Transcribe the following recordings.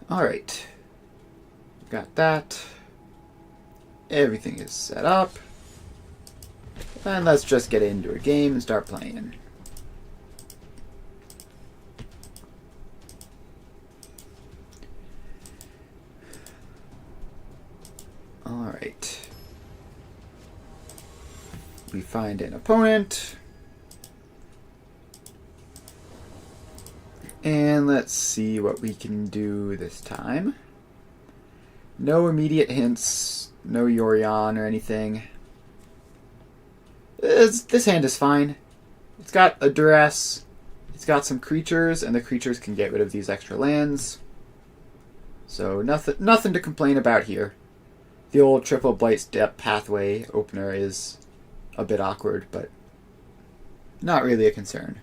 Alright. Got that. Everything is set up. And let's just get into a game and start playing. Alright. We find an opponent. And let's see what we can do this time. No immediate hints, no Yorion or anything. This hand is fine. It's got a duress, it's got some creatures, and the creatures can get rid of these extra lands. So nothing to complain about here. The old triple blight step pathway opener is a bit awkward, but not really a concern.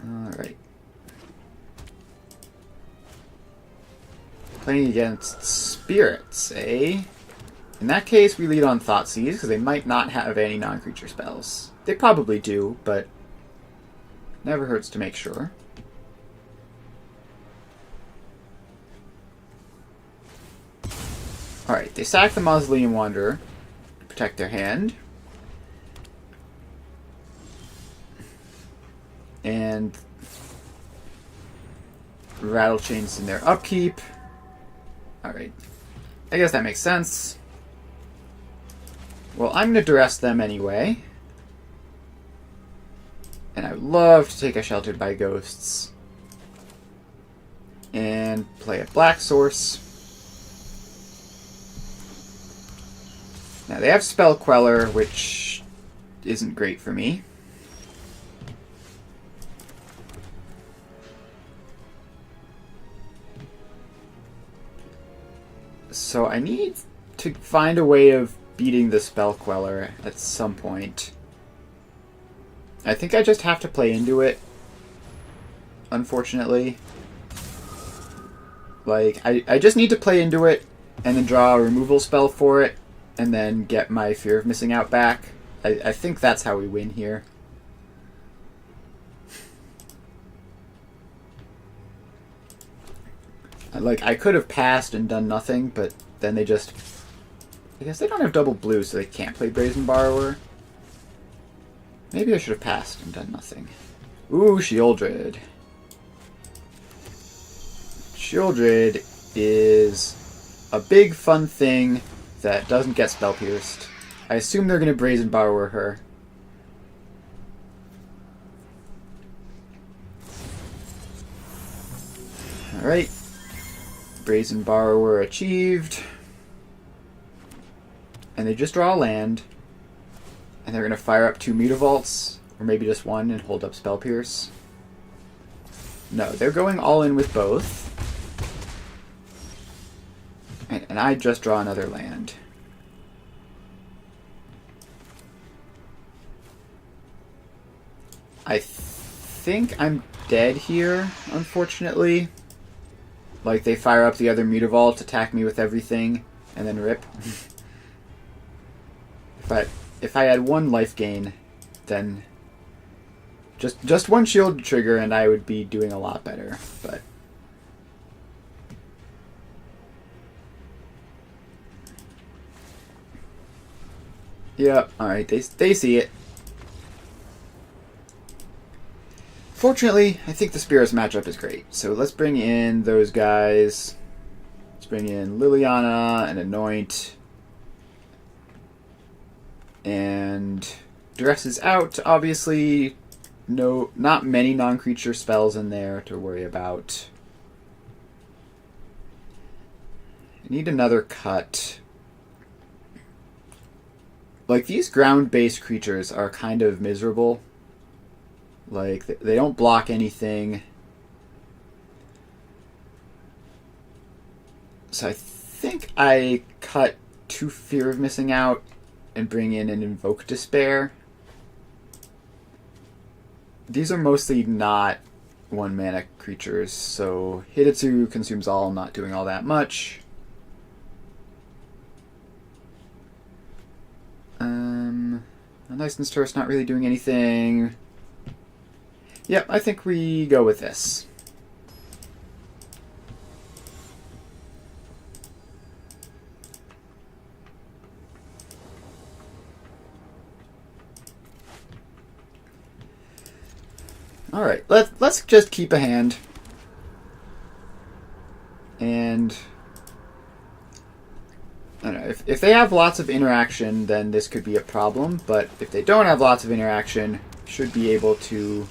Alright. Playing against spirits, eh? In that case, we lead on Thoughtseize, because they might not have any non-creature spells. They probably do, but never hurts to make sure. Alright, they sack the Mausoleum Wanderer to protect their hand. And Rattle Chains in their upkeep. Alright. I guess that makes sense. Well, I'm going to duress them anyway. And I would love to take a Sheltered by Ghosts. And play a Black Source. Now, they have Spell Queller, which isn't great for me. So I need to find a way of beating the Spell Queller at some point. I think I just have to play into it, unfortunately. Like, I just need to play into it, and then draw a removal spell for it, and then get my Fear of Missing Out back. I think that's how we win here. Like, I could have passed and done nothing, but then they just... I guess they don't have double blue, so they can't play Brazen Borrower. Maybe I should have passed and done nothing. Ooh, Shieldred. Shieldred is a big, fun thing that doesn't get Spell Pierced. I assume they're going to Brazen Borrower her. Alright. Brazen Borrower achieved. And they just draw a land. And they're going to fire up 2 Mutavaults, or maybe just 1, and hold up Spell Pierce. No, they're going all in with both. And I just draw another land. I think I'm dead here, unfortunately. Like, they fire up the other Mutavault, attack me with everything, and then rip. If I had 1 life gain, then just 1 shield trigger and I would be doing a lot better. But yeah, alright, they see it. Fortunately, I think the Spirits matchup is great. So let's bring in those guys. Let's bring in Liliana and Anoint. And Duress is out, obviously. Not many non-creature spells in there to worry about. I need another cut. Like, these ground-based creatures are kind of miserable. Like, they don't block anything. So I think I cut 2 Fear of Missing Out and bring in an Invoke Despair. These are mostly not 1-mana creatures, so Hidetsu consumes all, not doing all that much. Unlicensed tourist not really doing anything. Yep, I think we go with this. Alright, let's just keep a hand. And I don't know, if they have lots of interaction, then this could be a problem, but if they don't have lots of interaction, should be able to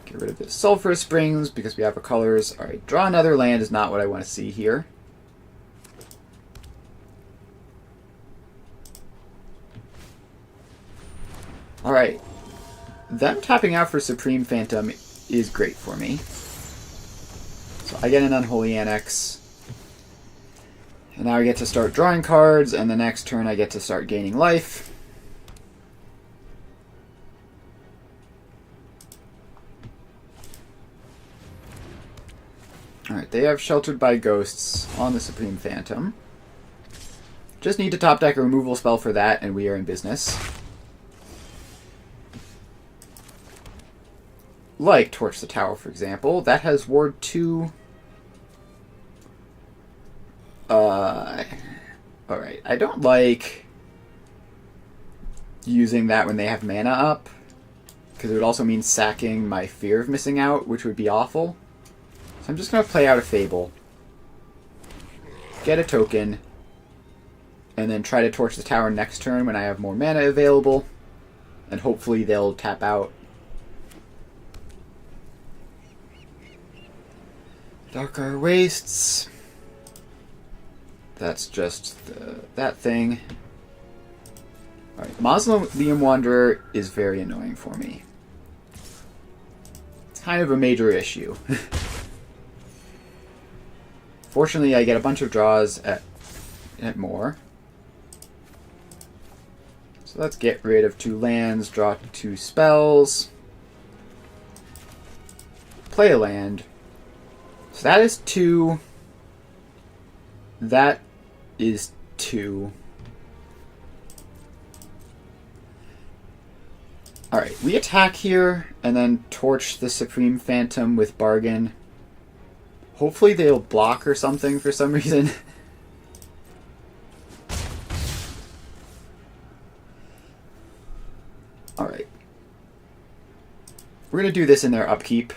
get rid of the sulfur springs because we have our colors. Alright, draw another land is not what I want to see here. Alright, them tapping out for Supreme Phantom is great for me. So I get an Unholy Annex. And now I get to start drawing cards, and the next turn I get to start gaining life. Alright, they have Sheltered by Ghosts on the Supreme Phantom. Just need to top deck a removal spell for that, and we are in business. Like Torch the Tower, for example. That has Ward 2. Alright, I don't like using that when they have mana up, because it would also mean sacking my Fear of Missing Out, which would be awful. So I'm just going to play out a Fable, get a token, and then try to Torch the Tower next turn when I have more mana available, and hopefully they'll tap out. Darker Wastes. That's just that thing. Alright, Mausoleum Wanderer is very annoying for me. It's kind of a major issue. Fortunately, I get a bunch of draws at more. So let's get rid of 2 lands, draw 2 spells, play a land. So that is 2. That is 2. Alright, we attack here and then torch the Supreme Phantom with Bargain. Hopefully they'll block or something for some reason. Alright. We're going to do this in their upkeep.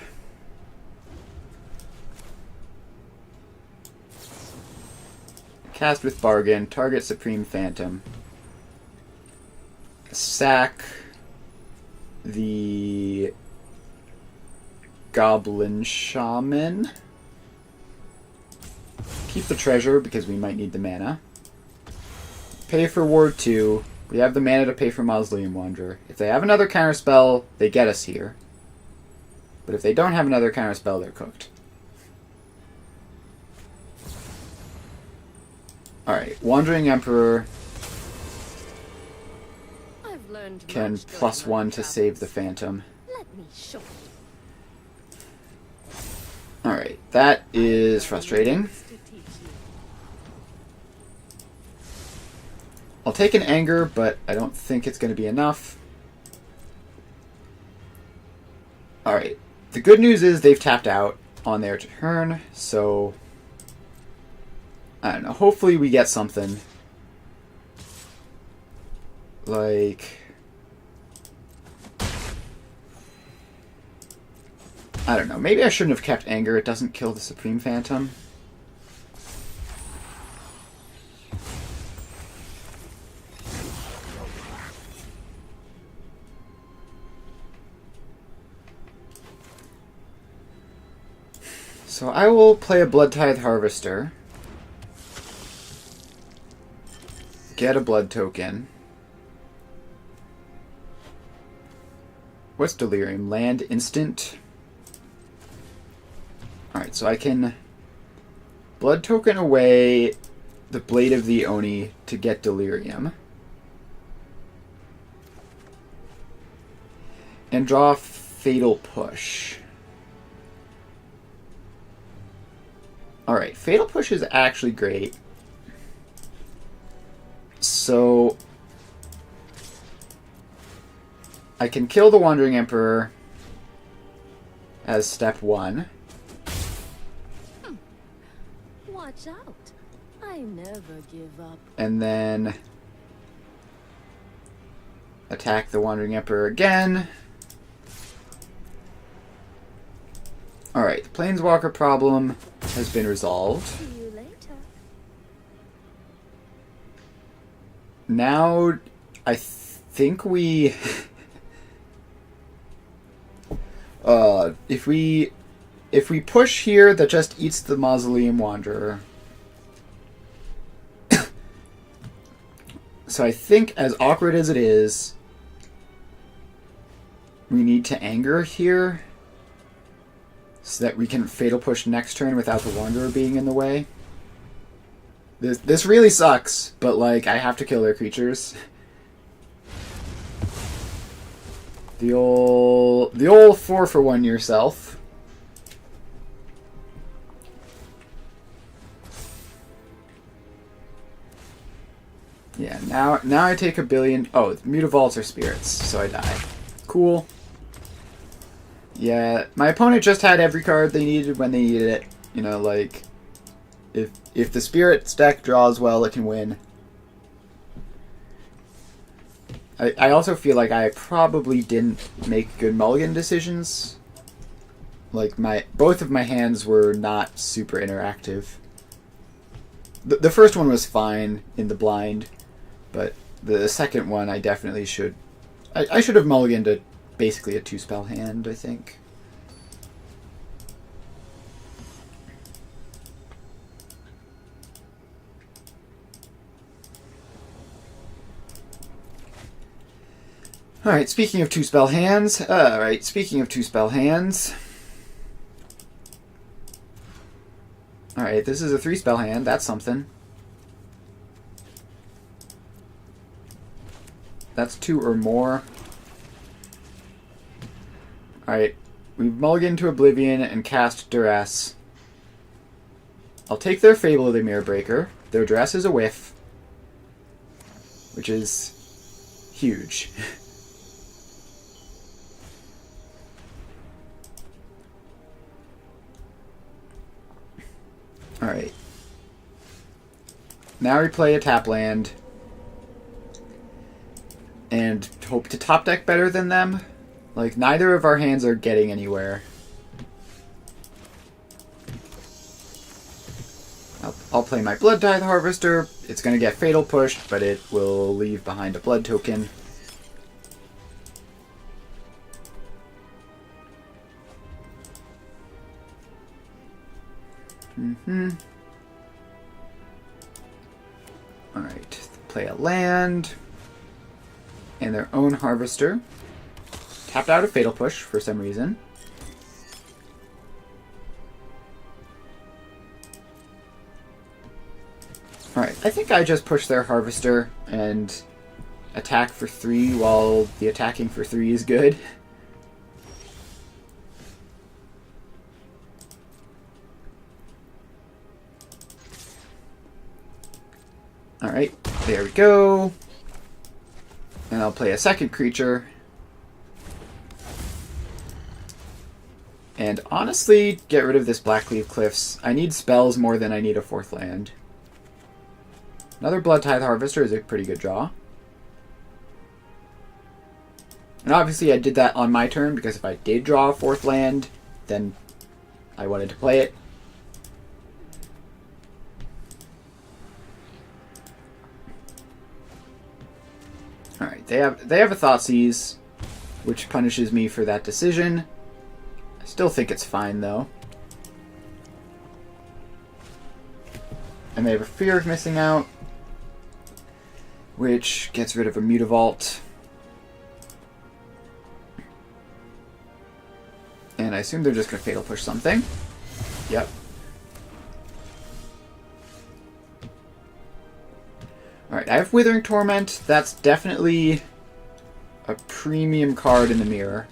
Cast with Bargain, target Supreme Phantom. Sack the Goblin Shaman. Keep the treasure because we might need the mana. Pay for Ward 2. We have the mana to pay for Mausoleum Wanderer. If they have another counterspell, they get us here. But if they don't have another counterspell, they're cooked. Alright, Wandering Emperor can +1 to save the Phantom. Alright, that is frustrating. I'll take an Anger, but I don't think it's going to be enough. Alright, the good news is they've tapped out on their turn, so I don't know, hopefully we get something. Like, I don't know, maybe I shouldn't have kept Anger, it doesn't kill the Supreme Phantom. So I will play a Blood Tithe Harvester. Get a blood token. What's Delirium? Land instant. Alright, so I can blood token away the Blade of the Oni to get Delirium. And draw Fatal Push. Alright, Fatal Push is actually great. So I can kill the Wandering Emperor as step 1. Watch out. I never give up. And then attack the Wandering Emperor again. Alright, the Planeswalker problem has been resolved. See you later. Now, I think we... if we push here, that just eats the Mausoleum Wanderer. So I think, as awkward as it is, we need to anger here so that we can Fatal Push next turn without the Wanderer being in the way. This really sucks, but like I have to kill their creatures. The old 4-for-1 yourself. Yeah, now I take a billion. Oh, Mutavaults are spirits, so I die. Cool. Yeah, my opponent just had every card they needed when they needed it. You know, like, if the Spirits deck draws well, it can win. I also feel like I probably didn't make good mulligan decisions. Like, both of my hands were not super interactive. The first one was fine in the blind, but the second one I definitely should... I should have mulliganed a basically a 2-spell hand, I think. Alright, speaking of 2-spell hands. Alright, speaking of 2-spell hands. Alright, this is a 3-spell hand. That's something. That's 2 or more. Alright, we've mulliganed to Oblivion and cast Duress. I'll take their Fable of the Mirror Breaker. Their Duress is a whiff, which is huge. Alright. Now we play a tap land and hope to top deck better than them. Like, neither of our hands are getting anywhere. I'll play my Blood Tithe Harvester. It's going to get Fatal Pushed, but it will leave behind a blood token. Alright, play a land and their own Harvester. Tapped out a Fatal Push for some reason. Alright, I think I just push their Harvester and attack for 3 while the attacking for 3 is good. Alright, there we go. And I'll play a second creature. And honestly, get rid of this Blackleaf Cliffs. I need spells more than I need a 4th land. Another Blood Tithe Harvester is a pretty good draw. And obviously I did that on my turn, because if I did draw a 4th land, then I wanted to play it. Alright, they have a Thoughtseize, which punishes me for that decision. I still think it's fine, though. And they have a Fear of Missing Out, which gets rid of a Mutavault. And I assume they're just going to Fatal Push something. Yep. Alright, I have Withering Torment. That's definitely a premium card in the mirror.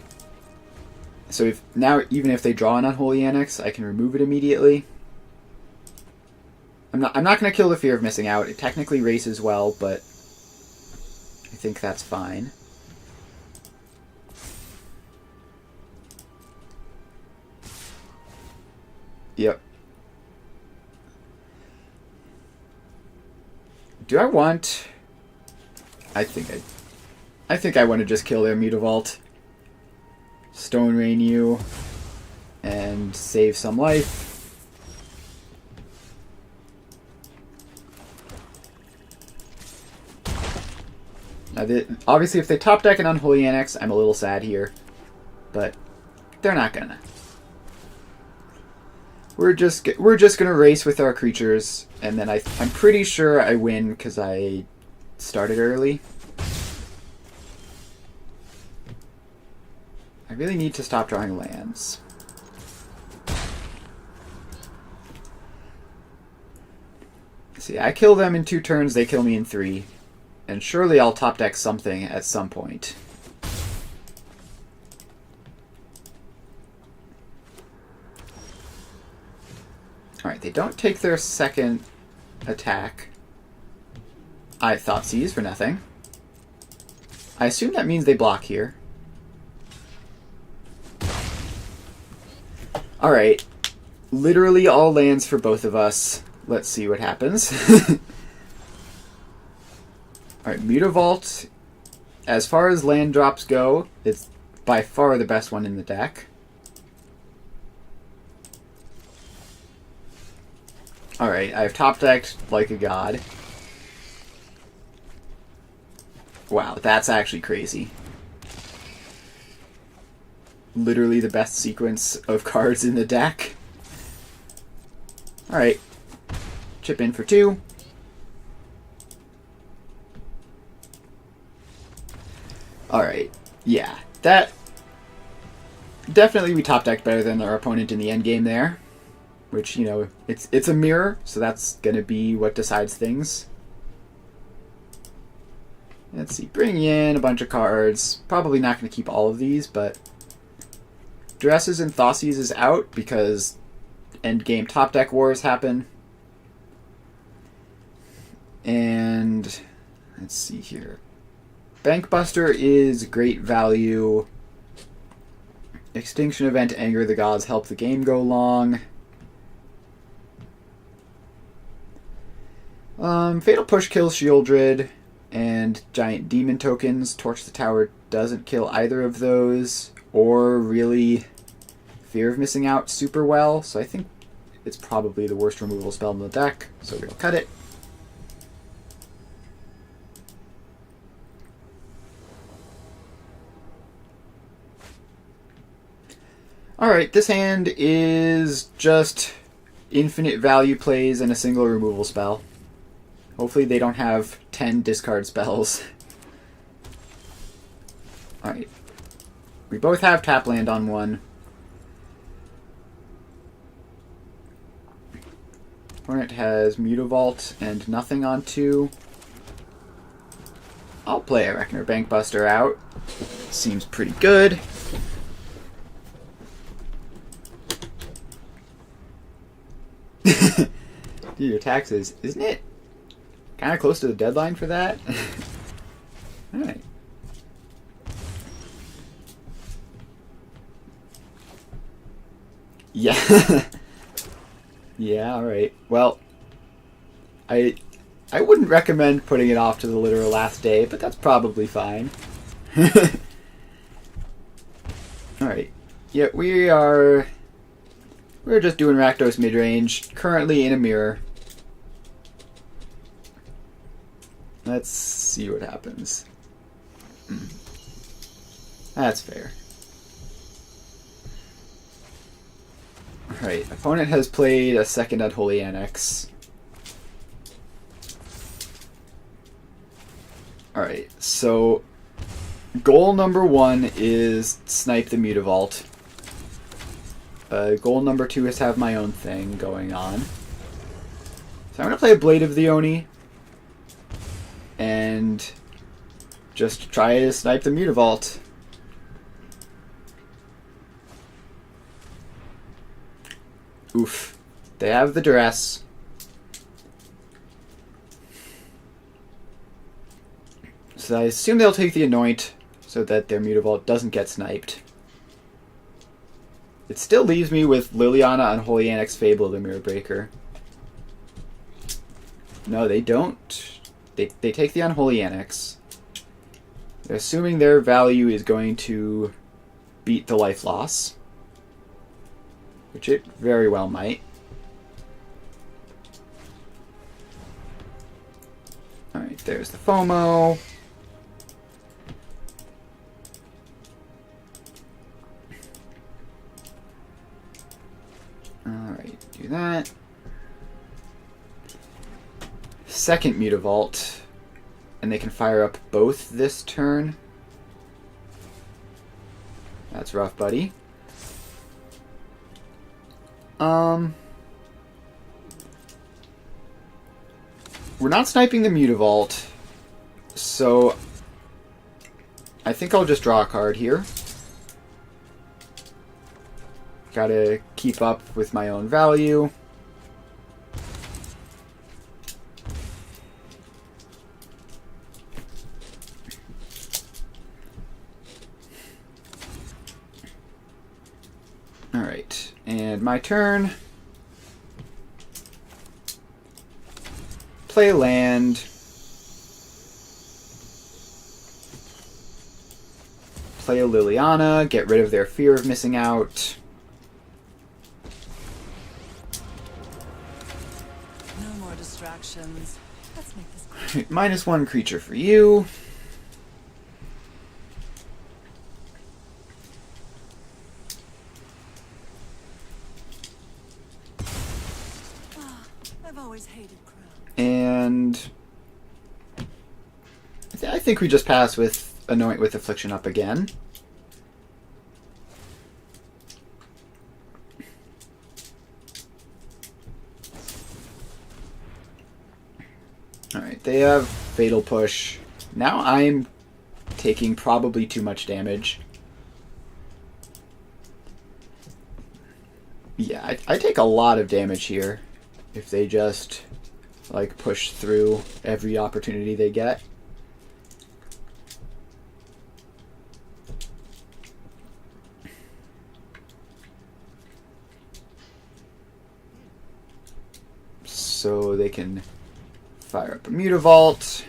So even if they draw an Unholy Annex, I can remove it immediately. I'm not going to kill the Fear of Missing Out. It technically races well, but I think that's fine. Yep. Do I want... I think I want to just kill their Mutavault. Stone Rain you. And save some life. Now, obviously, if they top deck an Unholy Annex, I'm a little sad here. But they're not gonna. We're just gonna race with our creatures, and then I'm pretty sure I win because I started early. I really need to stop drawing lands. See, I kill them in 2 turns, they kill me in 3. And surely I'll top deck something at some point. Alright, they don't take their second attack. I thought seize for nothing. I assume that means they block here. Alright. Literally all lands for both of us. Let's see what happens. Alright, Mutavault, as far as land drops go, it's by far the best one in the deck. Alright, I've top decked like a god. Wow, that's actually crazy. Literally the best sequence of cards in the deck. Alright, chip in for 2. Alright, yeah, that... Definitely we top decked better than our opponent in the endgame there. Which, you know, it's a mirror, so that's going to be what decides things. Let's see, bring in a bunch of cards. Probably not going to keep all of these, but... Duresses and Thoughtseize is out because endgame top deck wars happen. And... let's see here. Bankbuster is great value. Extinction Event, Anger the Gods, help the game go long. Fatal Push kills Shieldred, and Giant Demon tokens. Torch the Tower doesn't kill either of those, or really Fear of Missing Out super well, so I think it's probably the worst removal spell in the deck, so we'll cut it. Alright, this hand is just infinite value plays and a single removal spell. Hopefully they don't have 10 discard spells. Alright. We both have tap land on one. Opponent has Mutavault and nothing on 2. I'll play a Reckoner Bankbuster out. Seems pretty good. Do your taxes. Isn't it kind of close to the deadline for that? Alright. Yeah. Yeah, alright. Well, I wouldn't recommend putting it off to the literal last day, but that's probably fine. Alright. Yeah, we're just doing Rakdos midrange, currently in a mirror. Let's see what happens. That's fair. Alright, opponent has played a second Unholy Annex. Alright, so goal number 1 is snipe the Mutavault. Goal number 2 is to have my own thing going on. So I'm going to play a Blade of the Oni. And just try to snipe the Mutavault. Oof. They have the Duress. So I assume they'll take the Anoint so that their Mutavault doesn't get sniped. It still leaves me with Liliana, Unholy Annex, Fable, the Mirror Breaker. No, they don't. They take the Unholy Annex. They're assuming their value is going to beat the life loss, which it very well might. Alright, there's the FOMO. Alright, do that. Second Mutavault, and they can fire up both this turn. That's rough, buddy. We're not sniping the Mutavault, so I think I'll just draw a card here. Gotta keep up with my own value. Alright, and my turn. Play a land. Play a Liliana, get rid of their fear of missing out. No more distractions. Let's make this -1 creature for you. I've always hated crowds. And I think we just pass with Anoint with Affliction up again. Alright, they have Fatal Push. Now I'm taking probably too much damage. Yeah, I take a lot of damage here if they just like push through every opportunity they get. So they can fire up a Mutavault,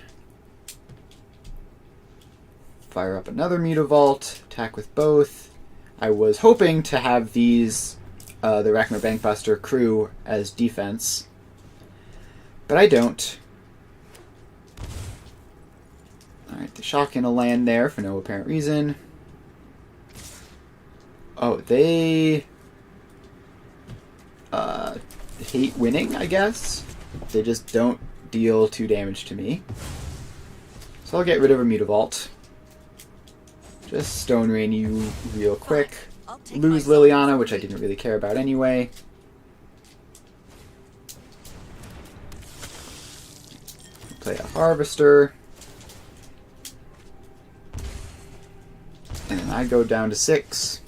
fire up another Mutavault, attack with both. I was hoping to have these, the Rachnar Bankbuster crew as defense, but I don't. Alright, they shock in a land there for no apparent reason. Oh, they hate winning, I guess. They just don't deal 2 damage to me. So I'll get rid of a Mutavault. Just Stone Rain you real quick. Lose Liliana, which I didn't really care about anyway. Play a Harvester. And then I go down to 6.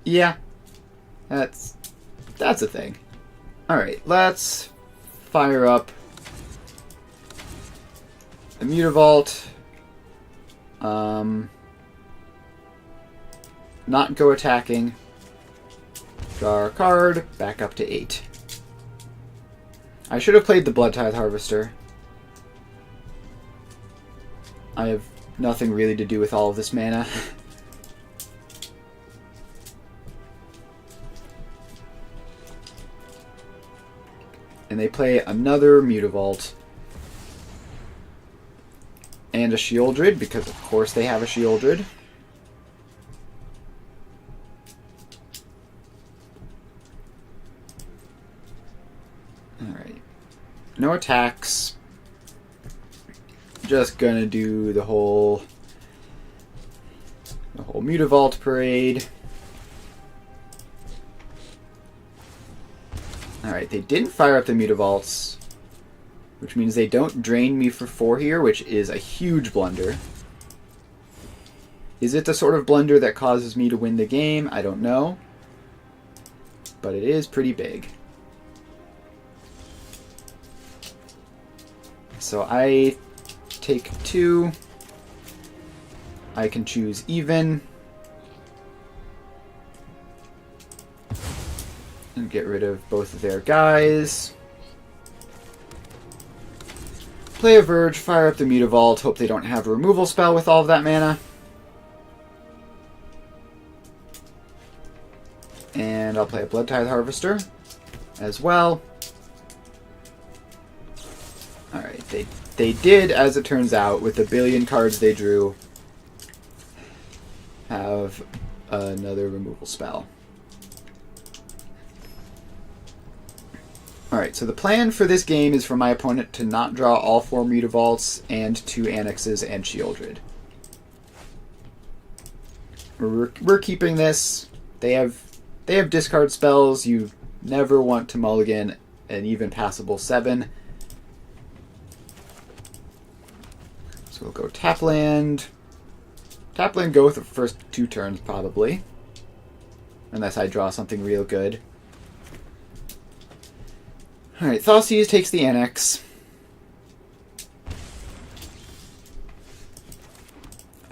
Yeah. That's a thing. Alright, let's fire up the Mutavault. Not go attacking. Draw a card, back up to 8. I should have played the Blood Tithe Harvester. I have nothing really to do with all of this mana. And they play another Mutavault. And a Shieldred, because of course they have a Shieldred. Alright. No attacks. Just gonna do the whole Mutavault parade. Alright, they didn't fire up the Mutavaults, which means they don't drain me for 4 here, which is a huge blunder. Is it the sort of blunder that causes me to win the game? I don't know. But it is pretty big. So I take 2. I can choose even. And get rid of both of their guys. Play a Verge, fire up the Mutavault, hope they don't have a removal spell with all of that mana. And I'll play a Blood Tithe Harvester as well. Alright, they did, as it turns out, with the billion cards they drew, have another removal spell. Alright, so the plan for this game is for my opponent to not draw all 4 Mutavaults and 2 Annexes and Shieldred. We're keeping this. They have discard spells. You never want to mulligan an even passable 7. So we'll go tap land. Tap land go with the first 2 turns, probably. Unless I draw something real good. Alright, Thoughtseize takes the Annex.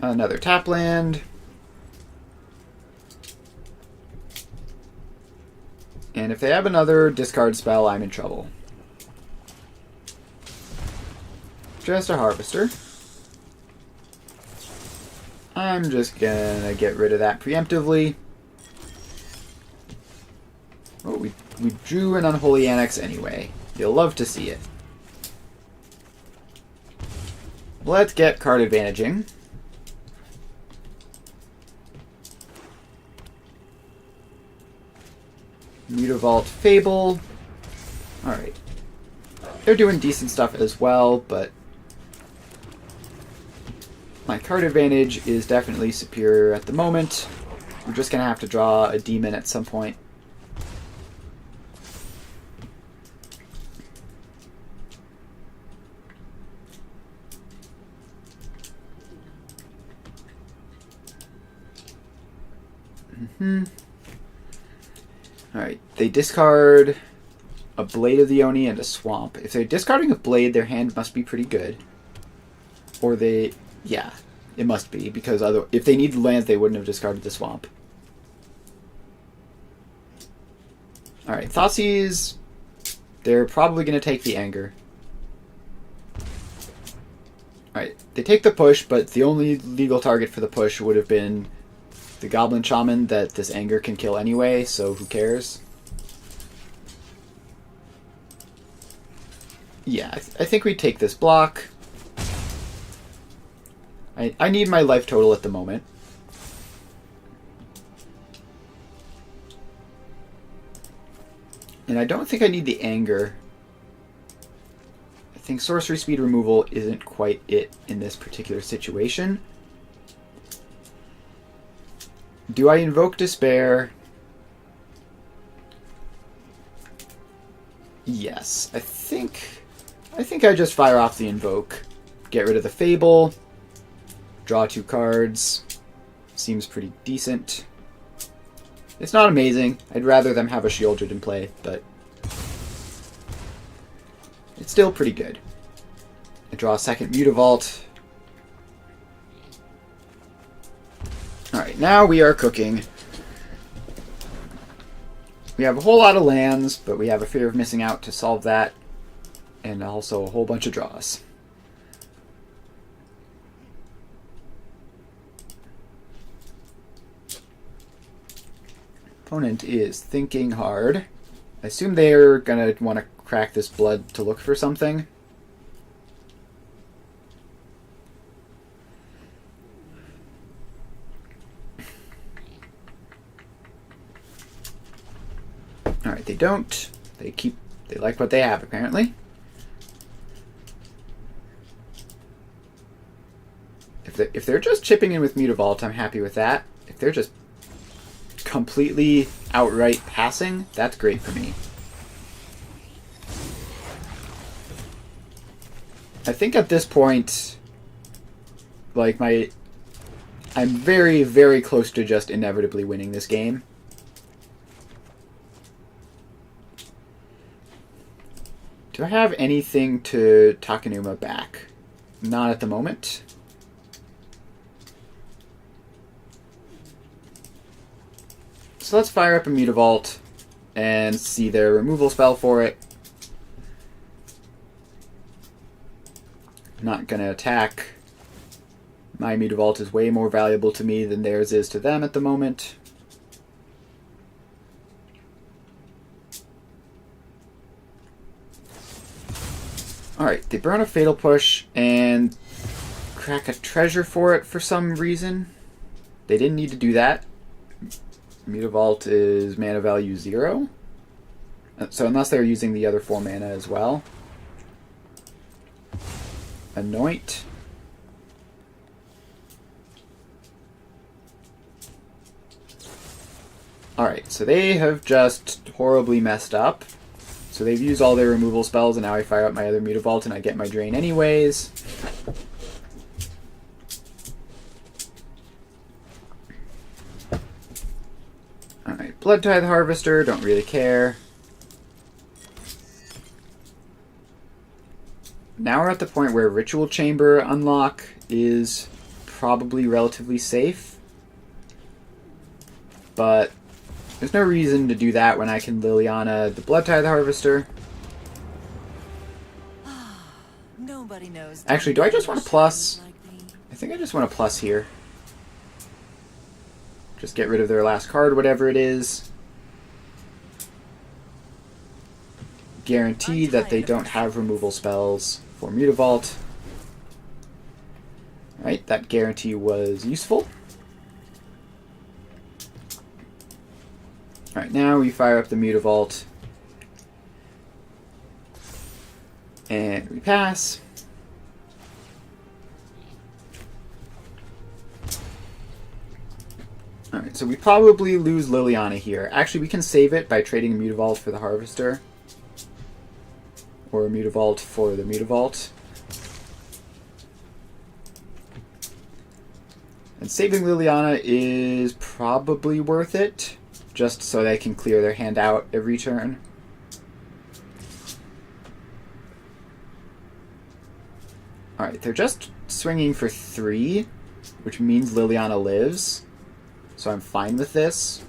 Another tap land. And if they have another discard spell, I'm in trouble. Just a Harvester. I'm just gonna get rid of that preemptively. Oh, we drew an Unholy Annex anyway. You'll love to see it. Let's get card advantaging. Mutavault Fable. Alright. They're doing decent stuff as well, but my card advantage is definitely superior at the moment. We're just going to have to draw a demon at some point. Alright, they discard a Blade of the Oni and a Swamp. If they're discarding a Blade, their hand must be pretty good. Or they... yeah, it must be, because if they needed lands, they wouldn't have discarded the Swamp. Alright, Thoughtseize, they're probably going to take the Anger. Alright, they take the push, but the only legal target for the push would have been the Goblin Shaman that this Anger can kill anyway, so who cares? Yeah, I think we take this block. I need my life total at the moment. And I don't think I need the Anger. I think sorcery speed removal isn't quite it in this particular situation. Do I invoke Despair? Yes, I think I just fire off the invoke. Get rid of the Fable. Draw 2 cards. Seems pretty decent. It's not amazing. I'd rather them have a Shieldred in play, but it's still pretty good. I draw a second Mutavault. Alright, now we are cooking. We have a whole lot of lands, but we have a fear of missing out to solve that. And also a whole bunch of draws. Opponent is thinking hard. I assume they're going to want to crack this blood to look for something. Alright, they don't. They like what they have, apparently. If they're just chipping in with Mutavault, I'm happy with that. If they're just completely outright passing, that's great for me. I think at this point, like I'm very, very close to just inevitably winning this game. Do I have anything to Takenuma back? Not at the moment. So let's fire up a Mutavault and see their removal spell for it. I'm not going to attack. My Mutavault is way more valuable to me than theirs is to them at the moment. Alright, they burn a Fatal Push and crack a treasure for it for some reason. They didn't need to do that. Mutavault is mana value 0. So unless they're using the other 4 mana as well. Anoint. Alright, so they have just horribly messed up. So they've used all their removal spells, and now I fire up my other Mutavault and I get my drain anyways. Alright, Blood Tithe Harvester, don't really care. Now we're at the point where Ritual Chamber unlock is probably relatively safe. But there's no reason to do that when I can Liliana the Blood Tithe Harvester. Nobody knows. Actually, do I just want a plus? I think I just want a plus here. Just get rid of their last card, whatever it is. Guarantee that they don't have removal spells for Mutavault. Alright, that guarantee was useful. Alright, now we fire up the Mutavault. And we pass. Alright, so we probably lose Liliana here. Actually, we can save it by trading a Mutavault for the Harvester. Or a Mutavault for the Mutavault. And saving Liliana is probably worth it. Just so they can clear their hand out every turn. Alright, they're just swinging for 3, which means Liliana lives. So I'm fine with this.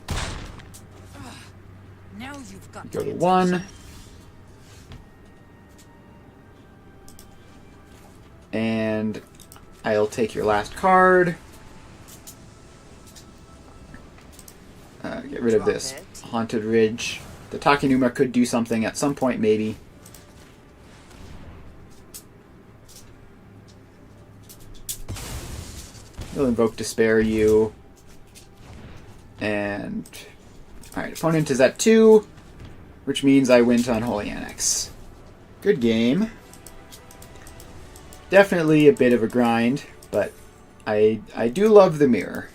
Now you've got Go to 1. And I'll take your last card. Get rid of this Haunted Ridge. The Takenuma could do something at some point, maybe. He'll invoke Despair you. And... Alright, opponent is at 2, which means I win to Unholy Annex. Good game. Definitely a bit of a grind, but I do love the mirror.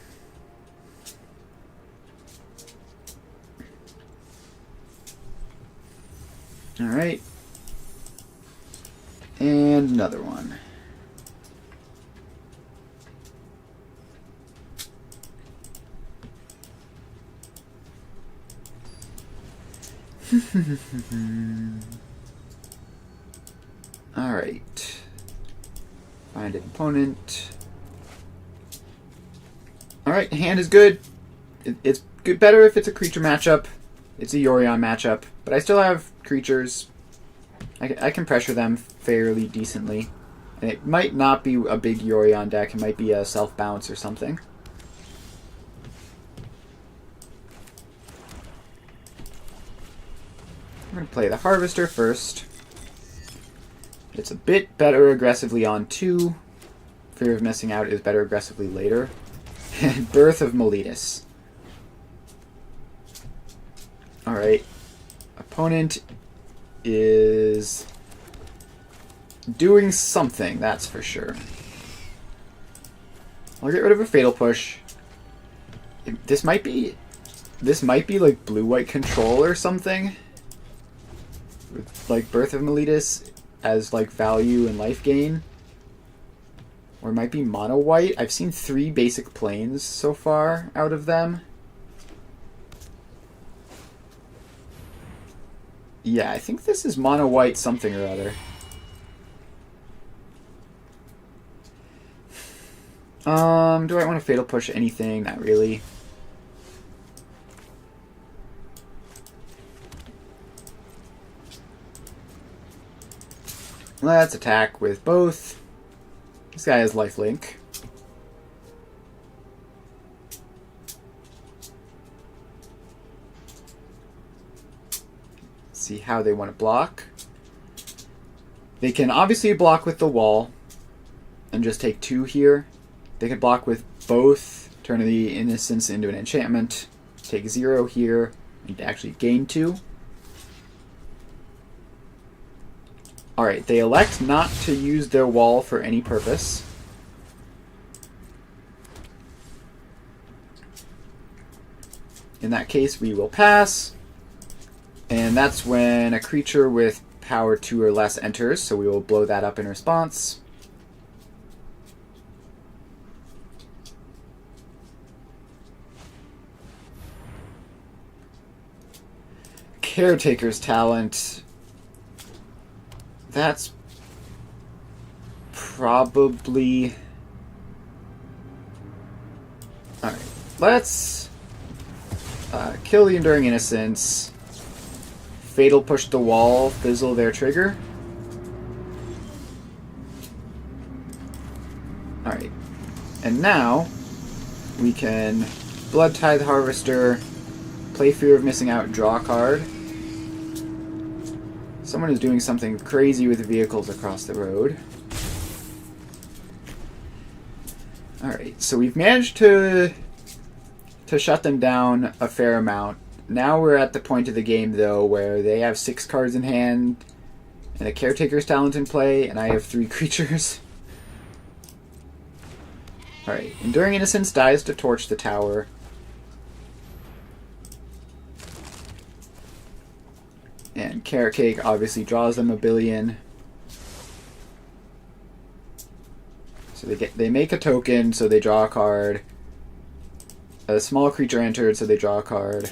Alright. And another one. Alright. Find an opponent. Alright, hand is good. It's good, better if it's a creature matchup. It's a Yorion matchup, but I still have creatures. I can pressure them fairly decently. And it might not be a big Yorion deck, it might be a self-bounce or something. I'm going to play the Harvester first. It's a bit better aggressively on 2. Fear of missing out is better aggressively later. And Birth of Meletus. Alright. Opponent is doing something, that's for sure. I'll get rid of a Fatal Push. This might be like blue-white control or something. With like Birth of Meletus as like value and life gain. Or it might be mono-white. I've seen 3 basic planes so far out of them. Yeah, I think this is mono-white something or other. Do I want to Fatal Push anything? Not really. Let's attack with both. This guy has lifelink. See how they want to block. They can obviously block with the wall and just take 2 here. They can block with both, turn the Innocence into an enchantment, take 0 here, and actually gain 2. Alright, they elect not to use their wall for any purpose. In that case, we will pass. And that's when a creature with power 2 or less enters, so we will blow that up in response. Caretaker's Talent. That's probably... Alright, let's kill the Enduring Innocence. Fatal Push the wall, fizzle their trigger. Alright. And now we can Blood Tithe Harvester, play Fear of Missing Out, draw a card. Someone is doing something crazy with vehicles across the road. Alright, so we've managed to shut them down a fair amount. Now we're at the point of the game, though, where they have 6 cards in hand and a Caretaker's Talent in play, and I have 3 creatures. Alright, Enduring Innocence dies to torch the tower. And Carrot Cake obviously draws them a billion. So they make a token, so they draw a card. A small creature entered, so they draw a card.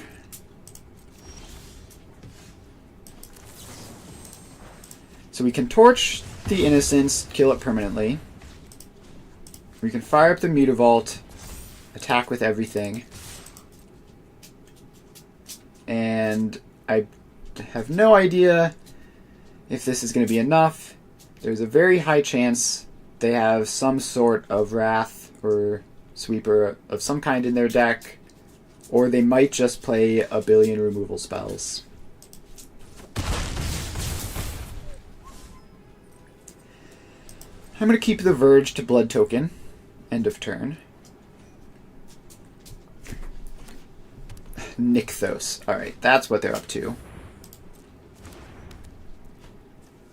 So we can torch the Innocence, kill it permanently. We can fire up the Mutavault, attack with everything. And I have no idea if this is going to be enough. There's a very high chance they have some sort of Wrath or Sweeper of some kind in their deck, or they might just play a billion removal spells. I'm going to keep the Verge to Blood Token. End of turn. Nykthos. Alright, that's what they're up to.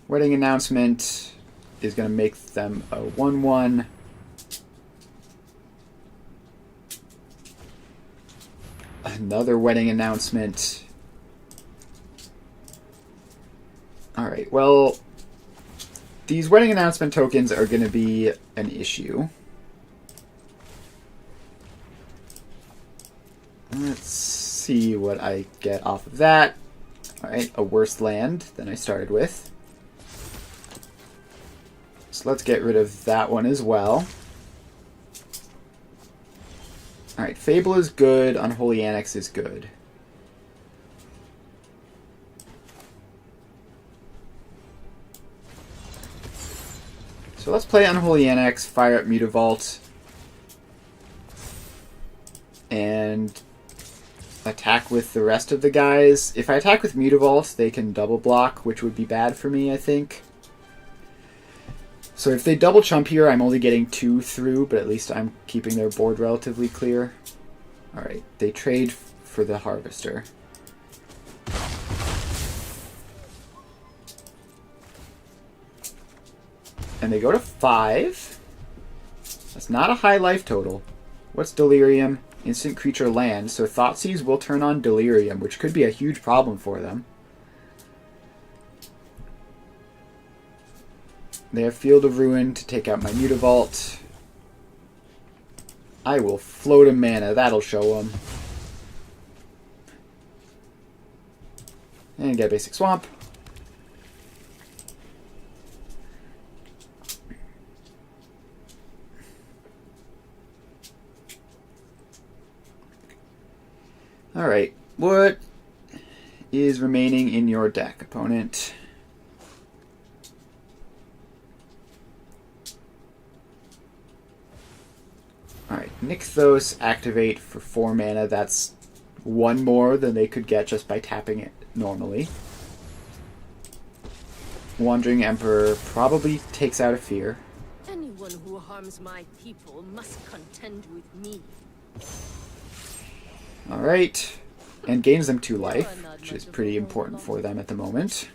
Wedding Announcement is going to make them a 1/1. Another Wedding Announcement. Alright, well, these Wedding Announcement tokens are going to be an issue. Let's see what I get off of that. Alright, a worse land than I started with. So let's get rid of that one as well. Alright, Fable is good, Unholy Annex is good. So let's play Unholy Annex, fire up Mutavault, and attack with the rest of the guys. If I attack with Mutavault, they can double block, which would be bad for me, I think. So if they double chump here, I'm only getting 2 through, but at least I'm keeping their board relatively clear. Alright, they trade for the Harvester. And they go to 5. That's not a high life total. What's Delirium? Instant creature land. So Thoughtseize will turn on Delirium, which could be a huge problem for them. They have Field of Ruin to take out my Mutavault. I will float a mana. That'll show them. And get a basic Swamp. Alright, what is remaining in your deck, opponent? Alright, Nykthos activate for 4 mana. That's 1 more than they could get just by tapping it normally. Wandering Emperor probably takes out a fear. Anyone who harms my people must contend with me. Alright, and gains them 2 life, which is pretty important for them at the moment.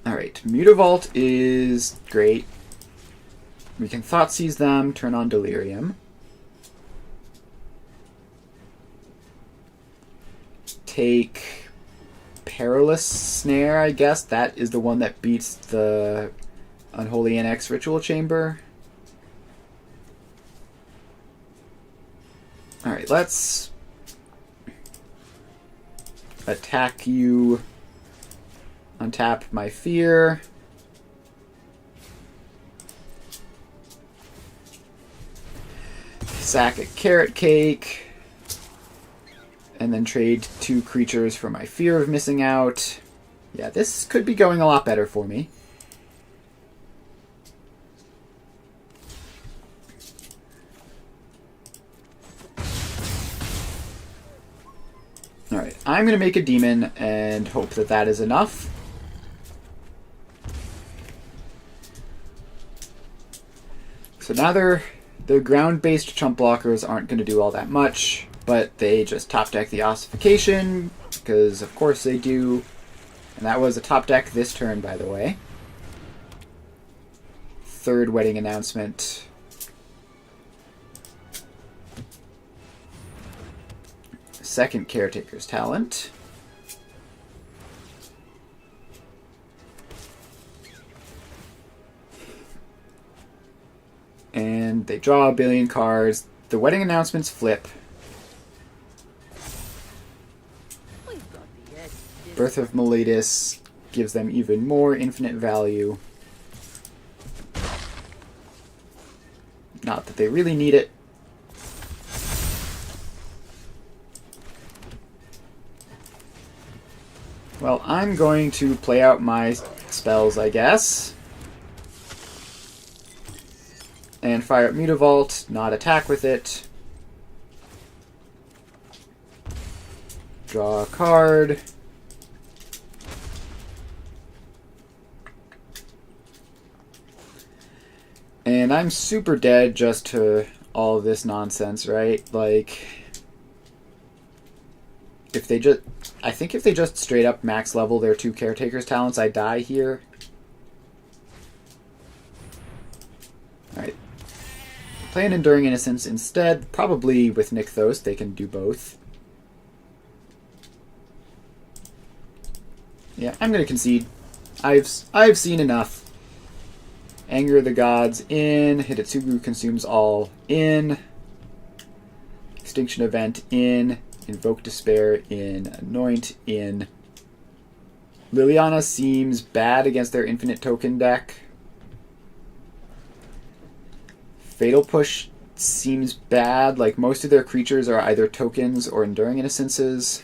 Alright, Mutavault is great. We can Thoughtseize them, turn on Delirium. Take Perilous Snare, I guess. That is the one that beats the Unholy Annex Ritual Chamber. Alright, let's attack you. Untap my fear. Sack a carrot cake. And then trade 2 creatures for my fear of missing out. Yeah, this could be going a lot better for me. Alright, I'm going to make a demon and hope that that is enough. So now their ground-based chump blockers aren't going to do all that much, but they just top deck the Ossification, because of course they do. And that was a top deck this turn, by the way. 3rd Wedding Announcement. Second Caretaker's Talent. And they draw a billion cards. The Wedding Announcements flip. Birth of Meletus gives them even more infinite value. Not that they really need it. Well, I'm going to play out my spells, I guess. And fire up Mutavault, not attack with it. Draw a card. And I'm super dead just to all of this nonsense, right? Like, if they just... I think if they just straight up max level their 2 Caretaker's Talents, I die here. Alright. Play an Enduring Innocence instead. Probably with Nykthos, they can do both. Yeah, I'm going to concede. I've seen enough. Anger of the Gods in. Hidetsugu Consumes All in. Extinction Event in. Invoke Despair in. Anoint in. Liliana seems bad against their infinite token deck. Fatal Push seems bad. Like, most of their creatures are either tokens or Enduring Innocences.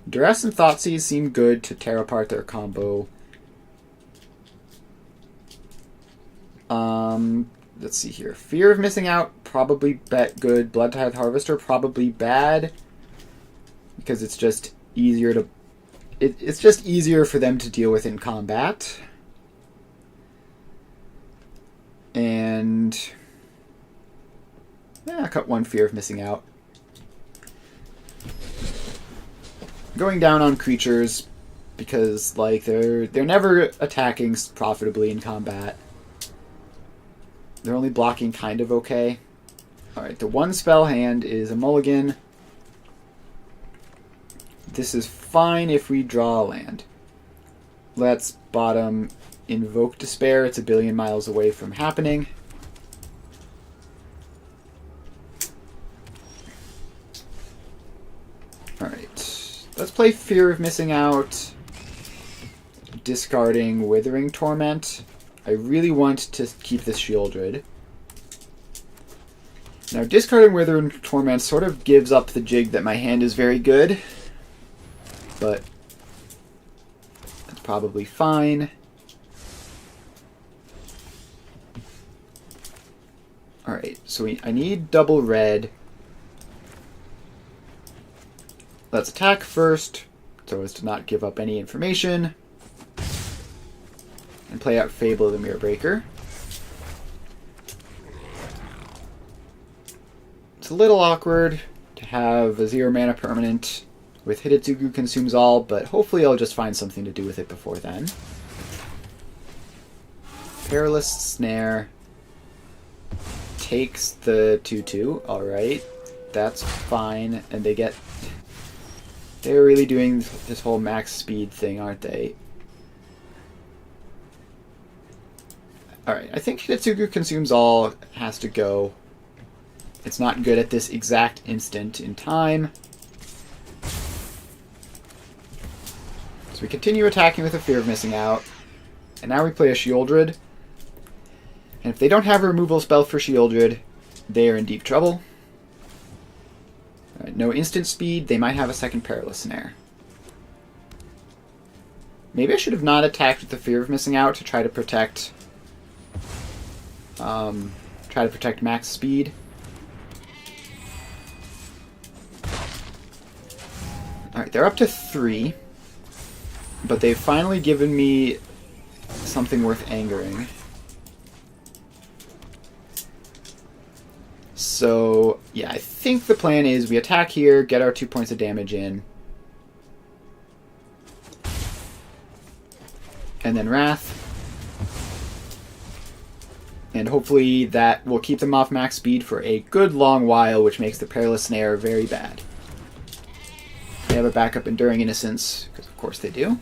Duress and Thoughtseize seem good to tear apart their combo. Let's see here. Fear of Missing Out, probably good. Blood Tithe Harvester, probably bad. Because it's just easier to... It's just easier for them to deal with in combat. And... yeah, cut 1 Fear of Missing Out. Going down on creatures because, like, they're never attacking profitably in combat. They're only blocking kind of okay. Alright, the 1 spell hand is a mulligan. This is fine if we draw a land. Let's bottom Invoke Despair. It's a billion miles away from happening. Alright, let's play Fear of Missing Out. Discarding Withering Torment. I really want to keep this Shieldred. Now, discarding Withering Torment sort of gives up the jig that my hand is very good. But probably fine. Alright, so I need double red. Let's attack first, so as to not give up any information. And play out Fable of the Mirror Breaker. It's a little awkward to have a 0 mana permanent with Hidetsugu Consumes All, but hopefully I'll just find something to do with it before then. Perilous Snare takes the 2/2. Alright, that's fine. And they're really doing this whole max speed thing, aren't they? Alright, I think Hidetsugu Consumes All has to go. It's not good at this exact instant in time. So we continue attacking with a Fear of Missing Out. And now we play a Sheoldred. And if they don't have a removal spell for Sheoldred, they are in deep trouble. Right, no instant speed, they might have a second Perilous Snare. Maybe I should have not attacked with the Fear of Missing Out to try to protect max speed. Alright, they're up to 3. But they've finally given me something worth angering. So, yeah, I think the plan is we attack here, get our 2 points of damage in. And then Wrath. And hopefully that will keep them off max speed for a good long while, which makes the Perilous Snare very bad. They have a backup Enduring Innocence, because of course they do.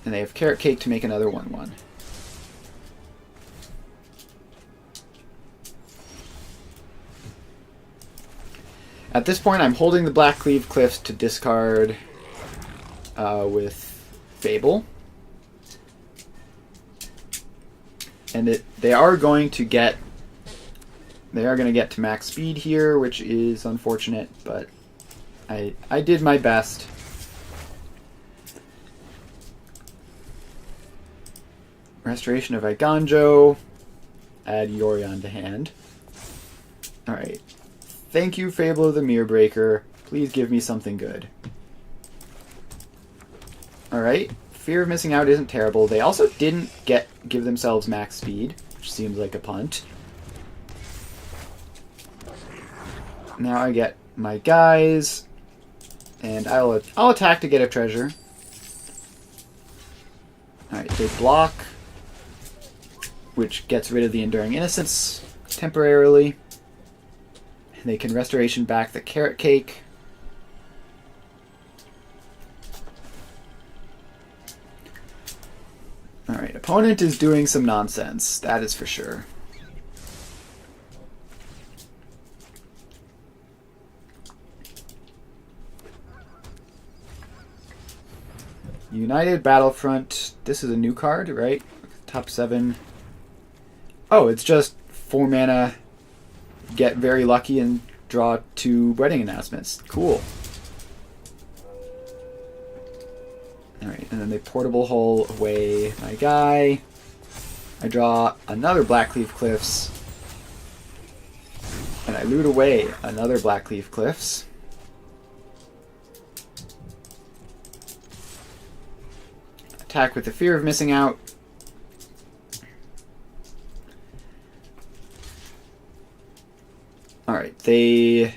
And they have Carrot Cake to make another 1/1. At this point, I'm holding the Blackcleave Cliffs to discard with Fable. And they are going to get to max speed here, which is unfortunate, but I did my best. Restoration of Iganjo. Add Yorion to hand. Alright. Thank you, Fable of the Mirror Breaker. Please give me something good. Alright. Fear of Missing Out isn't terrible. They also didn't give themselves max speed, which seems like a punt. Now I get my guys, and I'll attack to get a treasure. Alright, they block, which gets rid of the Enduring Innocence temporarily. And they can Restoration back the Carrot Cake. Alright, opponent is doing some nonsense, that is for sure. United Battlefront. This is a new card, right? Top 7. Oh, it's just 4 mana, get very lucky and draw 2 wedding announcements. Cool. Alright, and then they Portable Hole away my guy. I draw another Blackcleave Cliffs. And I loot away another Blackcleave Cliffs. Attack with the Fear of Missing Out. Alright, they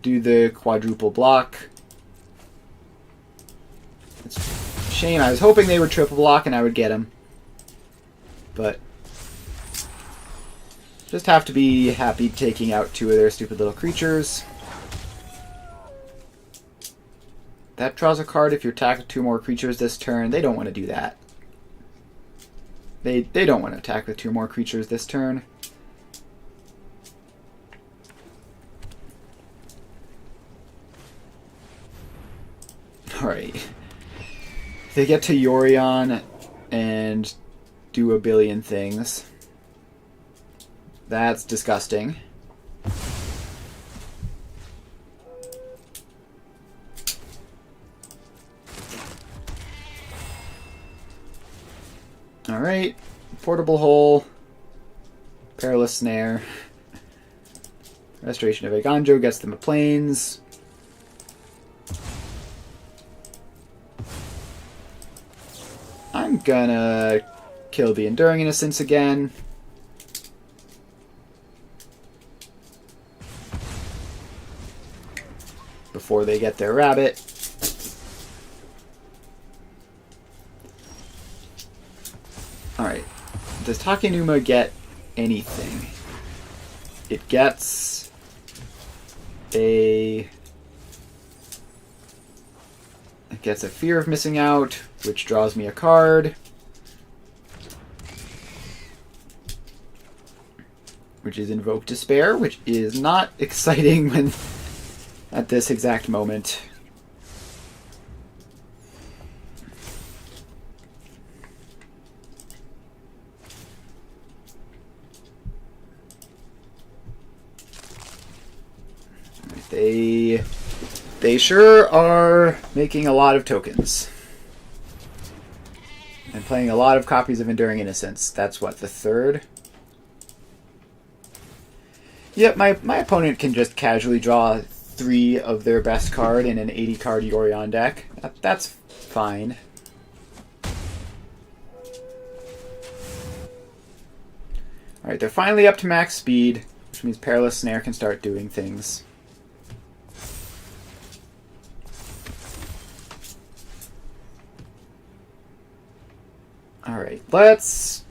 do the quadruple block. It's a shame. I was hoping they would triple block and I would get them. But just have to be happy taking out 2 of their stupid little creatures. That draws a card if you attack with 2 more creatures this turn. They don't want to do that. They don't want to attack with 2 more creatures this turn. Alright. They get to Yorion and do a billion things. That's disgusting. Alright. Portable hole. Perilous snare. Restoration of Aganjo gets them a plains. I'm gonna kill the Enduring Innocence again. Before they get their rabbit. Alright. Does Takenuma get anything? It gets a Fear of Missing Out, which draws me a card. Which is Invoke Despair, which is not exciting when at this exact moment. They sure are making a lot of tokens. And playing a lot of copies of Enduring Innocence. That's what, the third? Yep, my opponent can just casually draw 3 of their best card in an 80 card Yorion deck. That's fine. Alright, they're finally up to max speed, which means Perilous Snare can start doing things. Alright, let's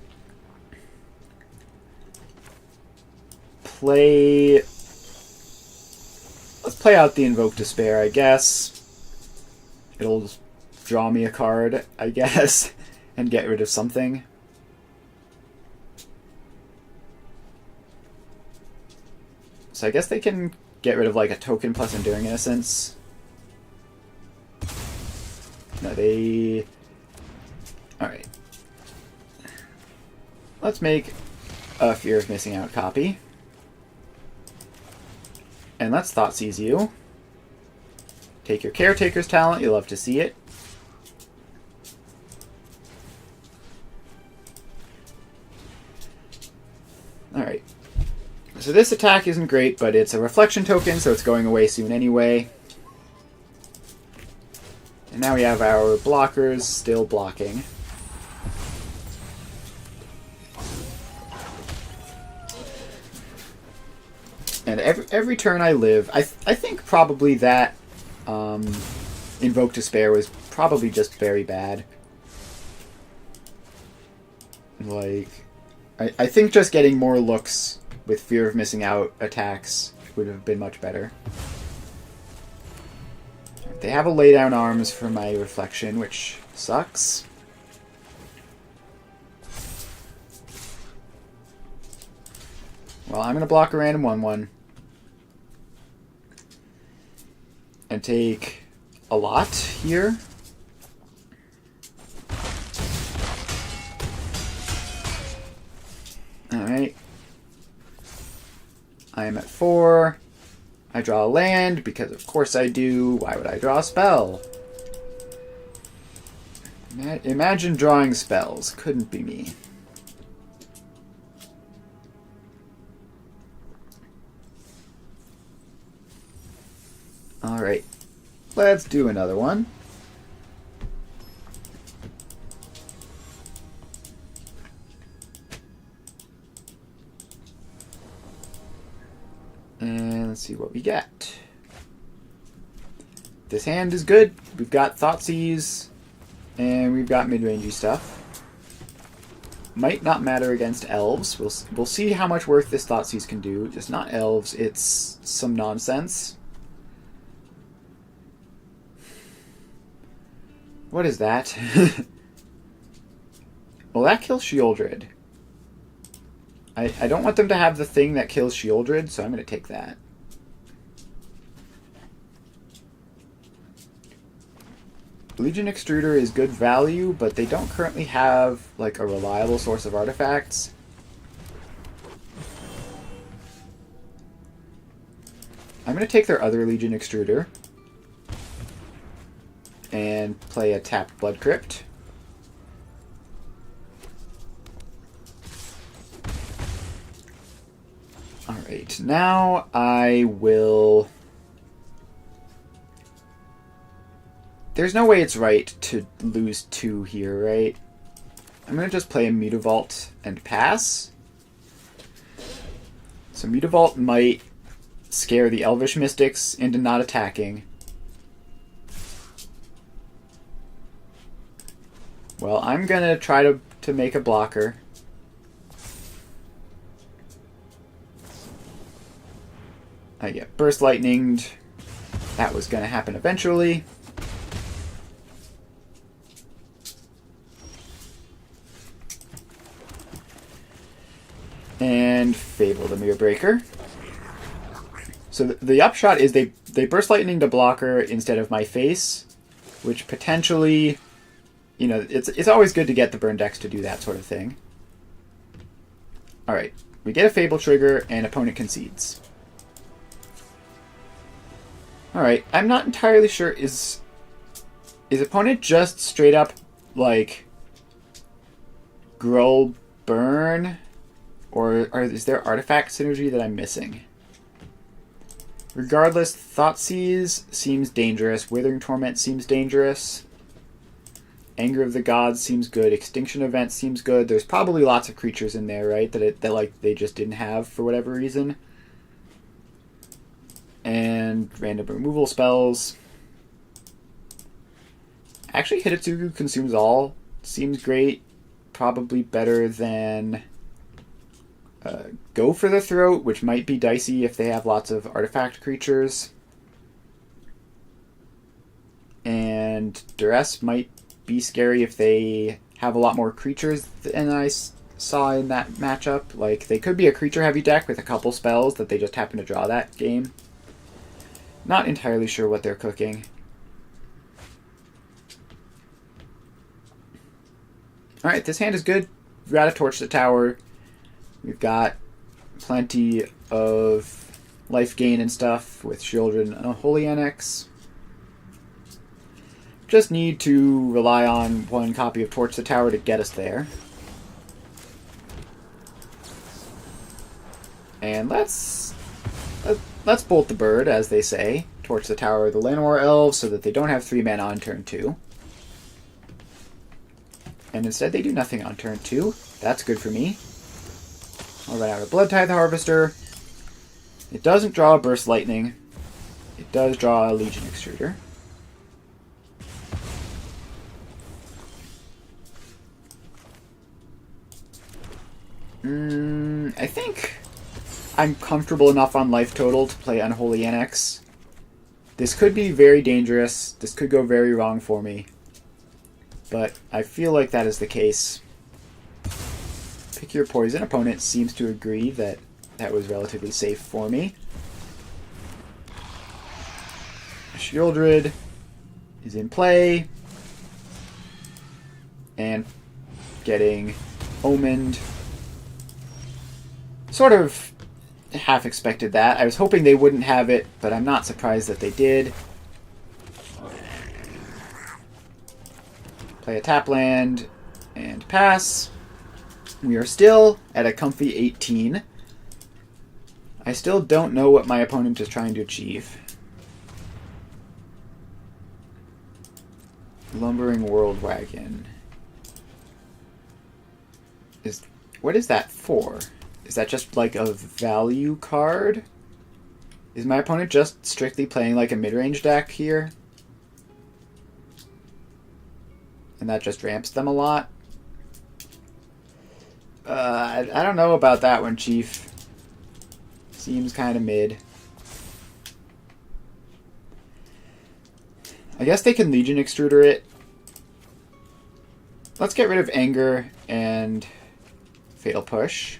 play out the Invoke Despair, I guess. It'll draw me a card, I guess, and get rid of something. So I guess they can get rid of like a token plus Enduring Innocence. No, they... Alright. Let's make a Fear of Missing Out copy. And let's Thoughtseize you. Take your Caretaker's talent, you'll love to see it. Alright. So this attack isn't great, but it's a reflection token, so it's going away soon anyway. And now we have our blockers still blocking. And every turn I live, I think probably that Invoke Despair was probably just very bad. Like, I think just getting more looks with Fear of Missing Out attacks would have been much better. They have a lay down arms for my reflection, which sucks. Well, I'm going to block a random 1/1. And take a lot here. Alright. I am at 4. I draw a land, because of course I do. Why would I draw a spell? Imagine drawing spells. Couldn't be me. Alright, let's do another one. And let's see what we get. This hand is good. We've got Thoughtseize, and we've got mid-rangey stuff. Might not matter against elves. We'll see how much work this Thoughtseize can do. It's not elves, it's some nonsense. What is that? Well, that kills Shieldred. I don't want them to have the thing that kills Shieldred, so I'm going to take that. Legion Extruder is good value, but they don't currently have like a reliable source of artifacts. I'm going to take their other Legion Extruder and play a tapped Blood Crypt. So now I will... There's no way it's right to lose 2 here, right? I'm going to just play a Mutavault and pass. So Mutavault might scare the Elvish Mystics into not attacking. Well, I'm going to try to make a blocker. I get Burst Lightninged. That was going to happen eventually. And Fable the Mirror Breaker. So the upshot is they Burst Lightning the blocker instead of my face, which potentially, you know, it's always good to get the burn decks to do that sort of thing. Alright, we get a Fable trigger and opponent concedes. Alright, I'm not entirely sure, is opponent just straight up, like, Gruul burn? Or is there artifact synergy that I'm missing? Regardless, Thoughtseize seems dangerous. Withering Torment seems dangerous. Anger of the Gods seems good. Extinction Event seems good. There's probably lots of creatures in there, right? That like they just didn't have for whatever reason. And random removal spells. Actually, Hitotsugu Consumes All seems great. Probably better than Go for the Throat, which might be dicey if they have lots of artifact creatures. And Duress might be scary if they have a lot more creatures than I saw in that matchup. Like, they could be a creature-heavy deck with a couple spells that they just happen to draw that game. Not entirely sure what they're cooking. Alright, this hand is good. We've got to torch the tower. We've got plenty of life gain and stuff with Shieldred and Holy Annex. Just need to rely on one copy of Torch the Tower to get us there. And let's bolt the bird, as they say. Torch the Tower of the Llanowar Elves so that they don't have 3 mana on turn 2. And instead they do nothing on turn 2. That's good for me. I'll run out of Blood Tithe Harvester. It doesn't draw a Burst Lightning. It does draw a Legion Extruder. I think I'm comfortable enough on life total to play Unholy Annex. This could be very dangerous. This could go very wrong for me. But I feel like that is the case. Pick your poison. Opponent seems to agree that that was relatively safe for me. Shieldred is in play. And getting omened. Sort of half expected that. I was hoping they wouldn't have it, but I'm not surprised that they did. Play a tap land and pass. We are still at a comfy 18. I still don't know what my opponent is trying to achieve. Lumbering World Wagon. What is that for? Is that just like a value card? Is my opponent just strictly playing like a mid-range deck here? And that just ramps them a lot? I don't know about that one, Chief. Seems kind of mid. I guess they can Legion Extruder it. Let's get rid of Anger and Fatal Push.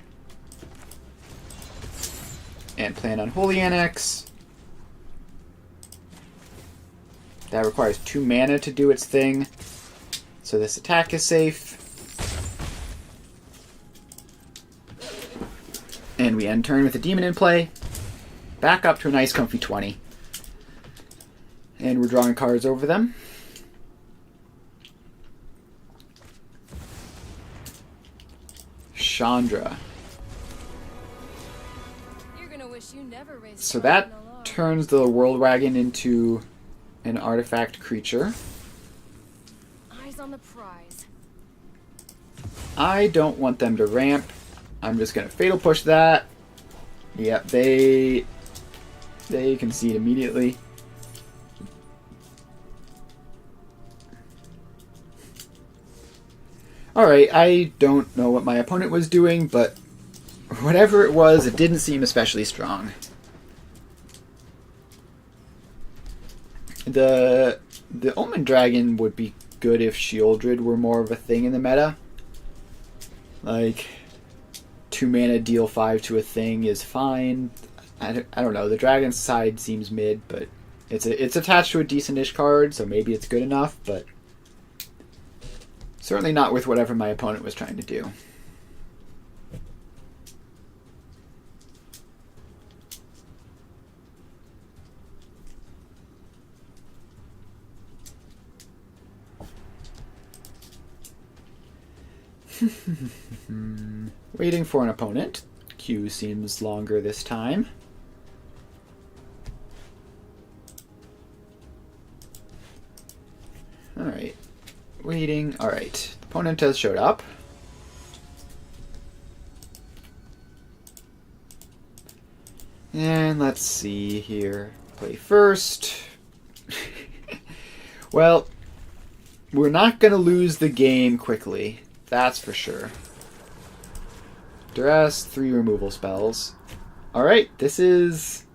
And play an Unholy Annex. That requires 2 mana to do its thing. So this attack is safe. And we end turn with a Demon in play. Back up to a nice comfy 20. And we're drawing cards over them. Chandra. You're gonna wish you So that turns the World Wagon into an artifact creature. Eyes on the prize. I don't want them to ramp. I'm just going to Fatal Push that. Yep, they concede immediately. Alright, I don't know what my opponent was doing, but whatever it was, it didn't seem especially strong. The Omen Dragon would be good if Shieldred were more of a thing in the meta. Like, 2 mana deal 5 to a thing is fine. I don't know, the Dragon side seems mid, but it's attached to a decent-ish card, so maybe it's good enough, but certainly not with whatever my opponent was trying to do. Waiting for an opponent. Queue seems longer this time. Alright. Waiting. Alright. Opponent has showed up. And let's see here. Play first. Well, we're not going to lose the game quickly. That's for sure. Duress, 3 removal spells. Alright, this is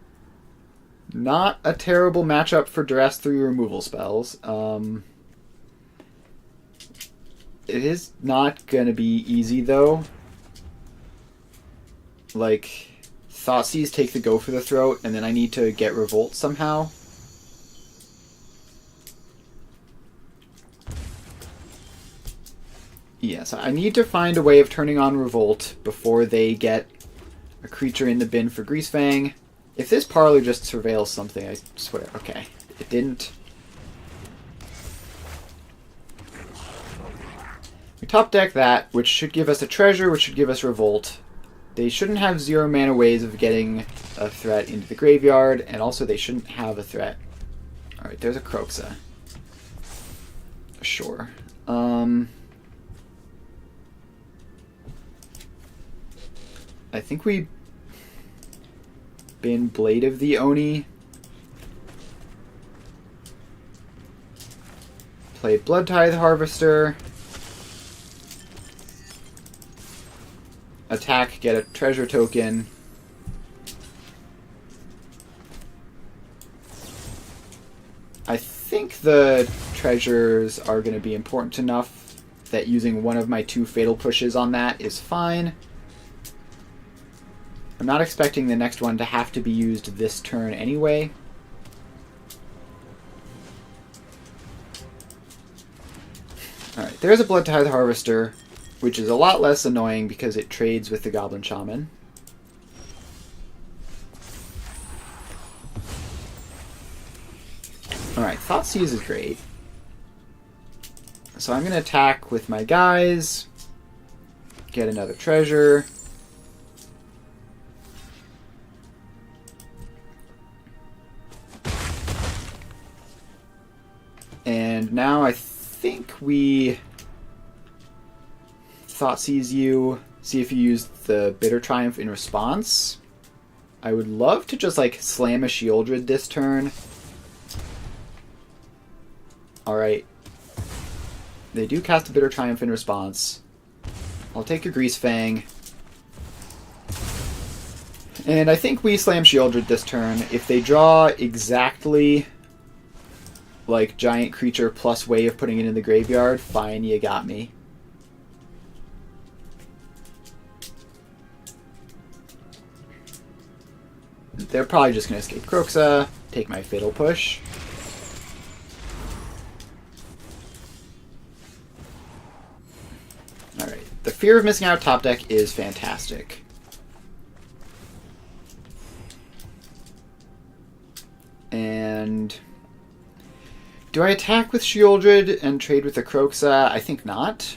not a terrible matchup for Duress 3 removal spells. It is not going to be easy, though. Like, Thoughtseize take the go for the throat, and then I need to get Revolt somehow. Yes, I need to find a way of turning on Revolt before they get a creature in the bin for Greasefang. If this Parlor just surveils something, I swear. Okay, it didn't. We top deck that, which should give us a treasure, which should give us Revolt. They shouldn't have 0 mana ways of getting a threat into the graveyard, and also they shouldn't have a threat. Alright, there's a Kroxa. Sure. I think we bin Blade of the Oni. Play Blood Tithe Harvester. Attack, get a treasure token. I think the treasures are going to be important enough that using one of my 2 fatal pushes on that is fine. I'm not expecting the next one to have to be used this turn anyway. Alright, there's a Blood Tithe Harvester, which is a lot less annoying because it trades with the Goblin Shaman. Alright, Thoughtseize is great. So I'm going to attack with my guys, get another treasure. And now I think we Thoughtseize you, see if you use the Bitter Triumph in response. I would love to just like slam a Shieldred this turn. Alright. They do cast a Bitter Triumph in response. I'll take a Greasefang. And I think we slam Shieldred this turn. If they draw exactly like giant creature plus way of putting it in the graveyard, fine, you got me. They're probably just going to escape Kroxa, take my Fatal Push. Alright, the Fear of Missing Out top deck is fantastic. And do I attack with Shieldred and trade with the Kroxa? I think not.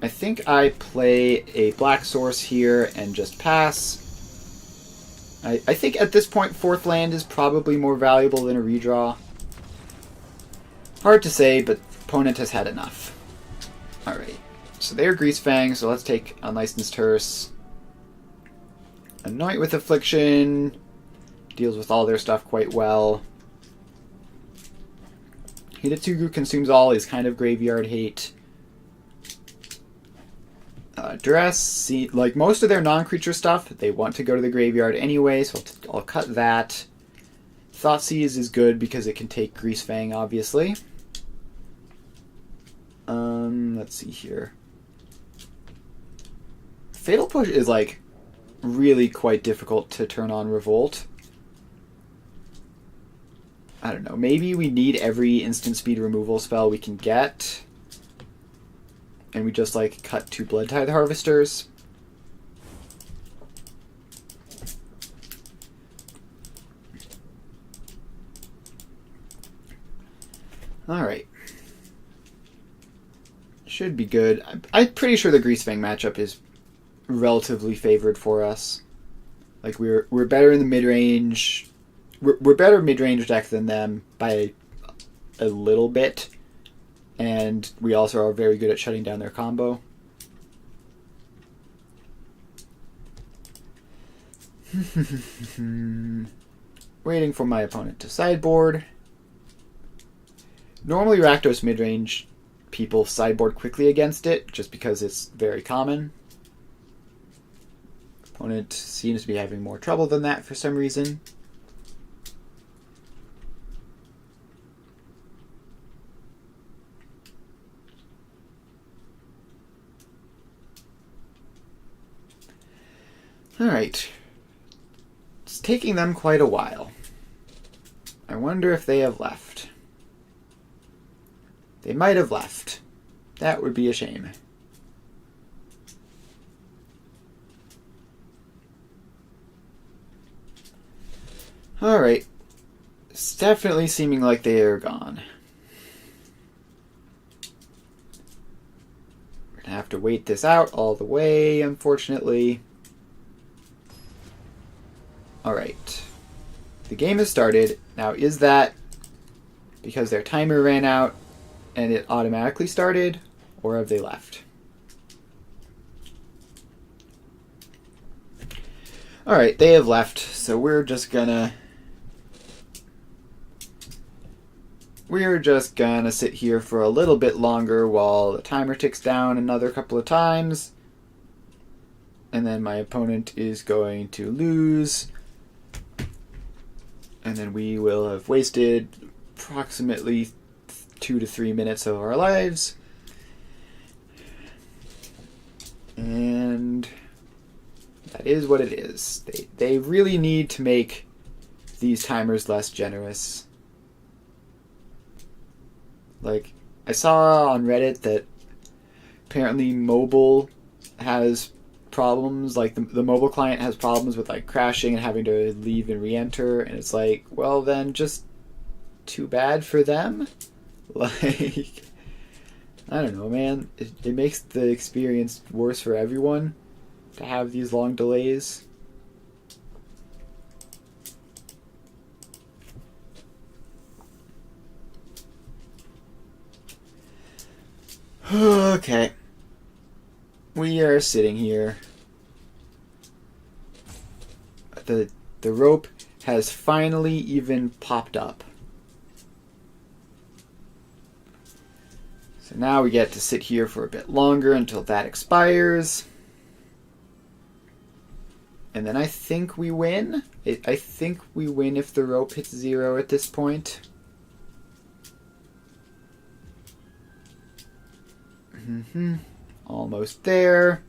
I think I play a black source here and just pass. I think at this point 4th land is probably more valuable than a redraw. Hard to say, but opponent has had enough. Alright, so they're Greasefang, so let's take Unlicensed Hearse. Anoint with Affliction deals with all their stuff quite well. Hidatsugu Consumes All is kind of graveyard hate. Duress, like most of their non-creature stuff, they want to go to the graveyard anyway, so I'll cut that. Thoughtseize is good because it can take Greasefang, obviously. Let's see here. Fatal Push is like really quite difficult to turn on Revolt. I don't know, maybe we need every instant speed removal spell we can get. And we just like cut 2 Blood Tithe Harvesters. Alright. Should be good. I'm pretty sure the Greasefang matchup is relatively favored for us. Like we're better in the mid-range. We're better mid-range deck than them by a little bit. And we also are very good at shutting down their combo. Waiting for my opponent to sideboard. Normally Rakdos midrange people sideboard quickly against it, just because it's very common. Opponent seems to be having more trouble than that for some reason. Alright. It's taking them quite a while. I wonder if they have left. They might have left. That would be a shame. Alright. It's definitely seeming like they are gone. We're gonna have to wait this out all the way, unfortunately. Alright. The game has started. Now, is that because their timer ran out and it automatically started, or have they left? Alright, they have left, so we're just gonna sit here for a little bit longer while the timer ticks down another couple of times. And then my opponent is going to lose. And then we will have wasted approximately 2 to 3 minutes of our lives. And that is what it is. They really need to make these timers less generous. Like, I saw on Reddit that apparently mobile has problems, like the mobile client has problems with like crashing and having to leave and re-enter, and it's like, well then just too bad for them. Like, I don't know, man, it makes the experience worse for everyone to have these long delays. Okay. We are sitting here. The rope has finally even popped up. So now we get to sit here for a bit longer until that expires. And then I think we win. I think we win if the rope hits 0 at this point. Almost there.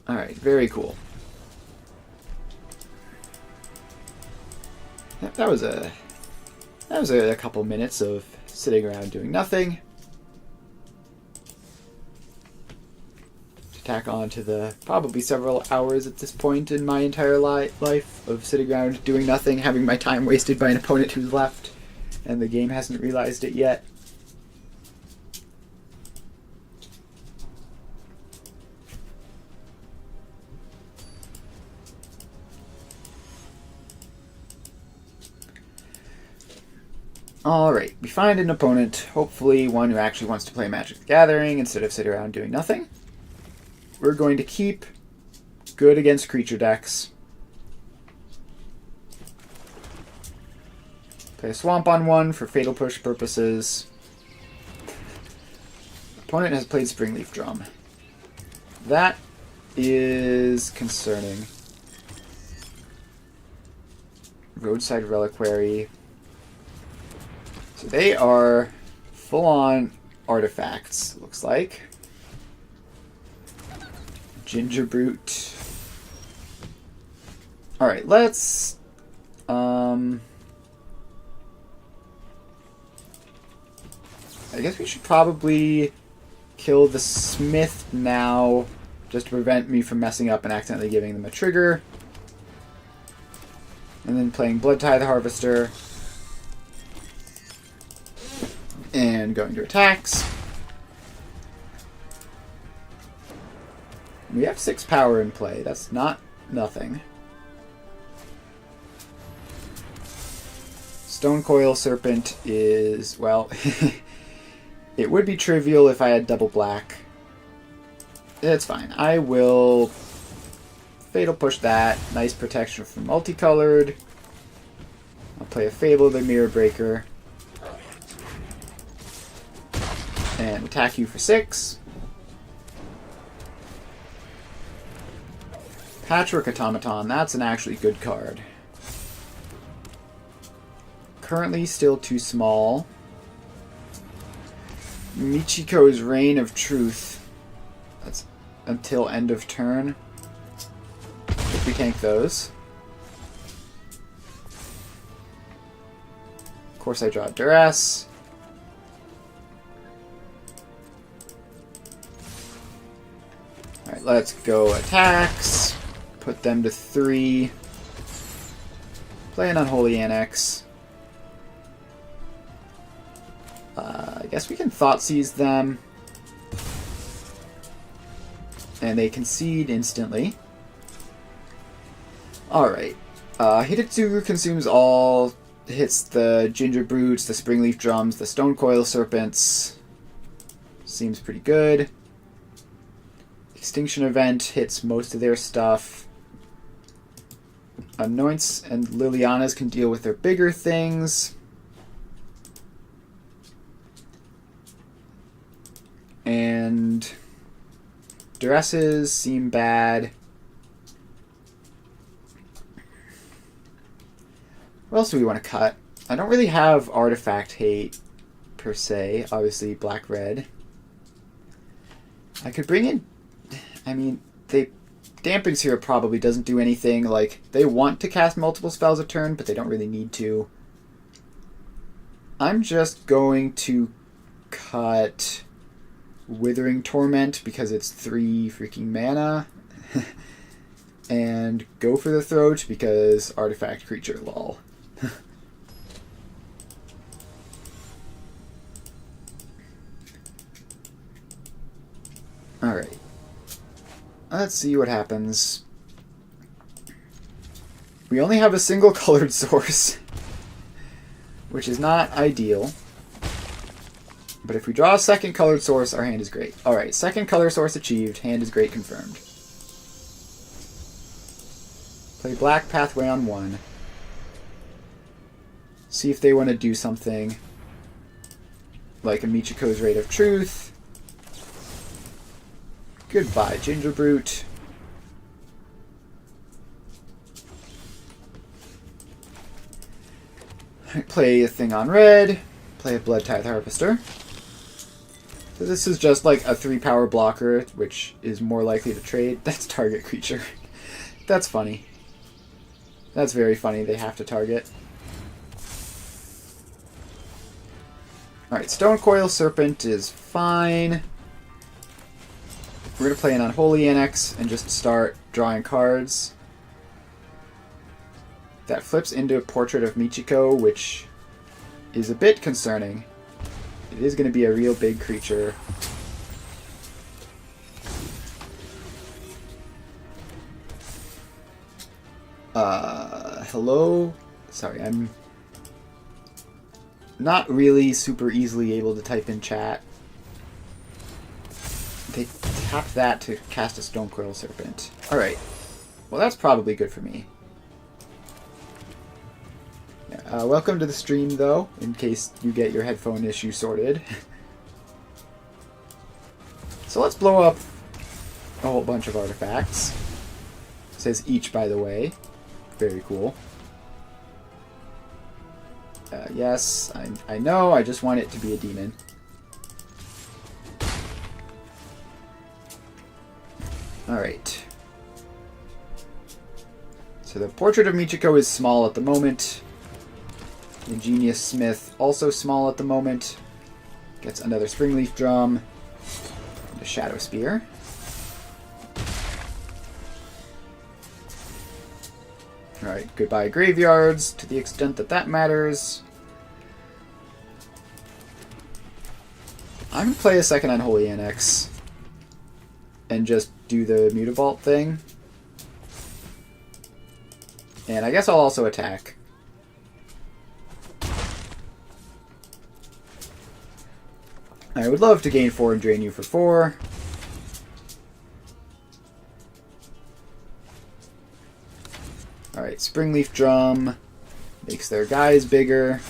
Alright, very cool. That was a couple minutes of sitting around doing nothing. To tack on to the probably several hours at this point in my entire life of sitting around doing nothing, having my time wasted by an opponent who's left, and the game hasn't realized it yet. Alright, we find an opponent, hopefully one who actually wants to play Magic the Gathering instead of sit around doing nothing. We're going to keep good against creature decks. Play a Swamp on one for Fatal Push purposes. Opponent has played Springleaf Drum. That is concerning. Roadside Reliquary. So they are full-on artifacts, looks like. Ginger Brute. Alright, let's... I guess we should probably kill the Smith now, just to prevent me from messing up and accidentally giving them a trigger. And then playing Bloodtithe Harvester. And going to attacks. We have 6 power in play. That's not nothing. Stonecoil Serpent is, well, it would be trivial if I had double black. It's fine. I will Fatal Push that. Nice protection from multicolored. I'll play a Fable of the Mirror Breaker. And attack you for 6. Patchwork Automaton, that's an actually good card. Currently still too small. Michiko's Reign of Truth. That's until end of turn. If we tank those. Of course I draw Duress. Alright, let's go attacks. Put them to 3. Play an Unholy Annex. I guess we can Thoughtseize them. And they concede instantly. Alright. Hitotsugu consumes all. Hits the Ginger Brutes, the Springleaf Drums, the Stonecoil Serpents. Seems pretty good. Extinction Event hits most of their stuff. Anoints and Lilianas can deal with their bigger things. And Duresses seem bad. What else do we want to cut? I don't really have Artifact Hate, per se. Obviously, black-red. I could bring in... I mean, Damping Sphere probably doesn't do anything. Like, they want to cast multiple spells a turn, but they don't really need to. I'm just going to cut Withering Torment because it's 3 freaking mana. And go for the Throat because Artifact Creature, lol. Alright. Let's see what happens. We only have a single colored source, which is not ideal. But if we draw a second colored source, our hand is great. Alright, second color source achieved. Hand is great confirmed. Play Black Pathway on 1. See if they want to do something like a Michiko's Raid of Truth. Goodbye, Ginger Brute. Play a thing on red. Play a Bloodtithe Harvester. So this is just like a 3 power blocker, which is more likely to trade. That's target creature. That's funny. That's very funny. They have to target. Alright, Stonecoil Serpent is fine. We're going to play an Unholy Annex and just start drawing cards. That flips into a Portrait of Michiko, which is a bit concerning. It is going to be a real big creature. Hello? Sorry, not really super easily able to type in chat. They tap that to cast a Stonecoil Serpent. Alright. Well, that's probably good for me. Yeah, welcome to the stream, though, in case you get your headphone issue sorted. So let's blow up a whole bunch of artifacts. It says each, by the way. Very cool. Yes, I know, I just want it to be a demon. Alright. So the Portrait of Michiko is small at the moment. Ingenious Smith, also small at the moment. Gets another Springleaf Drum. And a Shadow Spear. Alright, goodbye graveyards, to the extent that that matters. I'm going to play a second Unholy Annex. And just do the Mutavault thing. And I guess I'll also attack. I would love to gain 4 and drain you for 4. Alright, Springleaf Drum makes their guys bigger.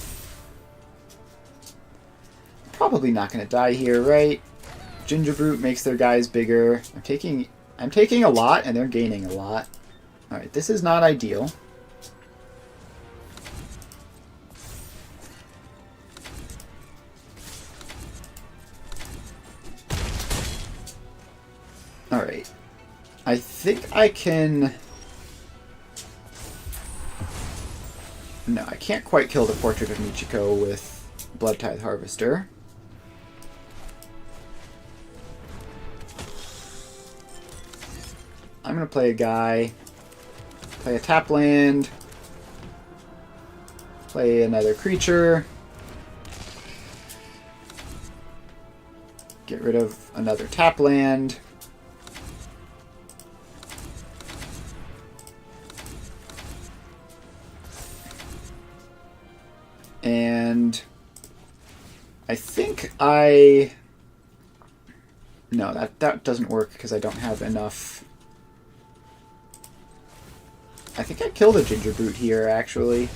Probably not going to die here, right? Gingerbrute makes their guys bigger. I'm taking a lot, and they're gaining a lot. Alright, this is not ideal. Alright. I think I can... No, I can't quite kill the Portrait of Michiko with Blood Tithe Harvester. I'm going to play a guy, play a tap land, play another creature, get rid of another tap land, and I think no, that doesn't work because I don't have enough. I think I killed a Gingerbrute here, actually.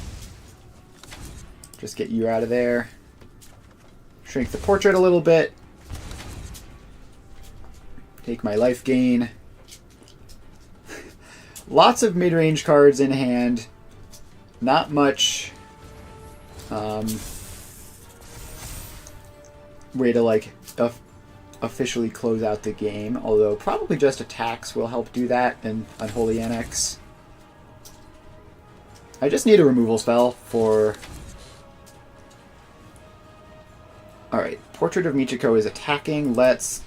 Just get you out of there. Shrink the portrait a little bit. Take my life gain. Lots of mid-range cards in hand. Not much way to, like, officially close out the game. Although probably just attacks will help do that in Unholy Annex. I just need a removal spell for... Alright, Portrait of Michiko is attacking. Let's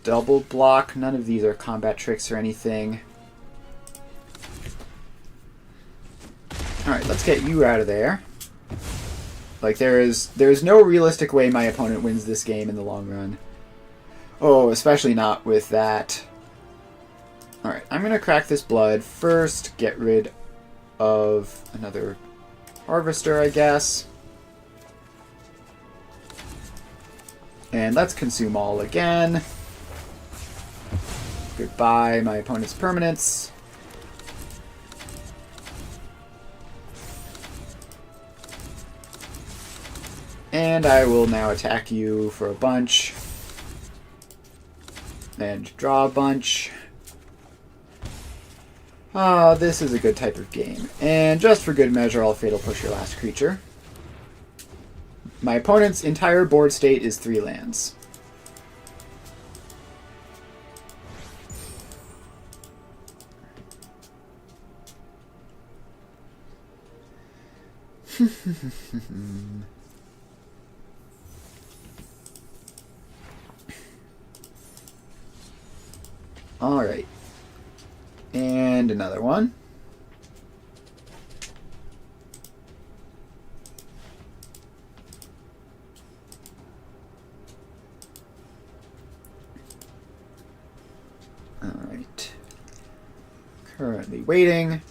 double block. None of these are combat tricks or anything. Alright, let's get you out of there. Like, there's no realistic way my opponent wins this game in the long run. Oh, especially not with that. Alright, I'm going to crack this blood. First, get rid of another harvester, I guess. And let's consume all again. Goodbye, my opponent's permanents. And I will now attack you for a bunch. And draw a bunch. Ah, this is a good type of game. And just for good measure, I'll Fatal Push your last creature. My opponent's entire board state is 3 lands. Alright. And another one. Alright. Currently waiting.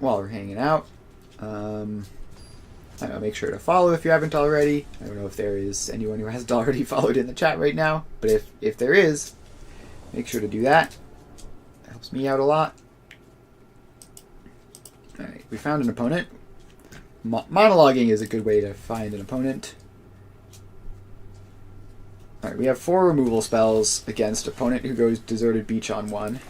while we're hanging out. I don't know, make sure to follow if you haven't already. I don't know if there is anyone who hasn't already followed in the chat right now, but if there is, make sure to do that. It helps me out a lot. Alright, we found an opponent. Monologuing is a good way to find an opponent. Alright, we have 4 removal spells against opponent who goes Deserted Beach on 1.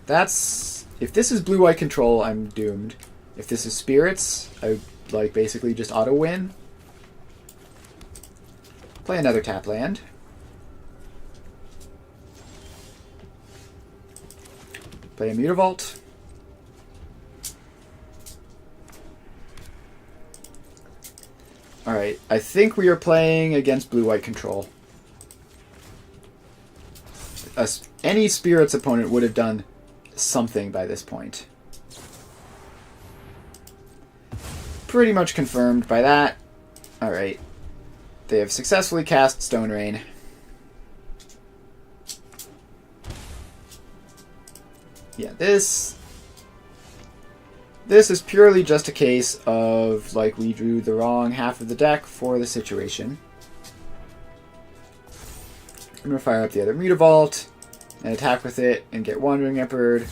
That's... If this is blue-white control, I'm doomed. If this is spirits, I like basically just auto-win. Play another tap land. Play a Mutavault. Alright, I think we are playing against blue-white control. Any spirits opponent would have done something by this point. Pretty much confirmed by that. Alright. They have successfully cast Stone Rain. Yeah, this is purely just a case of, like, we drew the wrong half of the deck for the situation. I'm going to fire up the other Mutavault and attack with it and get Wandering Emperor.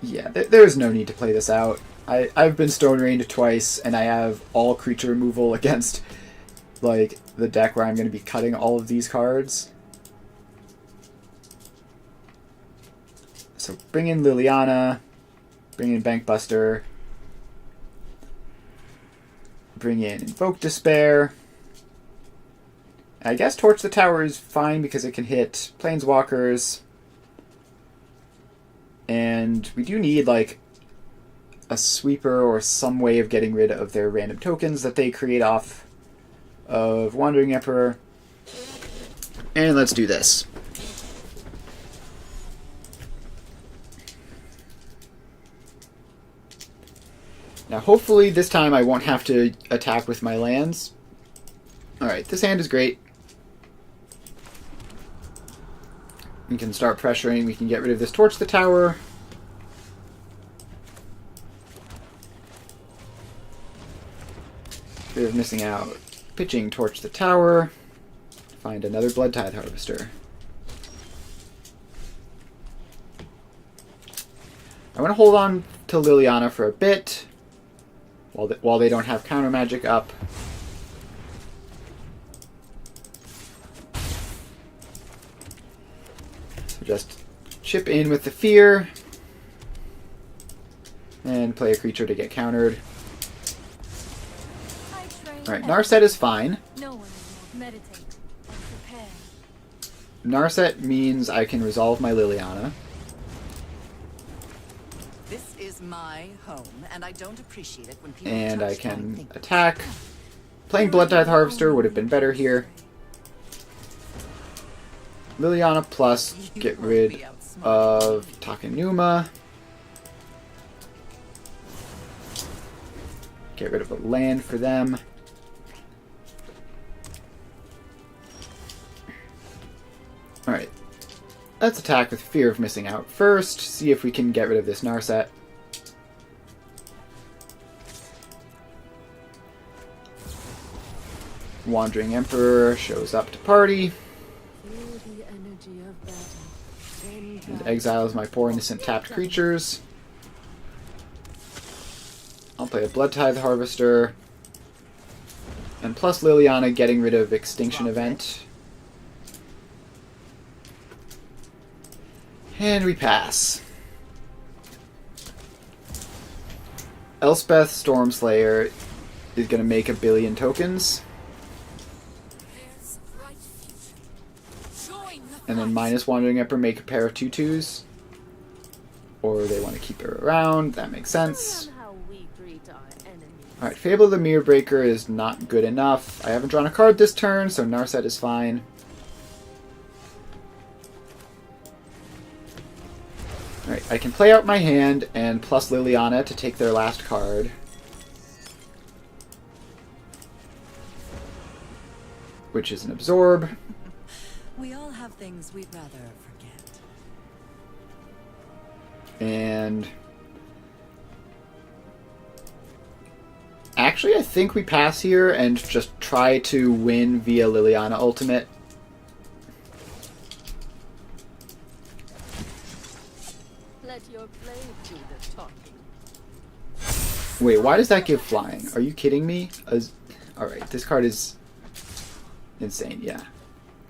Yeah, there's no need to play this out. I've been Stone Rained twice, and I have all creature removal against, like, the deck where I'm going to be cutting all of these cards. So bring in Liliana, bring in Bankbuster, bring in Invoke Despair. I guess Torch the Tower is fine because it can hit Planeswalkers. And we do need, like, a sweeper or some way of getting rid of their random tokens that they create off of Wandering Emperor. And let's do this. Now hopefully this time I won't have to attack with my lands. Alright, this hand is great. We can start pressuring, we can get rid of this Torch the Tower. Fear of missing out. Pitching Torch the Tower. Find another Blood Tithe Harvester. I want to hold on to Liliana for a bit while they don't have counter magic up. So just chip in with the fear and play a creature to get countered. Alright, Narset is fine. No one will meditate and prepare. Narset means I can resolve my Liliana. This is my home, and I don't appreciate it when people And I touch my can things. attack. Playing Blood Tithe Harvester would have been better here. Liliana plus get rid of Takenuma. Get rid of a land for them. Alright. Let's attack with Fear of Missing Out first. See if we can get rid of this Narset. Wandering Emperor shows up to party. Feel the energy of battle. And exiles my poor innocent tapped creatures. I'll play a Blood Tithe Harvester. And plus Liliana getting rid of Extinction Event. And we pass. Elspeth Stormslayer is going to make 1 billion tokens. And then minus Wandering Emperor make a pair of 2/2s. Or they want to keep her around. That makes sense. Alright, Fable of the Mirror Breaker is not good enough. I haven't drawn a card this turn, so Narset is fine. Alright, I can play out my hand and plus Liliana to take their last card. Which is an Absorb. We all have things we'd rather forget. And Actually, I think we pass here and just try to win via Liliana ultimate. Let your blade do the talking. Wait, why does that give flying? Are you kidding me? Alright, this card is insane, yeah.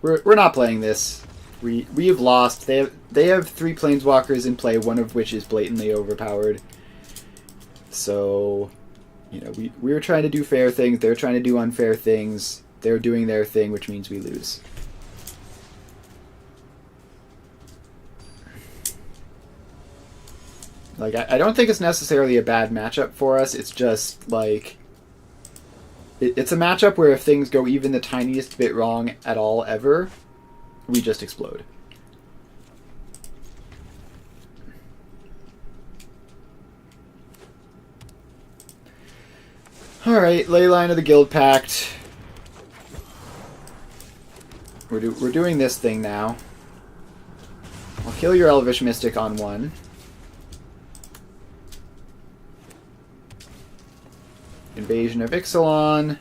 We're not playing this. We have lost. They have 3 planeswalkers in play, one of which is blatantly overpowered. So, you know, we were trying to do fair things, they're trying to do unfair things. They're doing their thing, which means we lose. Like, I don't think it's necessarily a bad matchup for us. It's just, like... It's a matchup where if things go even the tiniest bit wrong at all ever, we just explode. Alright, Leyline of the Guild Pact. We're doing this thing now. I'll kill your Elvish Mystic on 1. Invasion of Ixalan.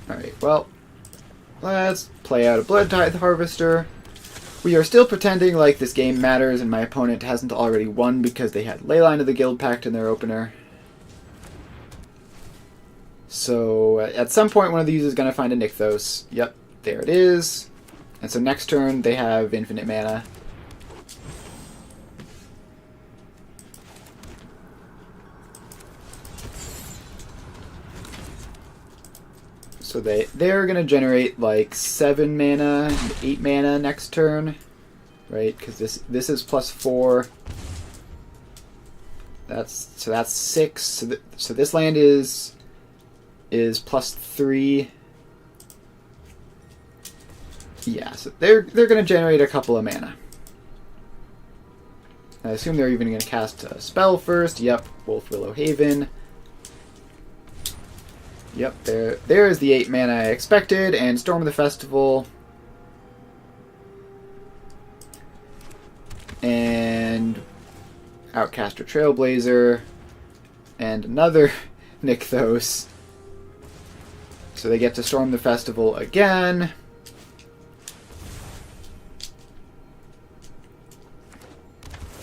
Alright, well, let's play out a Blood Tithe Harvester. We are still pretending like this game matters and my opponent hasn't already won because they had Leyline of the Guild Pact in their opener. So, at some point one of these is going to find a Nykthos. Yep, there it is. And so next turn they have infinite mana. So they're going to generate like 7 mana and 8 mana next turn, right? Because this is +4. That's 6. So this land is +3. Yeah, so they're going to generate a couple of mana. I assume they're even going to cast a spell first. Yep, Wolf Willow Haven. Yep, there's the 8 mana I expected, and Storm of the Festival. And Outcaster Trailblazer. And another Nykthos. So they get to Storm the Festival again.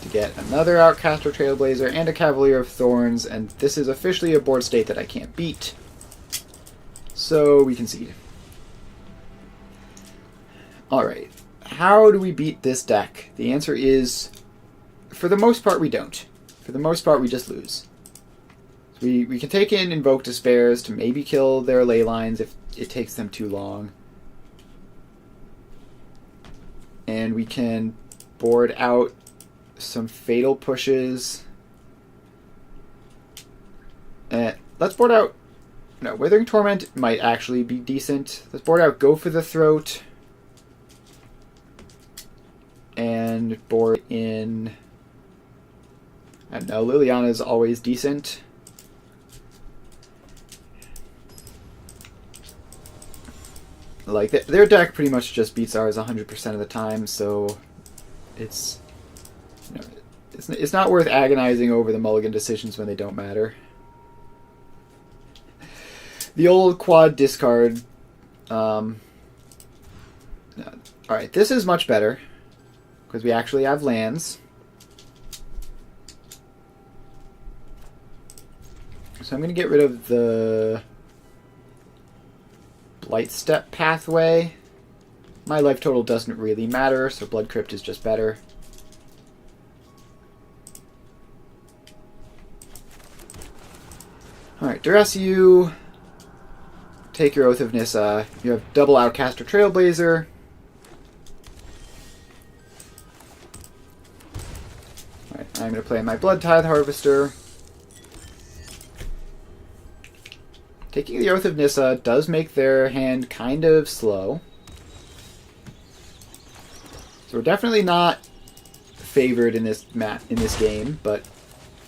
To get another Outcaster Trailblazer and a Cavalier of Thorns, and this is officially a board state that I can't beat. So we concede. Alright, how do we beat this deck? The answer is, for the most part, we don't. For the most part, we just lose. So we can take in Invoke Despairs to maybe kill their ley lines if it takes them too long. And we can board out some Fatal Pushes. Let's board out... No, Withering Torment might actually be decent. Let's board out Go for the Throat. And board in... I don't know, Liliana's always decent. Like, their deck pretty much just beats ours 100% of the time, so it's... You know, it's not worth agonizing over the mulligan decisions when they don't matter. The old quad discard. Alright, this is much better. Because we actually have lands. So I'm going to get rid of the Blightstep pathway. My life total doesn't really matter, so Blood Crypt is just better. Alright, duress you. Take your Oath of Nissa. You have double Outcaster Trailblazer. Alright, I'm going to play my Blood Tithe Harvester. Taking the Oath of Nissa does make their hand kind of slow. So we're definitely not favored in this game, but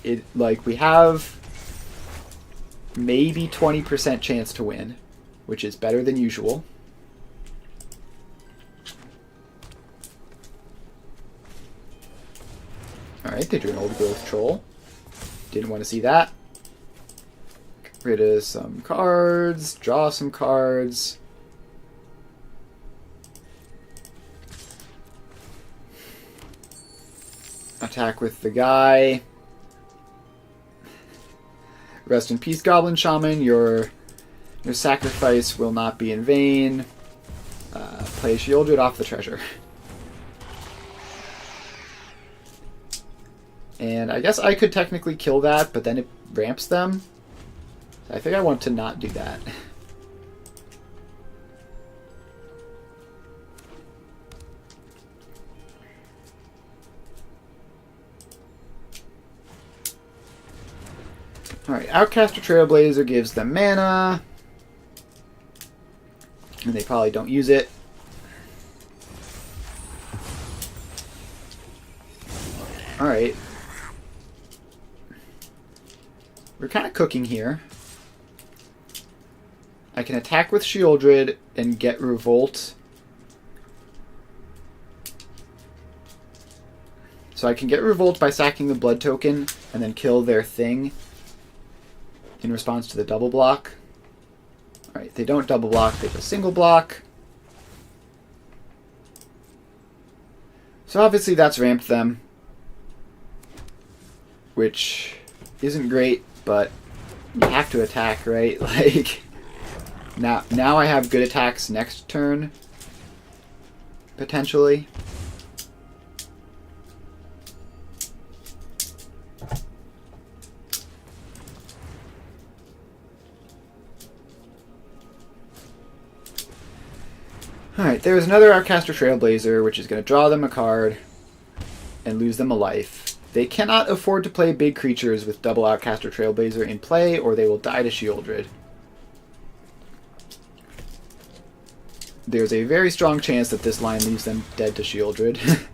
we have maybe 20% chance to win, which is better than usual. Alright, they drew an old growth troll. Didn't want to see that. Get rid of some cards, draw some cards. Attack with the guy. Rest in peace, Goblin Shaman. Your sacrifice will not be in vain. Play Shieldred off the treasure. And I guess I could technically kill that, but then it ramps them. I think I want to not do that. Alright, Outcaster Trailblazer gives them mana. And they probably don't use it. Alright. We're kind of cooking here. I can attack with Shieldred and get Revolt. So I can get Revolt by sacking the blood token and then kill their thing in response to the double block. Alright, they don't double block, they just single block. So obviously that's ramped them, which isn't great, but you have to attack, right? Like, now I have good attacks next turn, potentially. Alright, there's another Outcaster Trailblazer, which is going to draw them a card and lose them a life. They cannot afford to play big creatures with double Outcaster Trailblazer in play, or they will die to Shieldred. There's a very strong chance that this line leaves them dead to Shieldred.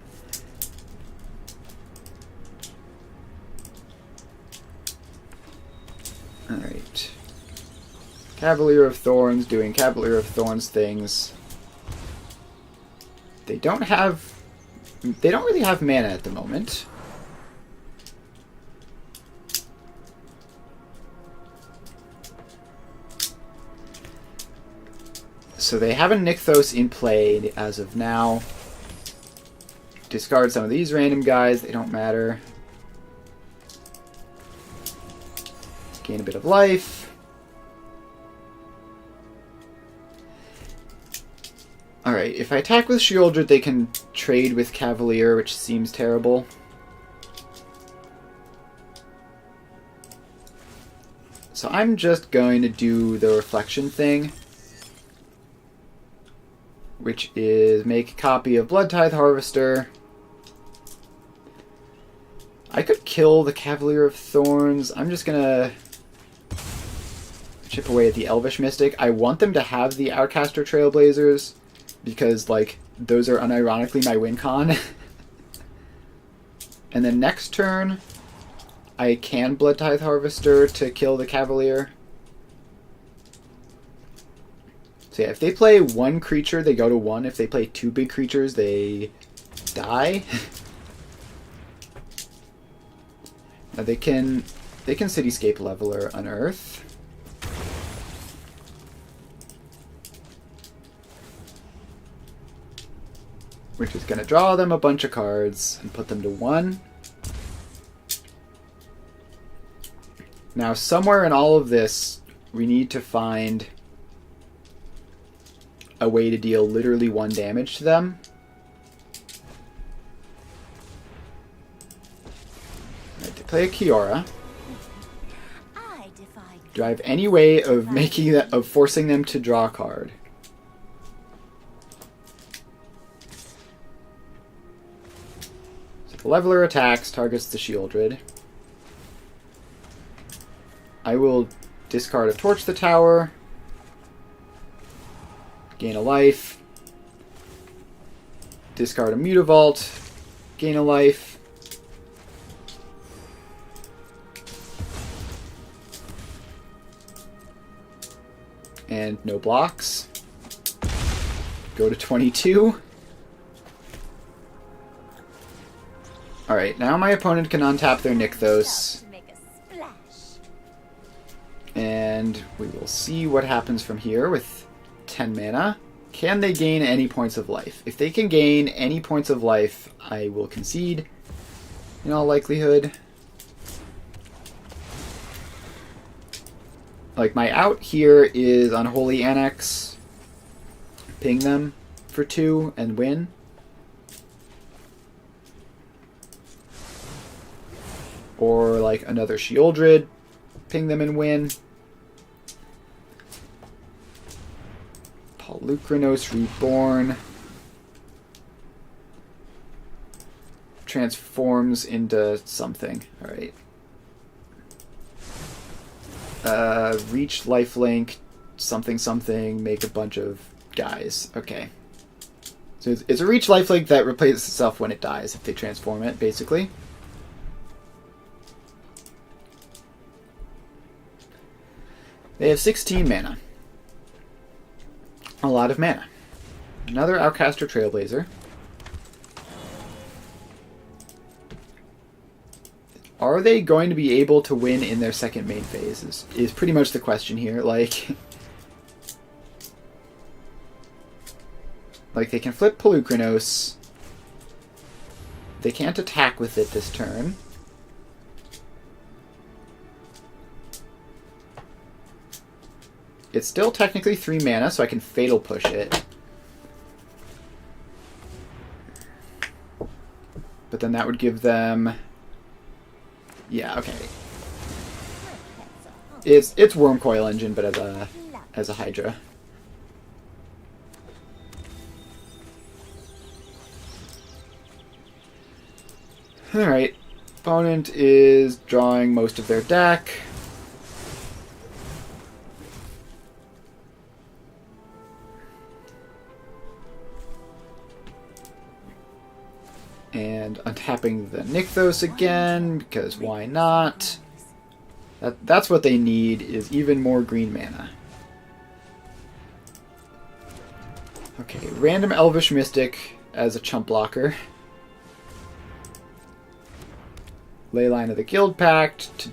Alright. Cavalier of Thorns doing Cavalier of Thorns things. They don't really have mana at the moment. So they have a Nykthos in play as of now. Discard some of these random guys, they don't matter. Gain a bit of life. Alright, if I attack with Shieldred, they can trade with Cavalier, which seems terrible. So I'm just going to do the reflection thing, which is make a copy of Blood Tithe Harvester. I could kill the Cavalier of Thorns. I'm just gonna chip away at the Elvish Mystic. I want them to have the Outcaster Trailblazers, because, like, those are unironically my win con. And then next turn, I can Blood Tithe Harvester to kill the Cavalier. So yeah, if they play one creature, they go to 1. If they play 2 big creatures, they die. Now they can Cityscape Leveler Unearth. Which is going to draw them a bunch of cards and put them to 1. Now, somewhere in all of this, we need to find a way to deal literally 1 damage to them. Right, they play a Kiora. Do I have any way of forcing them to draw a card? The Leveler attacks, targets the Shieldred. I will discard a Torch the Tower. Gain a life. Discard a Mutavault. Gain a life. And no blocks. Go to 22. Alright, now my opponent can untap their Nykthos. And we will see what happens from here with 10 mana. Can they gain any points of life? If they can gain any points of life, I will concede in all likelihood. Like, my out here is Unholy Annex. Ping them for 2 and win. Or, like, another Sheoldred. Ping them and win. Polukranos Reborn. Transforms into something. Alright. Reach lifelink, something, make a bunch of guys. Okay. So it's a reach lifelink that replaces itself when it dies, if they transform it, basically. They have 16 mana. A lot of mana. Another Outcaster Trailblazer. Are they going to be able to win in their second main phase is pretty much the question here. Like they can flip Polukranos. They can't attack with it this turn. It's still technically 3 mana, so I can Fatal Push it. But then that would give them... Yeah, okay. It's Wormcoil Engine, but as a Hydra. Alright. Opponent is drawing most of their deck. And untapping the Nykthos again, because why not? That's what they need, is even more green mana. Okay, random Elvish Mystic as a chump blocker. Leyline of the Guild Pact to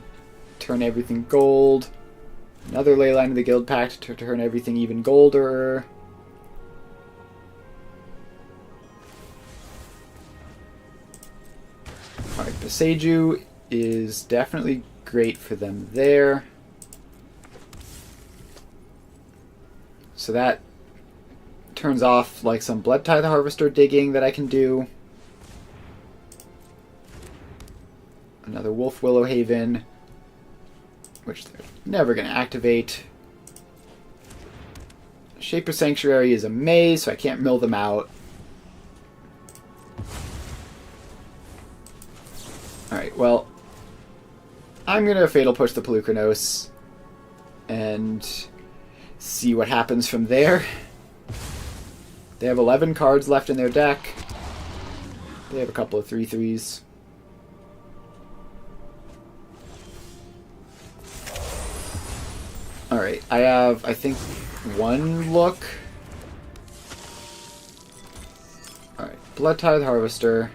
turn everything gold. Another Leyline of the Guild Pact to turn everything even golder. Alright, Boseiju is definitely great for them there. So that turns off like some Blood Tithe Harvester digging that I can do. Another Wolf Willowhaven, which they're never going to activate. Shaper Sanctuary is a maze, so I can't mill them out. Alright, well, I'm going to Fatal Push the Polukranos and see what happens from there. They have 11 cards left in their deck. They have a couple of 3/3s. Alright, I have, I think, one look. Alright, Blood Tithe Harvester.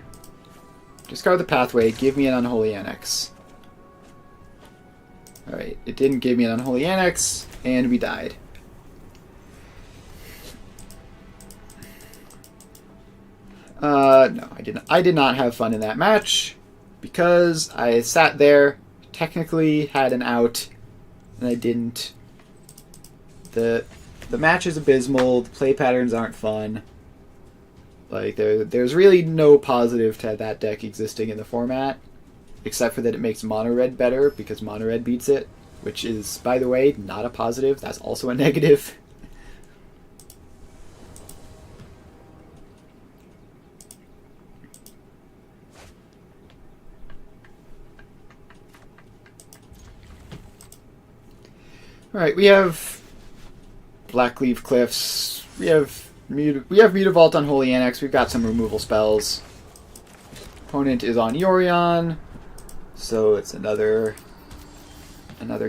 Discard the Pathway, give me an Unholy Annex. Alright, it didn't give me an Unholy Annex, and we died. No, I did not have fun in that match, because I sat there, technically had an out, and I didn't. The match is abysmal, the play patterns aren't fun. Like, there's really no positive to that deck existing in the format, except for that it makes Mono Red better, because Mono Red beats it, which is, by the way, not a positive, that's also a negative. Alright, we have Blackleaf Cliffs, we have Mutavault on Holy Annex, we've got some removal spells. Opponent is on Yorion, so it's another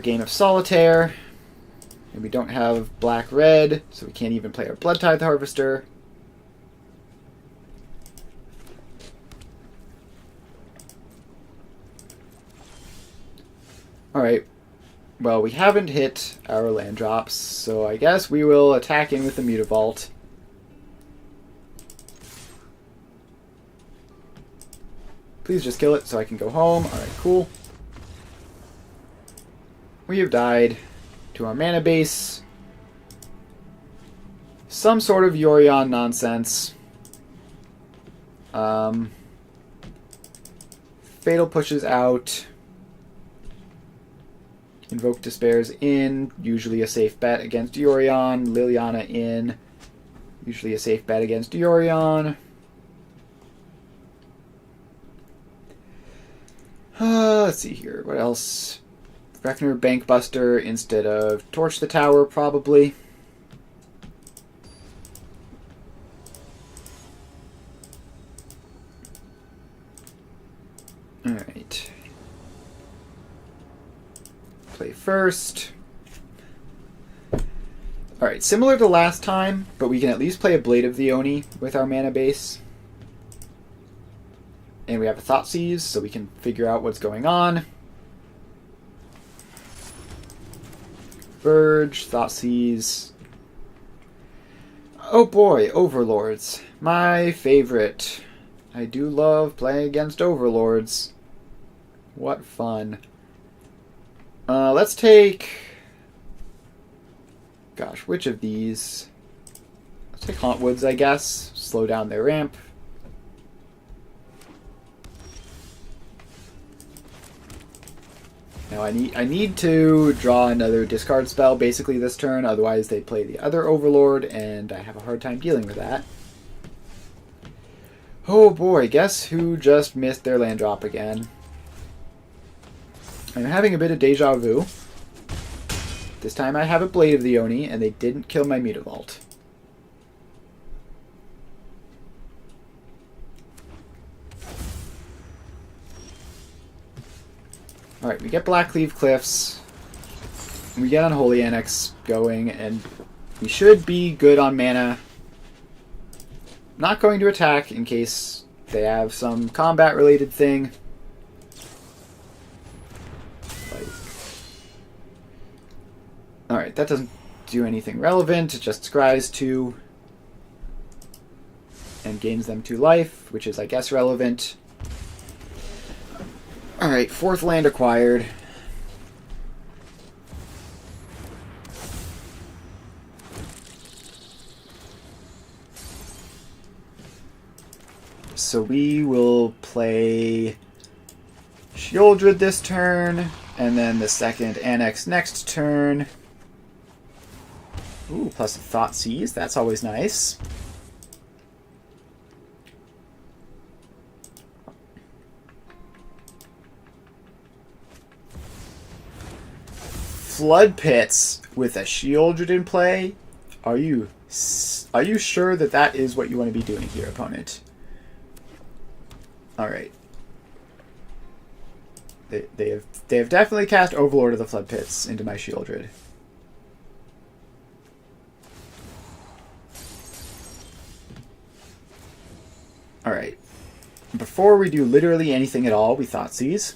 game of Solitaire. And we don't have black-red, so we can't even play our Blood Tithe Harvester. Alright. Well, we haven't hit our land drops, so I guess we will attack in with the Mutavault. Please just kill it so I can go home. Alright, cool. We have died to our mana base. Some sort of Yorion nonsense. Fatal pushes out. Invoke Despair's in. Usually a safe bet against Yorion. Liliana in. Usually a safe bet against Yorion. Let's see here. What else? Rekner Bankbuster instead of Torch the Tower, probably. Alright. Play first. Alright, similar to last time, but we can at least play a Blade of the Oni with our mana base. And we have a Thoughtseize, so we can figure out what's going on. Verge, Thoughtseize. Oh boy, Overlords. My favorite. I do love playing against Overlords. What fun. Let's take... Gosh, which of these? Let's take Hauntwoods, I guess. Slow down their ramp. Now I need to draw another discard spell basically this turn, otherwise they play the other Overlord, and I have a hard time dealing with that. Oh boy, guess who just missed their land drop again? I'm having a bit of deja vu. This time I have a Blade of the Oni, and they didn't kill my Mutavault. Alright, we get Blackleaf Cliffs. We get Unholy Annex going, and we should be good on mana. Not going to attack in case they have some combat-related thing. Alright, that doesn't do anything relevant. It just scries 2 and gains them 2 life, which is, I guess, relevant. Alright, 4th land acquired. So we will play Sheoldred this turn, and then the second Annex next turn. Ooh, plus a Thoughtseize. That's always nice. Flood Pits with a Sheoldred in play? Are you sure that that is what you want to be doing here, opponent? Alright. They have definitely cast Overlord of the Flood Pits into my Sheoldred. Alright. Before we do literally anything at all, we Thoughtseize.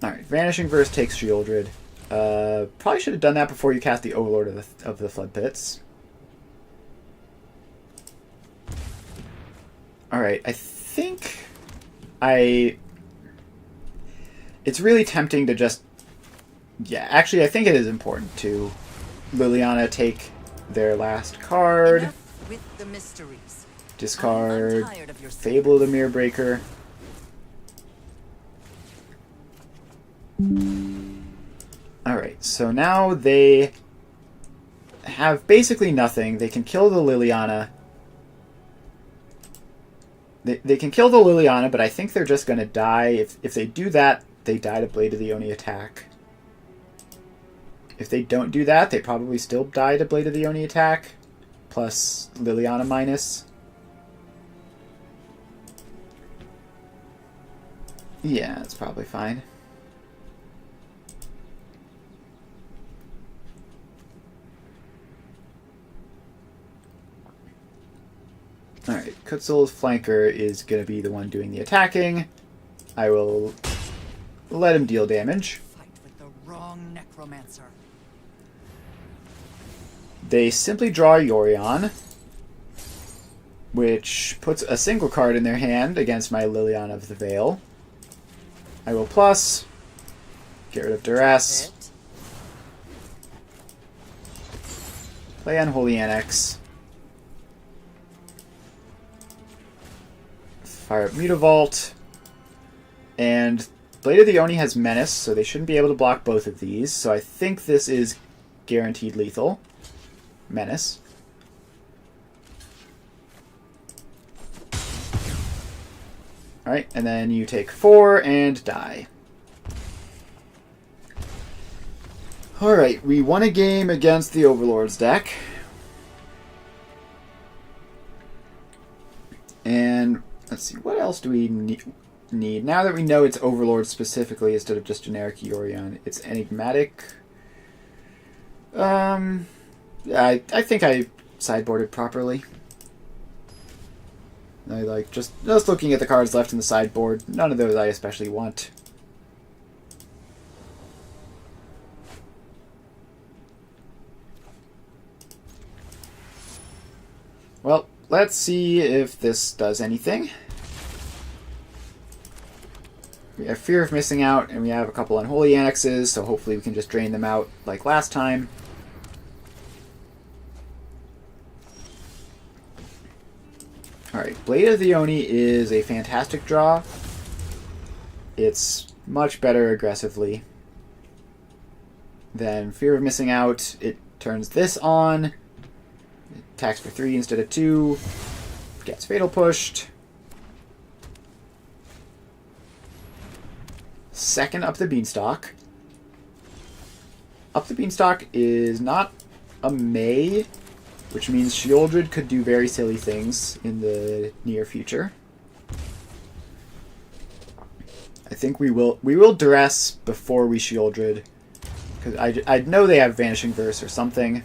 Alright, Vanishing Verse takes Sheoldred. Probably should have done that before you cast the Overlord of the Flood Pits. Alright, I think it's really tempting to just... Yeah, actually I think it is important to Liliana take their last card. Enough with the mysteries. Discard I'm tired of your Fable of the Mirror Breaker. Alright, so now they have basically nothing. They can kill the Liliana. They can kill the Liliana, but I think they're just going to die. If they do that, they die to Blade of the Oni attack. If they don't do that, they probably still die to Blade of the Oni attack. Plus Liliana minus. Yeah, that's probably fine. Alright, Kutzel's flanker is going to be the one doing the attacking. I will let him deal damage. Fight with the wrong necromancer. They simply draw Yorion, which puts a single card in their hand against my Liliana of the Veil. I will plus, get rid of Duress, play Unholy Annex, fire up Mutavault, and Blade of the Oni has Menace, so they shouldn't be able to block both of these, so I think this is guaranteed lethal. Menace. Alright, and then you take 4 and die. Alright, we won a game against the Overlord's deck. And let's see, what else do we need? Now that we know it's Overlord specifically instead of just generic Yorion, it's enigmatic. I think I sideboarded properly. I like just looking at the cards left in the sideboard. None of those I especially want. Well, let's see if this does anything. We have Fear of Missing Out, and we have a couple Unholy Annexes, so hopefully we can just drain them out like last time. Alright, Blade of the Oni is a fantastic draw. It's much better aggressively than Fear of Missing Out. It turns this on, it attacks for 3 instead of 2, gets Fatal Pushed. Second Up the Beanstalk. Up the Beanstalk is not a May, which means Sheoldred could do very silly things in the near future. I think we will Duress before we Sheoldred, because I know they have Vanishing Verse or something.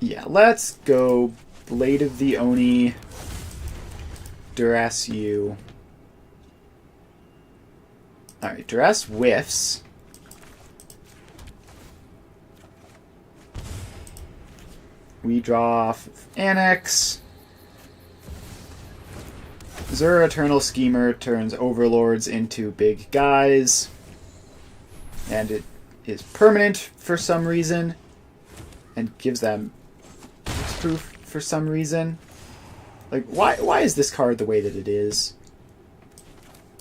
Yeah, let's go Blade of the Oni, Duress you. Alright, Duress whiffs. We draw off Annex. Zur Eternal Schemer turns Overlords into big guys. And it is permanent for some reason. And gives them proof for some reason. Like, why is this card the way that it is?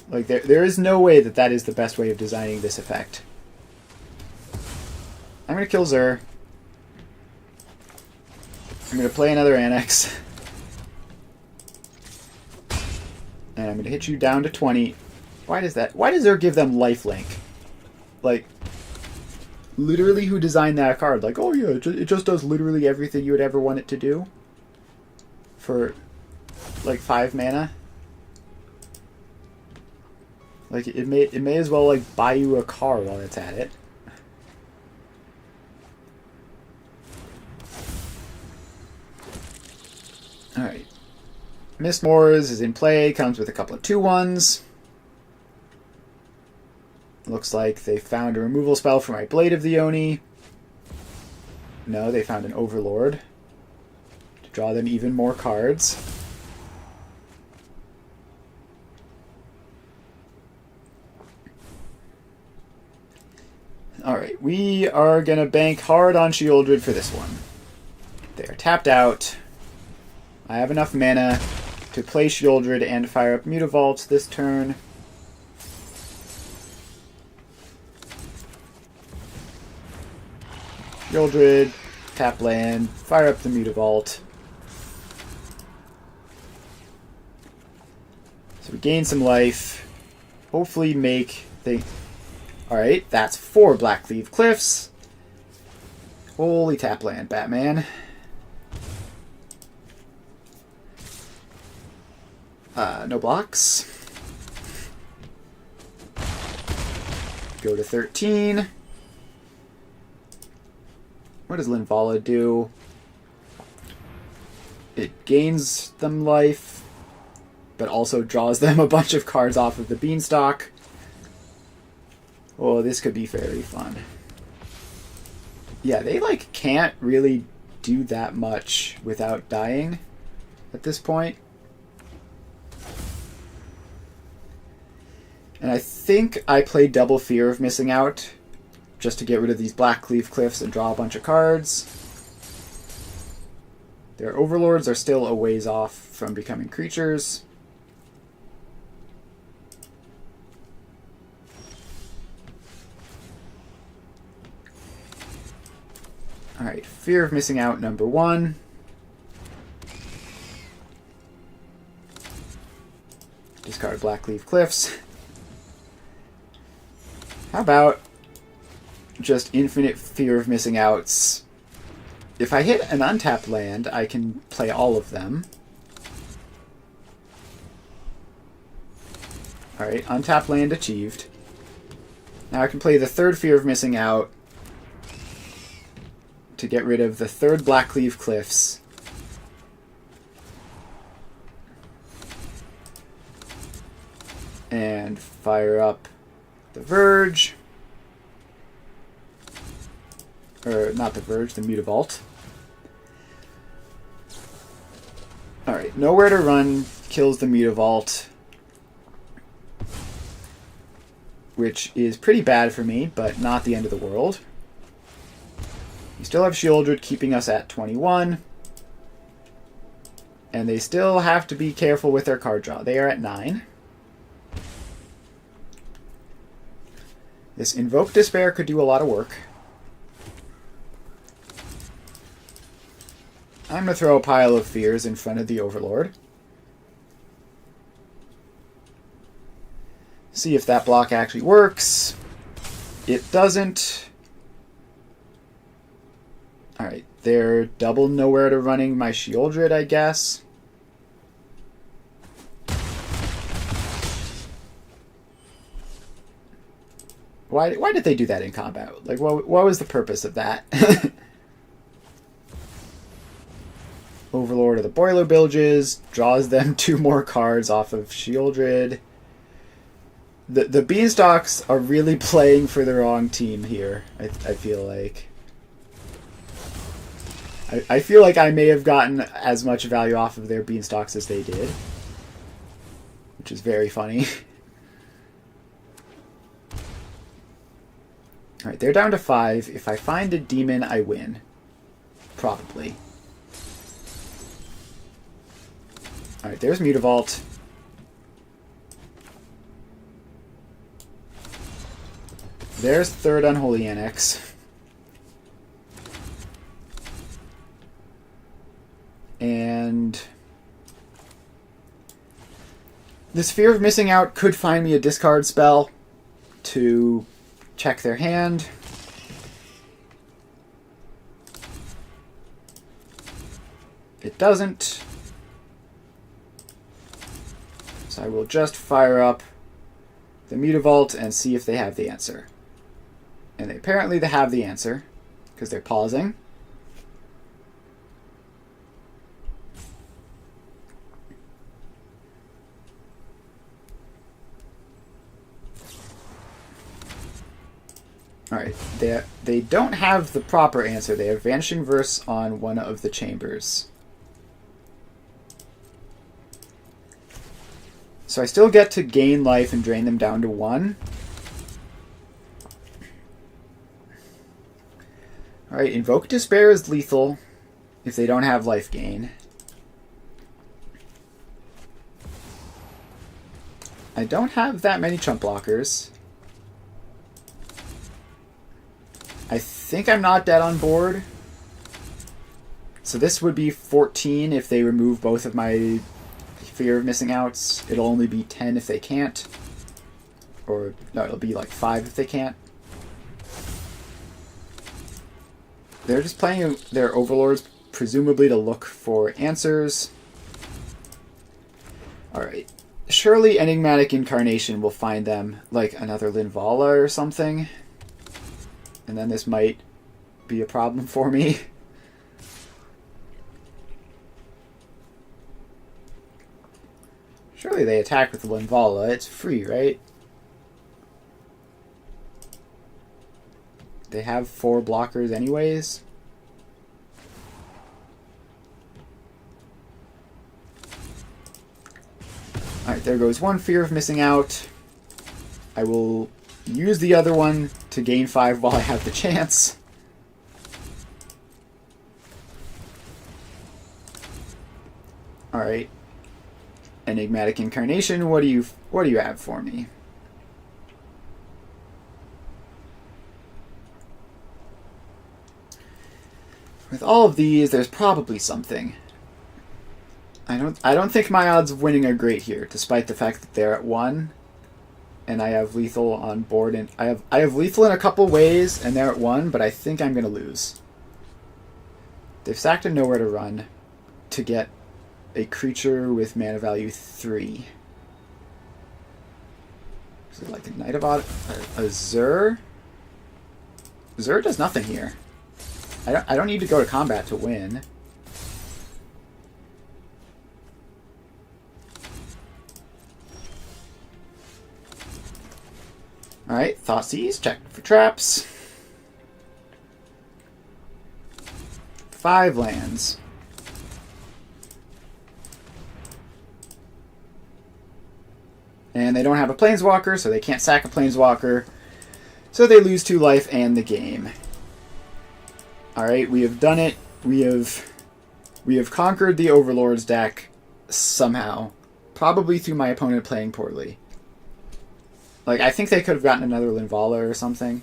Like, there is no way that that is the best way of designing this effect. I'm going to kill Zur. I'm going to play another Annex. And I'm going to hit you down to 20. Why does that? Why does Zur give them lifelink? Like, literally who designed that card? Like, oh yeah, it just does literally everything you would ever want it to do. For, like, 5 mana. Like, it may as well, like, buy you a car while it's at it. Alright. Mist Moors is in play, comes with a couple of 2/1s. Looks like they found a removal spell for my Blade of the Oni. No, they found an Overlord. To draw them even more cards. Alright, we are going to bank hard on Sheoldred for this one. They are tapped out. I have enough mana to play Sheoldred and fire up Mutavault this turn. Sheoldred, tap land, fire up the Mutavault. So we gain some life. Hopefully make the... Alright, that's 4 Blackleaf Cliffs. Holy tap land, Batman. No blocks. Go to 13. What does Linvala do? It gains them life, but also draws them a bunch of cards off of the beanstalk. Oh, this could be very fun. Yeah, they like can't really do that much without dying at this point. And I think I played double Fear of Missing Out just to get rid of these Black Cleave Cliffs and draw a bunch of cards. Their overlords are still a ways off from becoming creatures. Alright, Fear of Missing Out number 1. Discard Black Cleave Cliffs. How about just infinite Fear of Missing Outs? If I hit an untapped land, I can play all of them. Alright, untapped land achieved. Now I can play the third Fear of Missing Out to get rid of the third Black Cleave Cliffs. And fire up the Verge. Or, not the Verge, the Mutavault. Alright, Nowhere to Run kills the Mutavault, which is pretty bad for me, but not the end of the world. We still have Shieldred keeping us at 21. And they still have to be careful with their card draw. They are at 9. This Invoke Despair could do a lot of work. I'm going to throw a pile of Fears in front of the Overlord. See if that block actually works. It doesn't. Alright, they're double Nowhere to Running my Shieldred, I guess. Why did they do that in combat? Like, what was the purpose of that? Overlord of the Boiler Bilges draws them 2 more cards off of Shieldred. The Beanstalks are really playing for the wrong team here, I feel like. I feel like I may have gotten as much value off of their Beanstalks as they did, which is very funny. Alright, they're down to 5. If I find a demon, I win. Probably. Alright, there's Mutavault. There's third Unholy Annex. And this Fear of Missing Out could find me a discard spell to check their hand. It doesn't. So I will just fire up the Mutavault and see if they have the answer. And apparently they have the answer, because they're pausing. Alright, they don't have the proper answer. They have Vanishing Verse on one of the chambers. So I still get to gain life and drain them down to 1. Alright, Invoke Despair is lethal if they don't have life gain. I don't have that many chump blockers. I think I'm not dead on board. So this would be 14 if they remove both of my Fear of Missing Outs. It'll only be 10 if they can't. Or, no, it'll be like 5 if they can't. They're just playing their Overlords, presumably to look for answers. Alright. Surely Enigmatic Incarnation will find them, like, another Linvala or something. And then this might be a problem for me. Surely they attack with the Linvala. It's free, right? They have 4 blockers anyways. Alright, there goes one fear of missing out. I will use the other one to gain 5 while I have the chance. Alright. Enigmatic Incarnation, what do you have for me? With all of these, there's probably something. I don't think my odds of winning are great here, despite the fact that they're at 1, and I have lethal on board, and I have lethal in a couple ways, and they're at 1, but I think I'm gonna lose. They've sacked a Nowhere to Run to get a creature with mana value 3. Is it like a Knight of a Zur? Zur does nothing here. I don't need to go to combat to win. Alright, Thoughtseize, check for traps. 5 lands. And they don't have a Planeswalker, so they can't sack a Planeswalker. So they lose 2 life and the game. Alright, we have done it. We have conquered the Overlord's deck somehow. Probably through my opponent playing poorly. Like, I think they could have gotten another Linvala or something.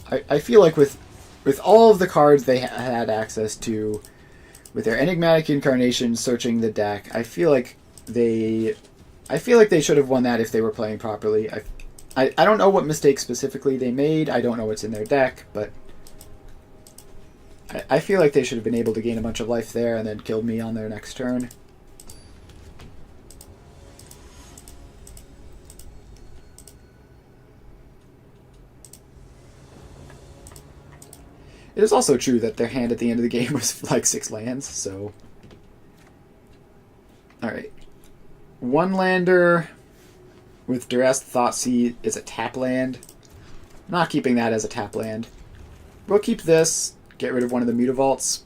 I feel like with all of the cards they had access to, with their Enigmatic Incarnation searching the deck, I feel like they should have won that if they were playing properly. I don't know what mistakes specifically they made. I don't know what's in their deck, but I feel like they should have been able to gain a bunch of life there and then killed me on their next turn. It is also true that their hand at the end of the game was like 6 lands, so... Alright. 1 lander with Duress Thoughtseize is a tap land. Not keeping that as a tap land. We'll keep this, get rid of one of the Mutavaults.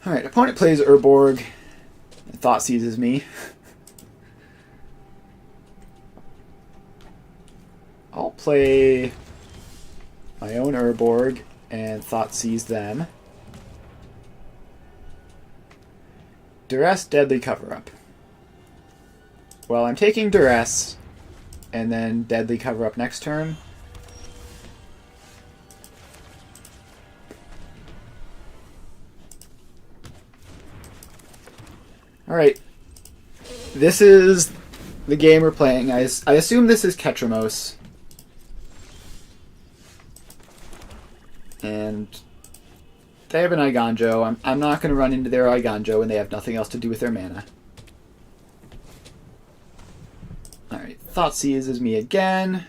Alright, opponent plays Urborg. Thoughtseizes me. I'll play my own Urborg and Thoughtseize them. Duress, Deadly Cover-Up. Well, I'm taking Duress, and then Deadly Cover-Up next turn. Alright. This is the game we're playing. I assume this is Ketramos. And they have an Eiganjo. I'm not going to run into their Eiganjo when they have nothing else to do with their mana. Alright, Thoughtseize is me again.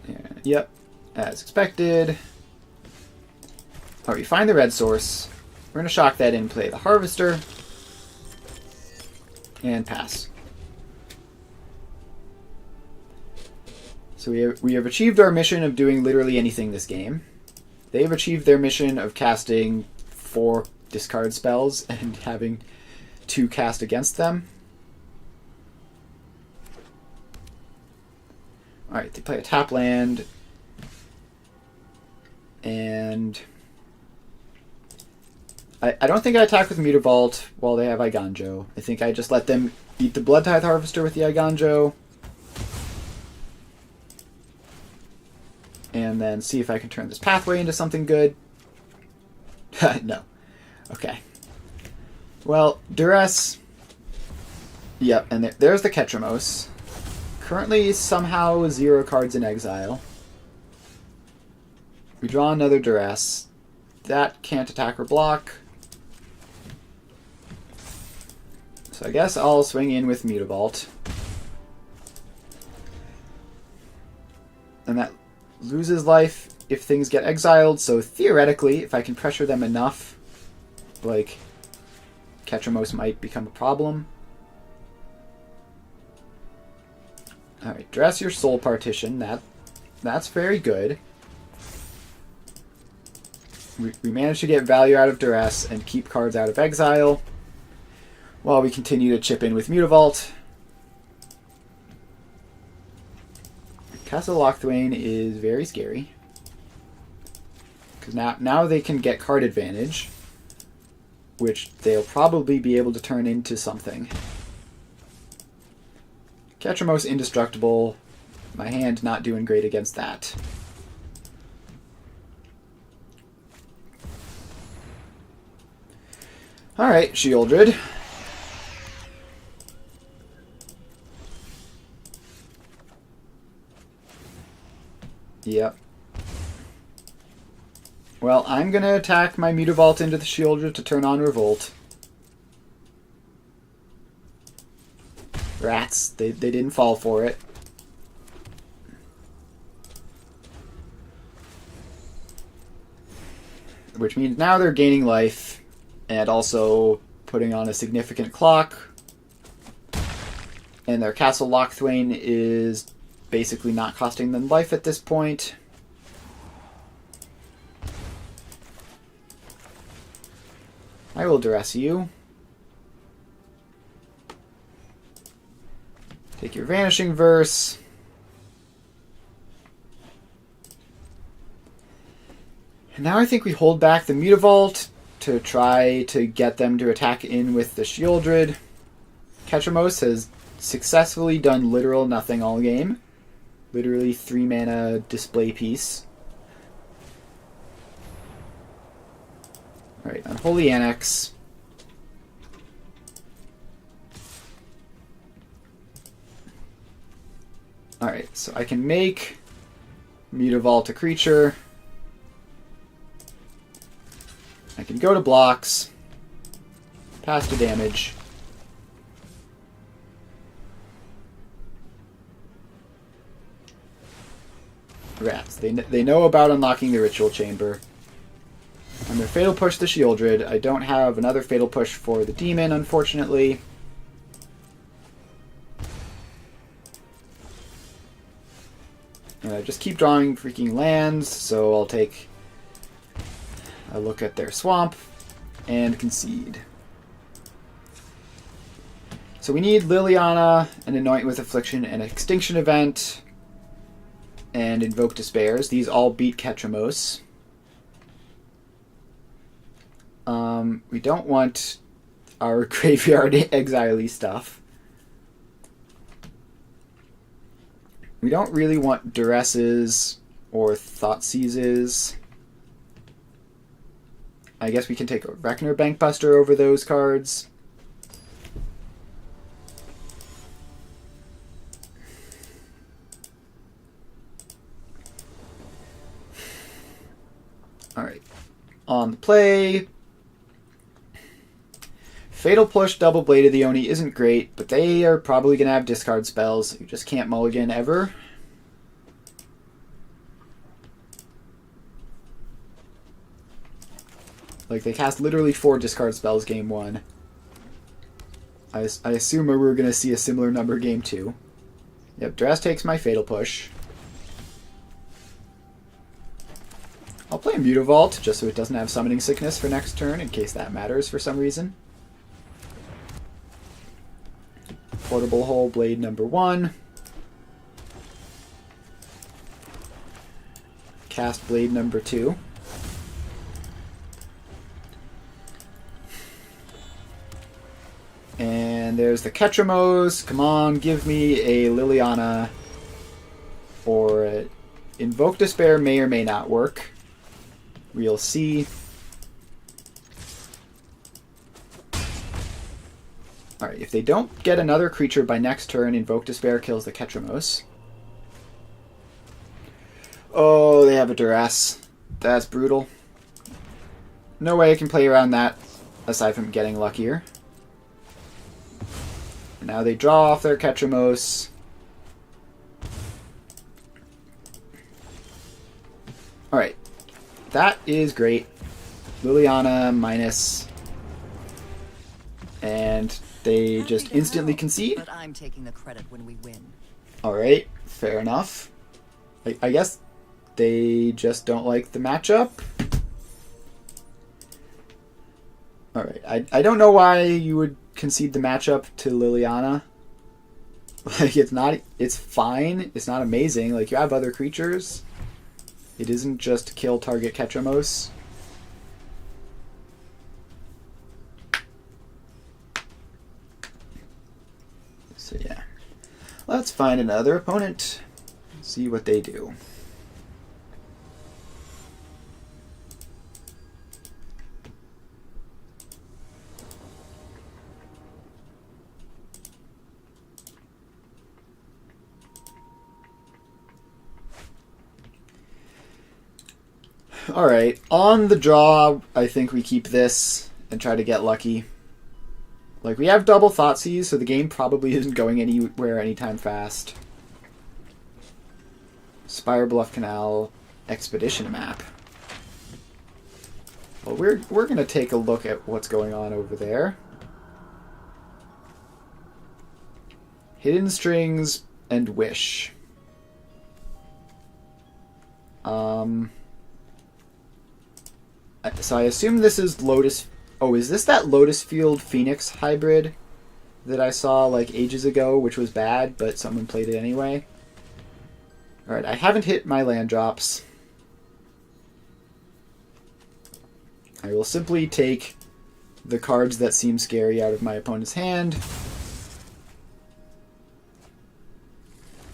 And, yep, as expected. Alright, we find the red source. We're going to shock that in, play the Harvester. And pass. So we have achieved our mission of doing literally anything this game. They've achieved their mission of casting 4 discard spells and having 2 cast against them. Alright, they play a tap land. And I don't think I attack with Mutavault while they have Eiganjo. I think I just let them eat the Bloodtithe Harvester with the Eiganjo. And then see if I can turn this pathway into something good. No. Okay. Well, Duress. Yep, and there's the Ketramos. currently somehow 0 cards in exile. We draw another duress. That can't attack or block. So I guess I'll swing in with Mutavault. And that loses life if things get exiled, so theoretically, if I can pressure them enough, like, Ketramos might become a problem. Alright, dress your soul partition. That's very good. We managed to get value out of duress and keep cards out of exile, while we continue to chip in with Mutavault. Castle Lochthwain is very scary. Because now they can get card advantage, which they'll probably be able to turn into something. Ketramos indestructible. My hand not doing great against that. Alright, Shieldred. Yep. Well, I'm going to attack my Mutavault into the Shieldred to turn on Revolt. Rats. They didn't fall for it. Which means now they're gaining life and also putting on a significant clock. And their Castle Lochthwain is basically not costing them life at this point. I will duress you. Take your Vanishing Verse. And now I think we hold back the Mutavault to try to get them to attack in with the Shieldred. Ketramos has successfully done literal nothing all game. Literally 3 mana display piece. Alright, Unholy Annex. Alright, so I can make Mutavault a creature. I can go to blocks. Pass to damage. Rats. They know about unlocking the Ritual Chamber. I'm going to Fatal Push the Shieldred. I don't have another Fatal Push for the Demon, unfortunately. And I just keep drawing freaking lands, so I'll take a look at their swamp and concede. So we need Liliana, an Anoint with Affliction, and Extinction Event, and Invoke Despairs. These all beat Ketramos. We don't want our graveyard exile-y stuff. We don't really want Duresses or Thoughtseizes. I guess we can take a Reckoner Bankbuster over those cards. Alright. On the play. Fatal Push Double Blade of the Oni isn't great, but they are probably going to have discard spells. You just can't mulligan ever. Like, they cast literally 4 discard spells game 1. I assume we're going to see a similar number game 2. Yep, Duress takes my Fatal Push. I'll play Mutavault, just so it doesn't have Summoning Sickness for next turn, in case that matters for some reason. Portable Hole Blade number 1. Cast Blade number 2. And there's the Ketramos. Come on, give me a Liliana. Or Invoke Despair may or may not work. We'll see. Alright, if they don't get another creature by next turn, Invoke Despair kills the Ketramos. Oh, they have a Duress. That's brutal. No way I can play around that, aside from getting luckier. Now they draw off their Ketramos. Alright. That is great. Liliana minus. And they just instantly concede. But I'm taking the credit when we win. Alright, fair enough. I guess they just don't like the matchup. Alright, I don't know why you would concede the matchup to Liliana. Like, it's fine. It's not amazing. Like, you have other creatures. It isn't just kill target Ketramos. So yeah. Let's find another opponent. See what they do. Alright, on the draw, I think we keep this and try to get lucky. Like, we have double Thoughtseize, so the game probably isn't going anywhere anytime fast. Spire Bluff Canal Expedition map. Well, we're going to take a look at what's going on over there. Hidden Strings and Wish. So I assume this is Lotus... Oh, is this that Lotus Field Phoenix hybrid that I saw like ages ago, which was bad, but someone played it anyway? Alright, I haven't hit my land drops. I will simply take the cards that seem scary out of my opponent's hand.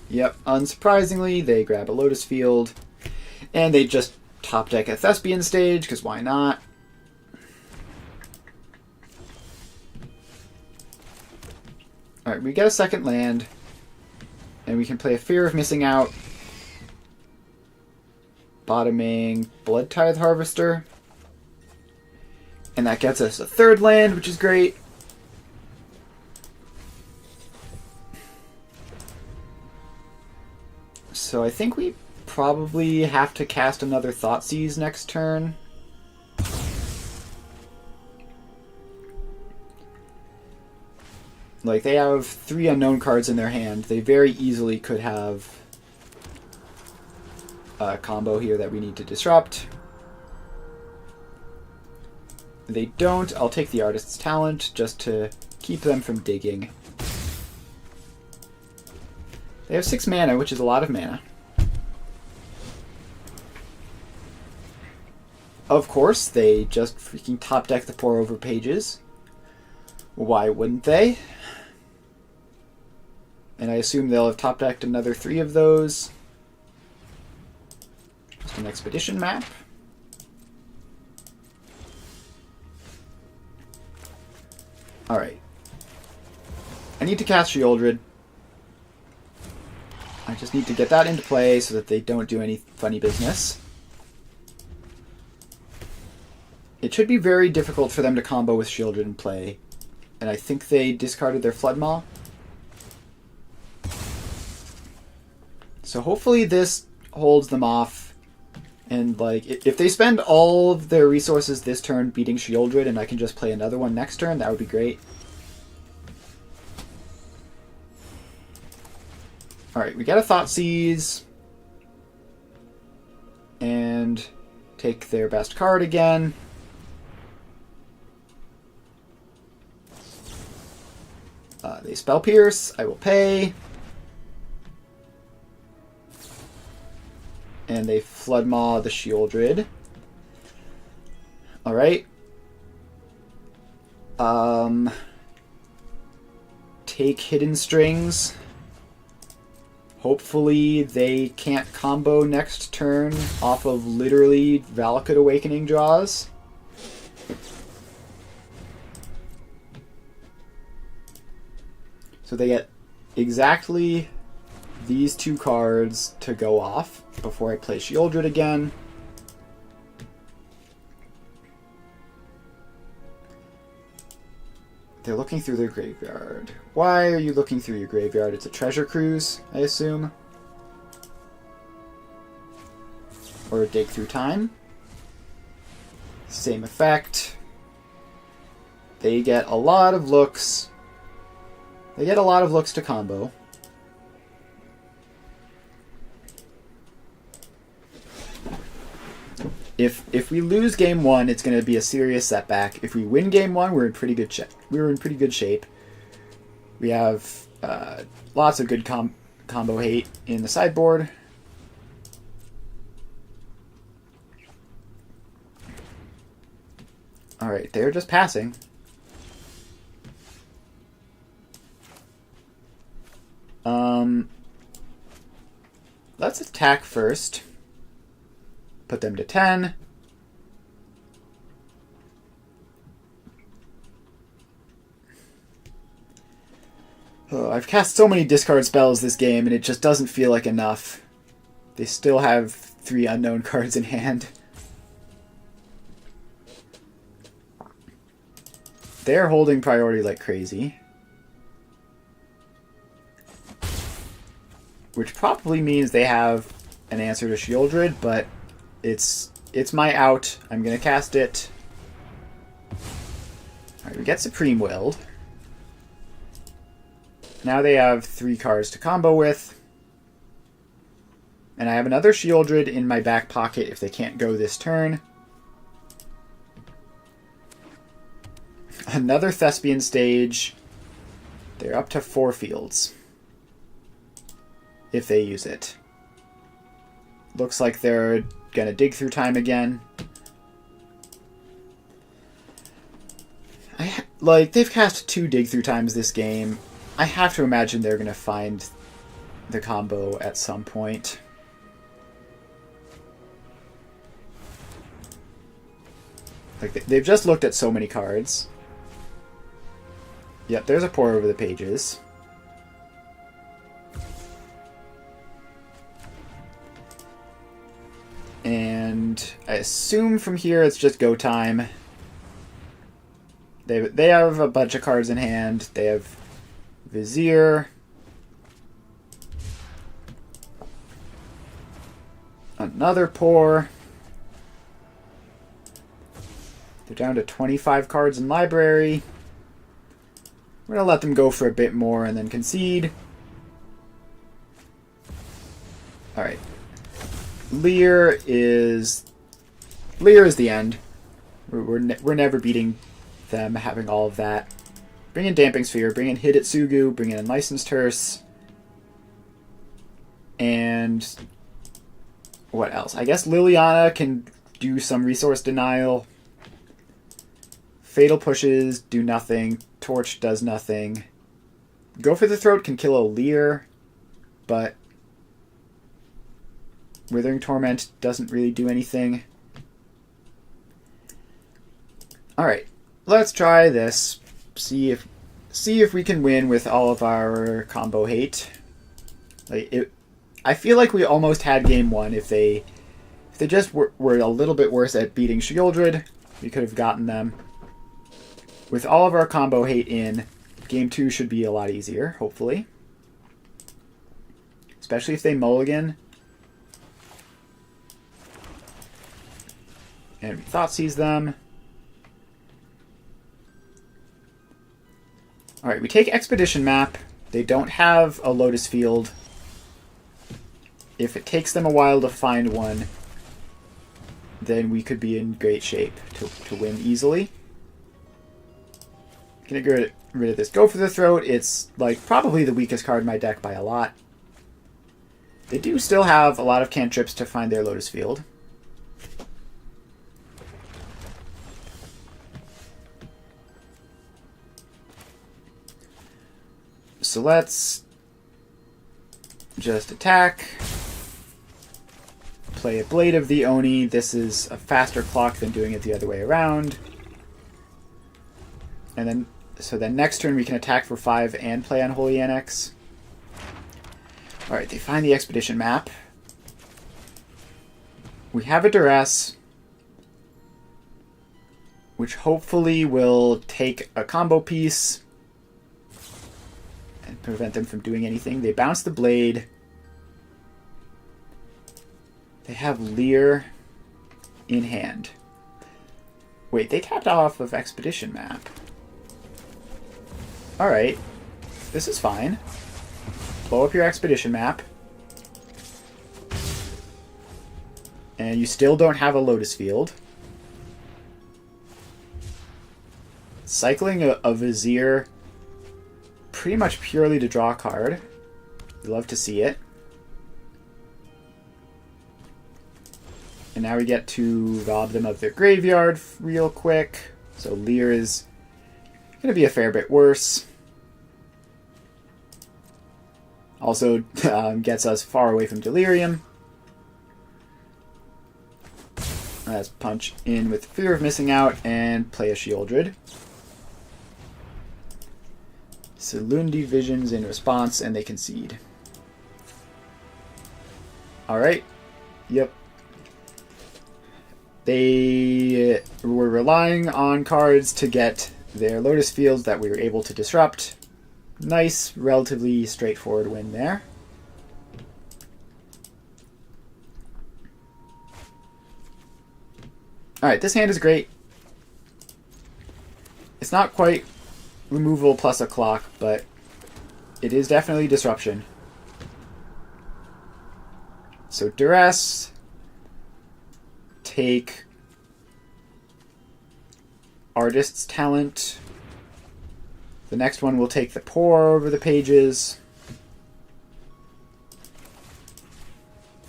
Yep, unsurprisingly, they grab a Lotus Field, and they just top deck a Thespian Stage, because why not? Alright, we get a second land, and we can play a Fear of Missing Out, bottoming Blood Tithe Harvester, and that gets us a third land, which is great. So I think we probably have to cast another Thoughtseize next turn. Like, they have 3 unknown cards in their hand. They very easily could have a combo here that we need to disrupt. They don't. I'll take the Artist's Talent just to keep them from digging. They have 6 mana, which is a lot of mana. Of course, they just freaking top deck the Pour Over Pages. Why wouldn't they? And I assume they'll have top decked another 3 of those. Just an expedition map. Alright. I need to cast Sheoldred. I just need to get that into play so that they don't do any funny business. It should be very difficult for them to combo with Sheoldred in play. And I think they discarded their Floodmaw. So hopefully this holds them off. And like, if they spend all of their resources this turn beating Sheoldred and I can just play another one next turn, that would be great. Alright, we got a Thoughtseize. And take their best card again. They Spell Pierce. I will pay. And they Floodmaw the Sheoldred. Alright. Take Hidden Strings. Hopefully they can't combo next turn off of literally Valakut Awakening draws. So they get exactly these 2 cards to go off before I play Sheoldred again. They're looking through their graveyard. Why are you looking through your graveyard? It's a treasure cruise, I assume. Or a dig through time. Same effect. They get a lot of looks. They get a lot of looks to combo. If we lose game 1, it's going to be a serious setback. If we win game 1, we're in pretty good shape. We're in pretty good shape. We have lots of good combo hate in the sideboard. All right, they're just passing. Let's attack first. Put them to 10. Oh, I've cast so many discard spells this game, and it just doesn't feel like enough. They still have 3 unknown cards in hand. They're holding priority like crazy. Which probably means they have an answer to Sheoldred, but it's my out. I'm going to cast it. Alright, we get Supreme Willed. Now they have 3 cards to combo with. And I have another Sheoldred in my back pocket if they can't go this turn. Another Thespian Stage. They're up to 4 fields. If they use it. Looks like they're gonna dig through time again. They've cast 2 dig through times this game. I have to imagine they're gonna find the combo at some point. They've just looked at so many cards. Yep, there's a pour over the pages. And I assume from here it's just go time. They have a bunch of cards in hand. They have Vizier. Another pour. They're down to 25 cards in library. We're going to let them go for a bit more and then concede. Alright. Leer is the end. We're never beating them having all of that. Bring in Damping Sphere, bring in Hidetsugu, bring in Unlicensed Hearse. And what else? I guess Liliana can do some resource denial. Fatal Pushes do nothing. Torch does nothing. Go for the Throat can kill a Leer, but Withering Torment doesn't really do anything. Alright, let's try this. See if we can win with all of our combo hate. I feel like we almost had game 1 if they just were a little bit worse at beating Sheoldred. We could have gotten them. With all of our combo hate in, game 2 should be a lot easier, hopefully. Especially if they mulligan. And we Thoughtseize them. Alright, we take Expedition Map. They don't have a Lotus Field. If it takes them a while to find one, then we could be in great shape to win easily. Gonna get rid of this Go for the Throat. It's probably the weakest card in my deck by a lot. They do still have a lot of cantrips to find their Lotus Field. So let's just attack. Play a Blade of the Oni. This is a faster clock than doing it the other way around. And then So then next turn we can attack for 5 and play Unholy Annex. Alright, they find the expedition map. We have a Duress, which hopefully will take a combo piece and prevent them from doing anything. They bounce the Blade. They have Lear in hand. Wait, they tapped off of expedition map. Alright, this is fine. Blow up your expedition map. And you still don't have a Lotus Field. Cycling a Vizier pretty much purely to draw a card. We love to see it. And now we get to rob them of their graveyard real quick. So Lear is going to be a fair bit worse. Also gets us far away from Delirium. Let's punch in with Fear of Missing Out and play a Sheoldred. Salundi Visions in response, and they concede. Alright. Yep. They were relying on cards to get their Lotus Fields that we were able to disrupt. Nice, relatively straightforward win there. Alright, this hand is great. It's not quite removal plus a clock, but it is definitely disruption. So Duress, take Artist's Talent. The next one will take the Pour over the pages.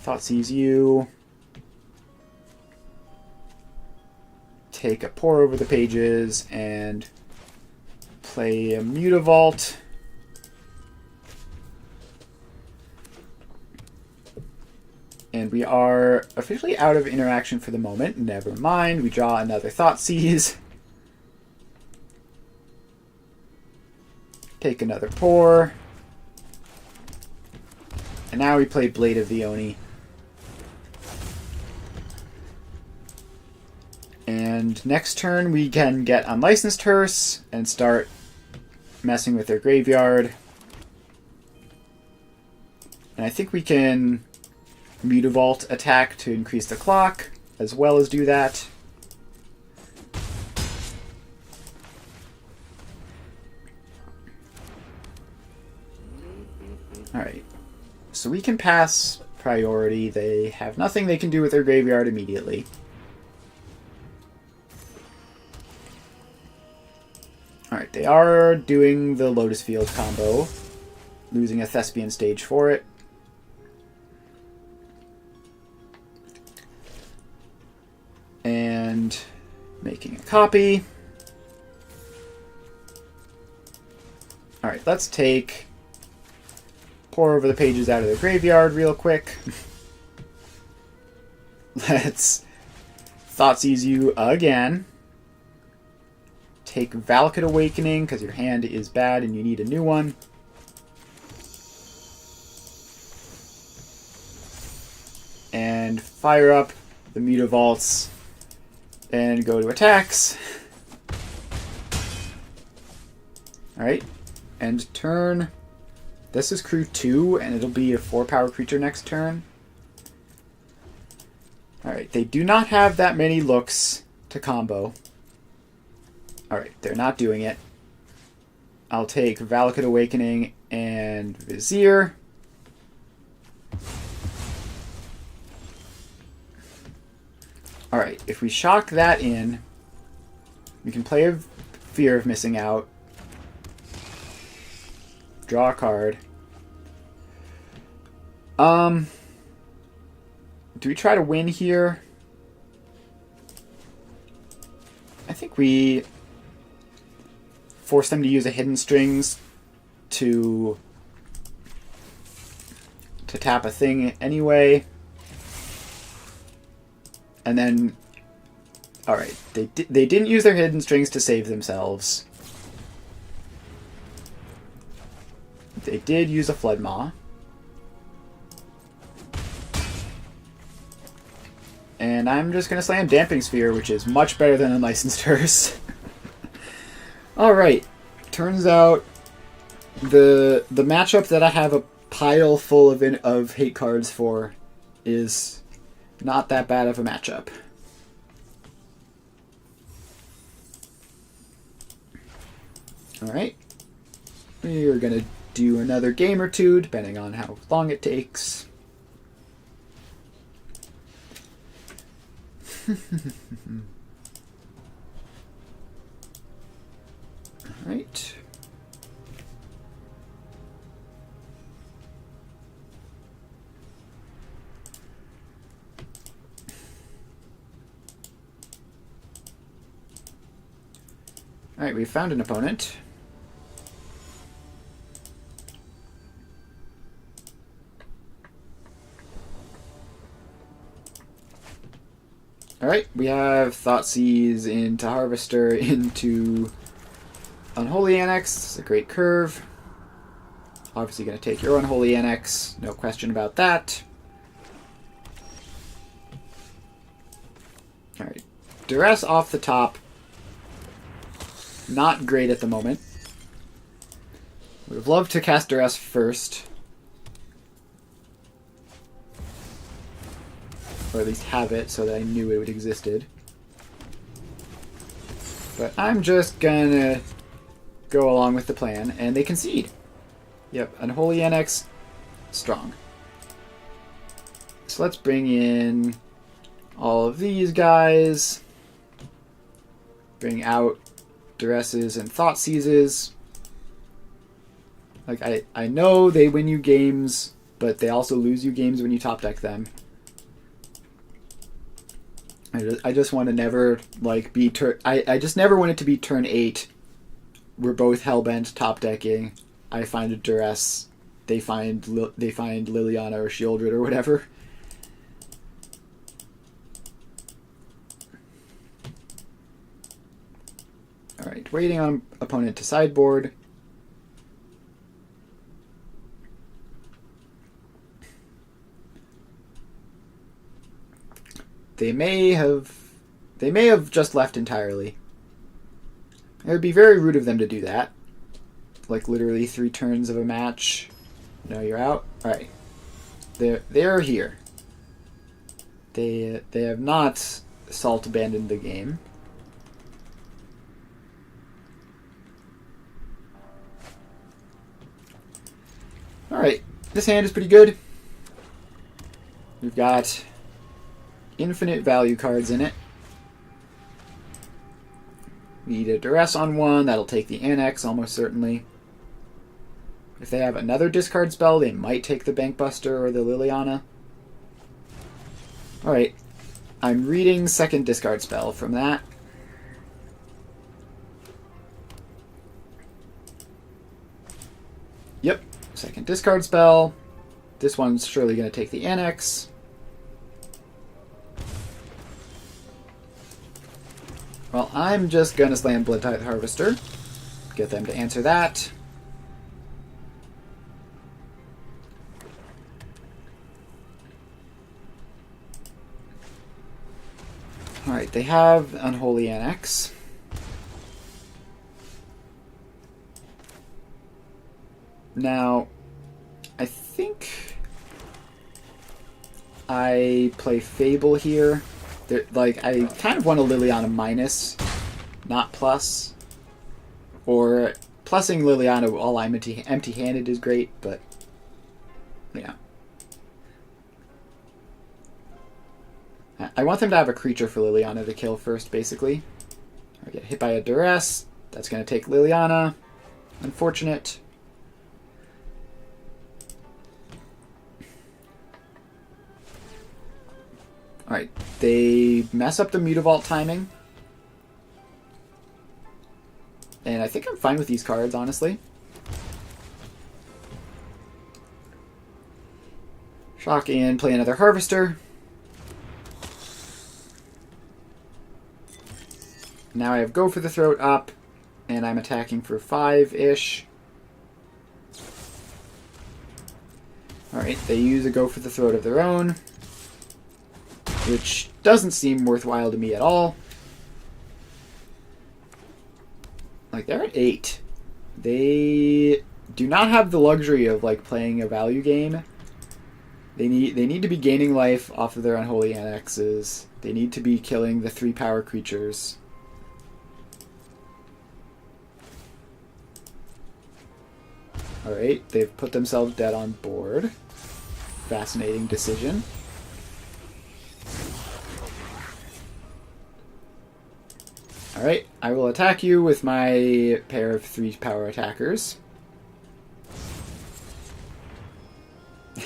Thoughtseize You. Take a Pour over the pages and play a Mutavault. And we are officially out of interaction for the moment. Never mind. We draw another Thoughtseize. Take another Pour. And now we play Blade of the Oni. And next turn we can get Unlicensed Hearse and start messing with their graveyard. And I think we can Mutavault attack to increase the clock, as well as do that. Alright, so we can pass priority. They have nothing they can do with their graveyard immediately. Alright, they are doing the Lotus Field combo, losing a Thespian Stage for it. And making a copy. Alright, let's take Pour over the pages out of the graveyard real quick. Let's Thoughtseize You again. Take Valakut Awakening because your hand is bad and you need a new one. And fire up the Mutavaults and go to attacks. Alright, end turn. This is crew 2, and it'll be a 4-power creature next turn. Alright, they do not have that many looks to combo. Alright, they're not doing it. I'll take Valakut Awakening and Vizier. Alright, if we shock that in, we can play a Fear of Missing Out. Draw a card. Do we try to win here? I think we force them to use a Hidden Strings to tap a thing anyway. And then, alright, they didn't use their Hidden Strings to save themselves. They did use a Flood Maw. And I'm just going to slam Damping Sphere, which is much better than Unlicensed Hearse. Alright. Turns out the matchup that I have a pile full of hate cards for is not that bad of a matchup. Alright. We're going to do another game or two, depending on how long it takes. Alright. Alright, we found an opponent. Alright, we have Thoughtseize into Harvester into Unholy Annex. It's a great curve. Obviously going to take your Unholy Annex, no question about that. Alright, Duress off the top. Not great at the moment. Would have loved to cast Duress first. Or at least have it so that I knew it existed. But I'm just gonna go along with the plan, and they concede. Yep, Unholy Annex, strong. So let's bring in all of these guys. Bring out Duresses and Thoughtseizes. Like, I know they win you games, but they also lose you games when you top deck them. I just want to never, like, be... I just never want it to be turn 8. We're both hellbent top decking. I find a Duress. They find Liliana or Shieldred or whatever. Alright, waiting on opponent to sideboard. They may have just left entirely. It would be very rude of them to do that. Like literally 3 turns of a match. No, you're out. All right, they're here. They have not salt abandoned the game. All right, this hand is pretty good. We've got infinite value cards in it. We need a Duress on one. That'll take the Annex almost certainly. If they have another discard spell, they might take the Bankbuster or the Liliana. Alright. I'm reading second discard spell from that. Yep. Second discard spell. This one's surely going to take the Annex. Well, I'm just going to slam Bloodtithe Harvester. Get them to answer that. Alright, they have Unholy Annex. Now, I think I play Fable here. Like, I kind of want a Liliana minus, not plus. Or plussing Liliana while I'm empty-handed is great, but yeah. I want them to have a creature for Liliana to kill first, basically. I get hit by a Duress. That's going to take Liliana. Unfortunate. Alright, they mess up the Mutavault timing. And I think I'm fine with these cards, honestly. Shock in, play another Harvester. Now I have Go for the Throat up, and I'm attacking for 5-ish. Alright, they use a go for the throat of their own, which doesn't seem worthwhile to me at all. Like, they're at 8. They do not have the luxury of, like, playing a value game. They need to be gaining life off of their unholy annexes. They need to be killing the 3 power creatures. Alright, they've put themselves dead on board. Fascinating decision. Alright, I will attack you with my pair of 3 power attackers.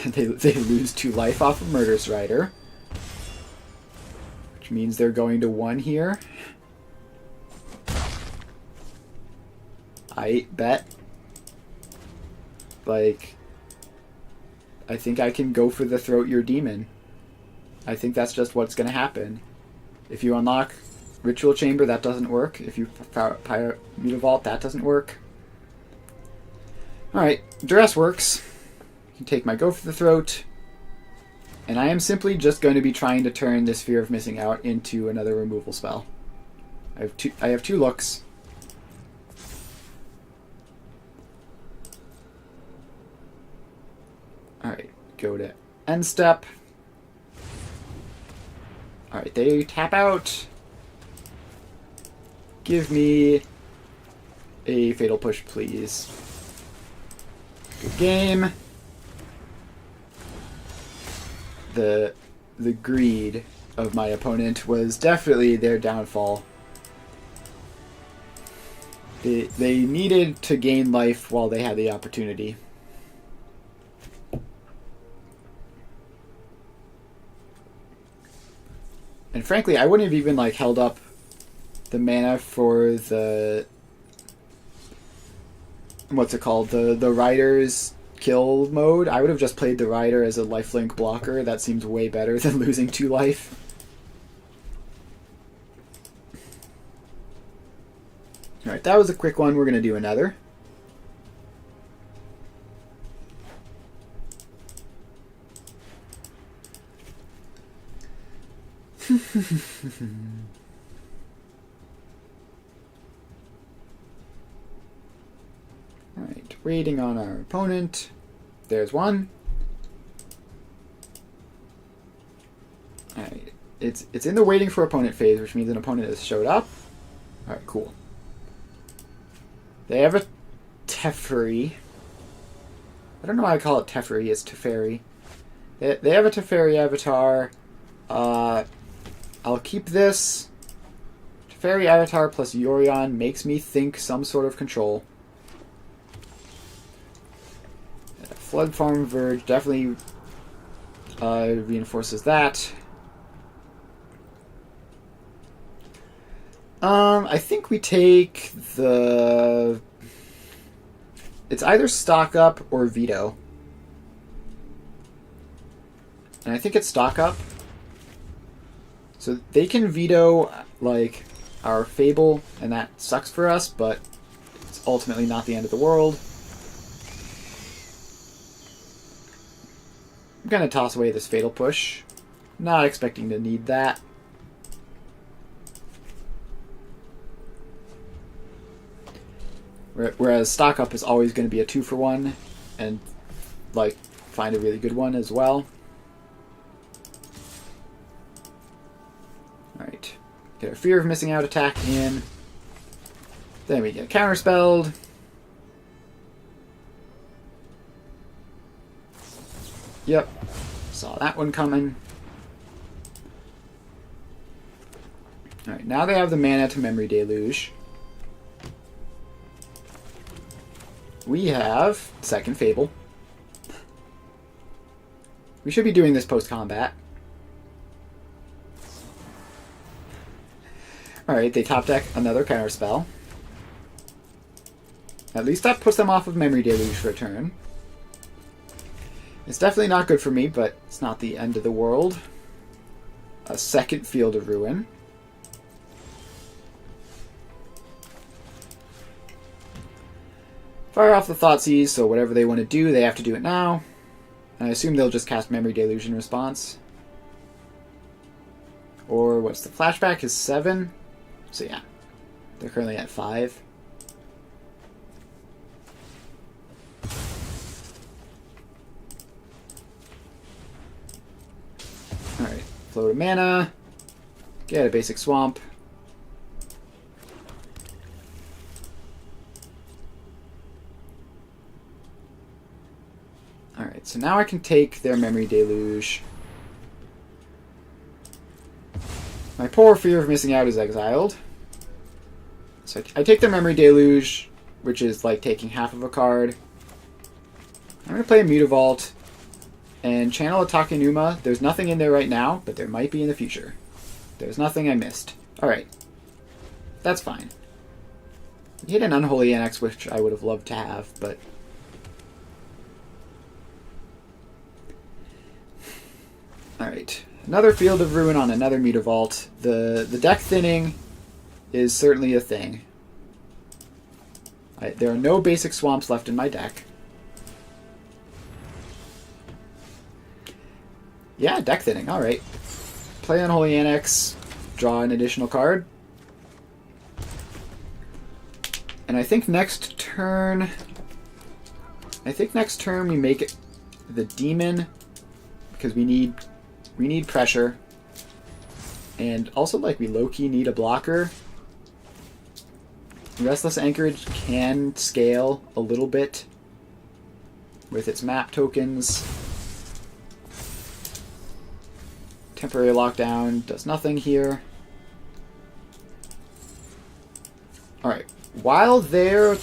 they lose 2 life off of Murderous Rider. Which means they're going to 1 here. I bet. Like, I think I can go for the throat your demon. I think that's just what's going to happen. If you unlock Ritual Chamber, that doesn't work. If you Mutavault, that doesn't work. Alright, Duress works. You can take my go for the throat. And I am simply just going to be trying to turn this Fear of Missing Out into another removal spell. I have 2 looks. Alright, go to end step. Alright, they tap out. Give me a Fatal Push, please. Good game. The greed of my opponent was definitely their downfall. They needed to gain life while they had the opportunity. And frankly, I wouldn't have even like held up the mana for the what's it called? The Rider's kill mode. I would have just played the Rider as a lifelink blocker. That seems way better than losing 2 life. Alright, that was a quick one. We're going to do another. Alright, waiting on our opponent. There's one. Alright, it's in the waiting for opponent phase, which means an opponent has showed up. Alright, cool. They have a Teferi. I don't know why I call it Teferi, it's Teferi. They have a Teferi avatar. I'll keep this. Teferi avatar plus Yorion makes me think some sort of control. Flood Farm Verge definitely reinforces that. I think we take the... It's either stock up or veto. And I think it's stock up. So they can veto, like, our Fable, and that sucks for us, but it's ultimately not the end of the world. I'm going to toss away this Fatal Push. Not expecting to need that. Whereas stock up is always going to be a 2-for-1, and, like, find a really good one as well. Alright. Get our Fear of Missing Out attack in. Then we get counterspelled. Yep. Saw that one coming. Alright, now they have the mana to Memory Deluge. We have second Fable. We should be doing this post-combat. Alright, they top deck another counterspell. At least that puts them off of Memory Deluge for a turn. It's definitely not good for me, but it's not the end of the world. A second Field of Ruin. Fire off the Thoughtseize, so whatever they want to do, they have to do it now. And I assume they'll just cast Memory Deluge in response. Or what's the flashback is 7? So yeah, they're currently at 5. Alright, float of mana. Get a basic swamp. Alright, so now I can take their Memory Deluge. My poor fear of missing out is exiled. So I take their Memory Deluge, which is like taking half of a card. I'm going to play a Mutavault and channel a Takenuma. There's nothing in there right now, but there might be in the future. There's nothing I missed. Alright. That's fine. We hit an Unholy Annex, which I would have loved to have, but... Alright. Another Field of Ruin on another Mutavault. The deck thinning is certainly a thing. There are no basic swamps left in my deck. Yeah, deck thinning. Alright. Play Unholy Annex. Draw an additional card. And I think next turn... we make it the Demon. Because we need pressure. And also, like, we low-key need a blocker. Restless Anchorage can scale a little bit with its map tokens. Temporary Lockdown does nothing here. Alright, while they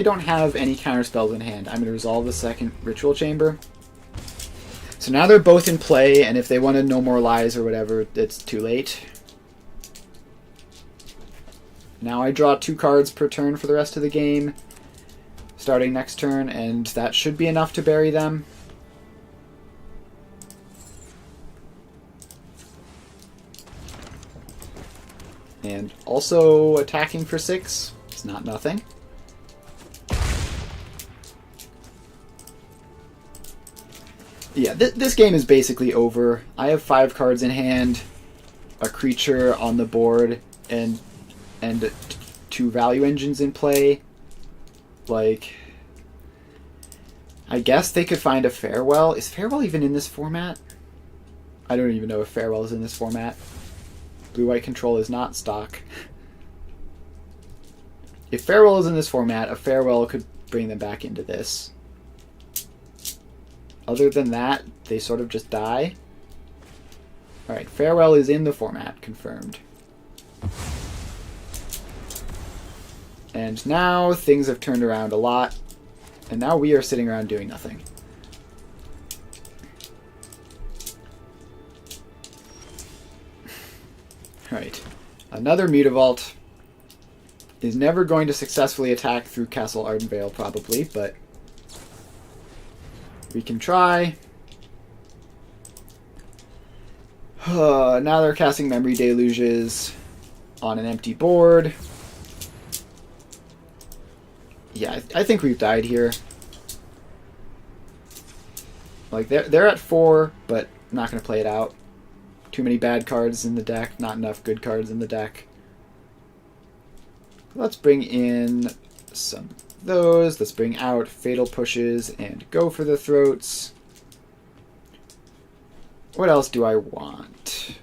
don't have any counterspells in hand, I'm going to resolve the second Ritual Chamber. So now they're both in play, and if they want to No More Lies or whatever, it's too late. Now I draw 2 cards per turn for the rest of the game, starting next turn, and that should be enough to bury them. And also attacking for 6 is not nothing. Yeah, this game is basically over. I have 5 cards in hand, a creature on the board, and 2 value engines in play. Like, I guess they could find a Farewell. Is Farewell even in this format? I don't even know if Farewell is in this format. Blue-white control is not stock. If Farewell is in this format, a Farewell could bring them back into this. Other than that, they sort of just die. Alright, Farewell is in the format, confirmed. And now things have turned around a lot, and now we are sitting around doing nothing. Alright, another Mutavault is never going to successfully attack through Castle Ardenvale, probably, but we can try. Now they're casting Memory Deluges on an empty board. Yeah, I think we've died here. Like, they're at 4, but not going to play it out. Too many bad cards in the deck, not enough good cards in the deck. Let's bring in some of those. Let's bring out Fatal Pushes and go for the Throats. What else do I want?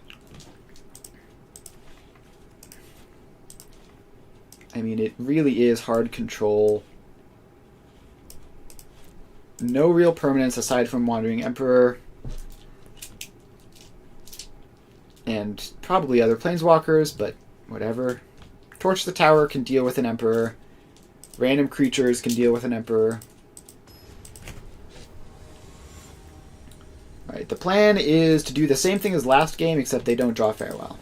I mean, it really is hard control. No real permanence aside from Wandering Emperor. And probably other Planeswalkers, but whatever. Torch the Tower can deal with an Emperor. Random creatures can deal with an Emperor. Alright, the plan is to do the same thing as last game, except they don't draw Farewell.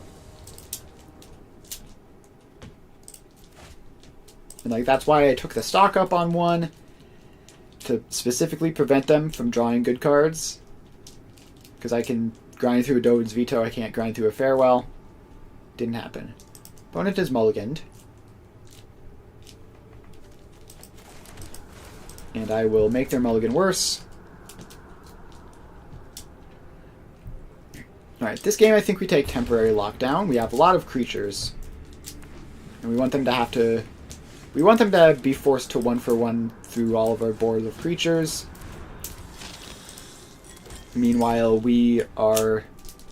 And like that's why I took the stock up on one, to specifically prevent them from drawing good cards. Because I can grind through a Dovin's Veto, I can't grind through a Farewell. Didn't happen. Opponent is mulliganed. And I will make their mulligan worse. Alright, this game I think we take temporary lockdown. We have a lot of creatures. And we want them to have to... We want them to be forced to 1-for-1 through all of our board of creatures. Meanwhile, we are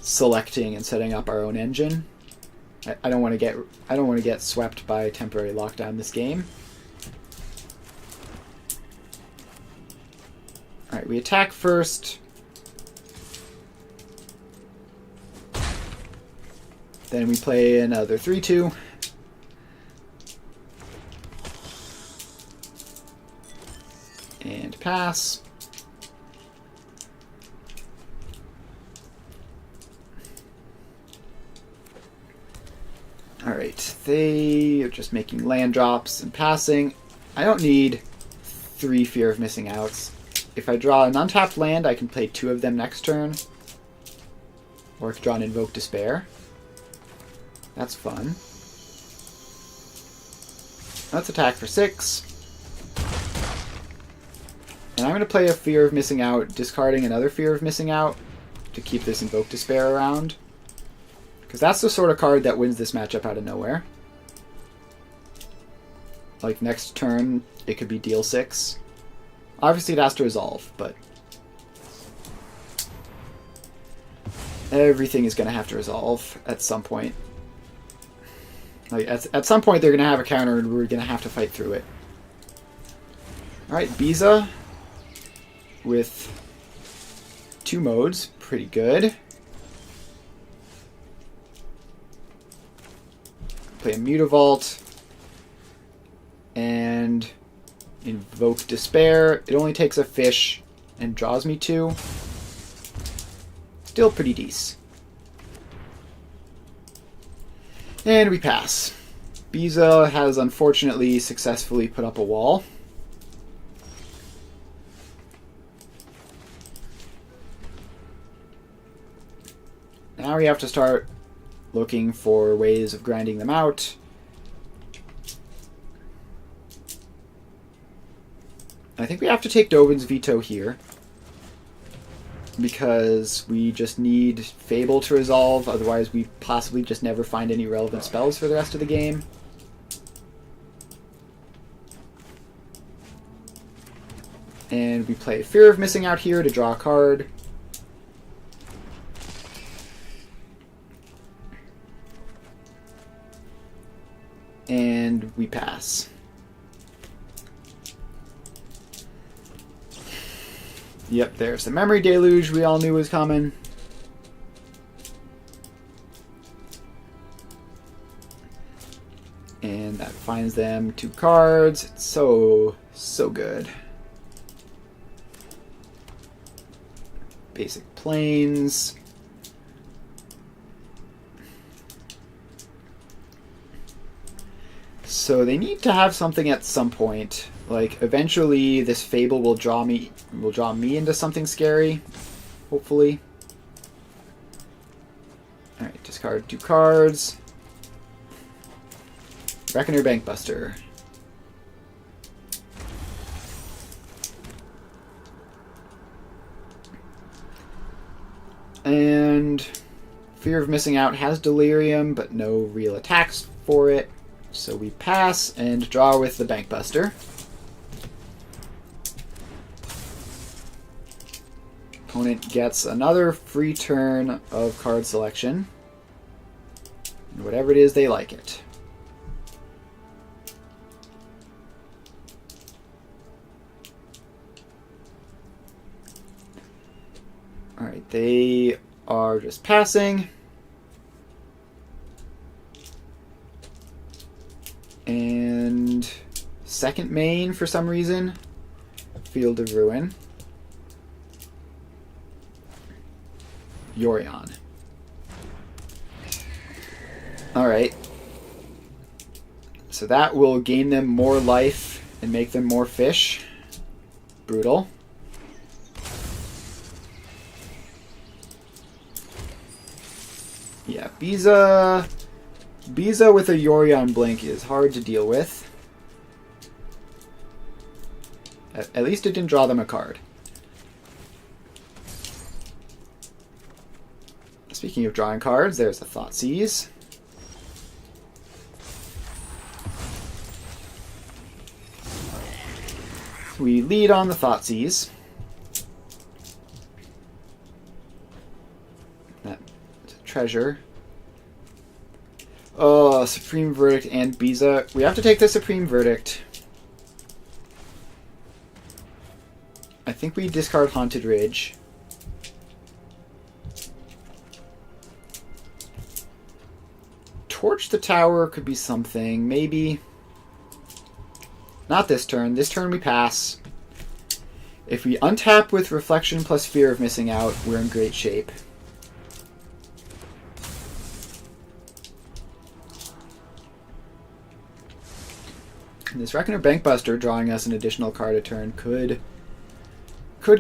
selecting and setting up our own engine. I don't want to get swept by temporary lockdown this game. Alright, we attack first. Then we play another 3-2. And pass. Alright, they are just making land drops and passing. I don't need 3 Fear of Missing Outs. If I draw an untapped land, I can play 2 of them next turn. Or I can draw an Invoke Despair. That's fun. Let's attack for 6. And I'm going to play a Fear of Missing Out, discarding another Fear of Missing Out to keep this Invoke Despair around. Because that's the sort of card that wins this matchup out of nowhere. Like next turn, it could be deal 6. Obviously it has to resolve, but everything is going to have to resolve at some point. Like at some point they're going to have a counter and we're going to have to fight through it. Alright, Biza with 2 modes. Pretty good. Play a Mutavault. And Invoke Despair. It only takes a fish and draws me 2. Still pretty decent. And we pass. Biza has unfortunately successfully put up a wall. Now we have to start looking for ways of grinding them out. I think we have to take Dovin's Veto here, because we just need Fable to resolve, otherwise we possibly just never find any relevant spells for the rest of the game. And we play Fear of Missing Out here to draw a card. And we pass. Yep, there's the Memory Deluge we all knew was coming. And that finds them 2 cards. It's so good. Basic Plains. So they need to have something at some point. Like eventually this Fable will draw me into something scary, hopefully. Alright, discard 2 cards. Reckoner Bankbuster. And Fear of Missing Out has Delirium, but no real attacks for it. So we pass and draw with the Bankbuster. Opponent gets another free turn of card selection. And whatever it is, they like it. Alright, they are just passing. And second main for some reason. Field of Ruin. Yorion. Alright. So that will gain them more life and make them more fish. Brutal. Yeah, Biza with a Yorion Blink is hard to deal with. At least it didn't draw them a card. Speaking of drawing cards, there's the Thoughtseize. We lead on the Thoughtseize. That's a treasure. Oh, Supreme Verdict and Biza. We have to take the Supreme Verdict. I think we discard Haunted Ridge. Torch the Tower could be something. Maybe. Not this turn. This turn we pass. If we untap with Reflection plus Fear of Missing Out, we're in great shape. And this Reckoner Bankbuster drawing us an additional card a turn could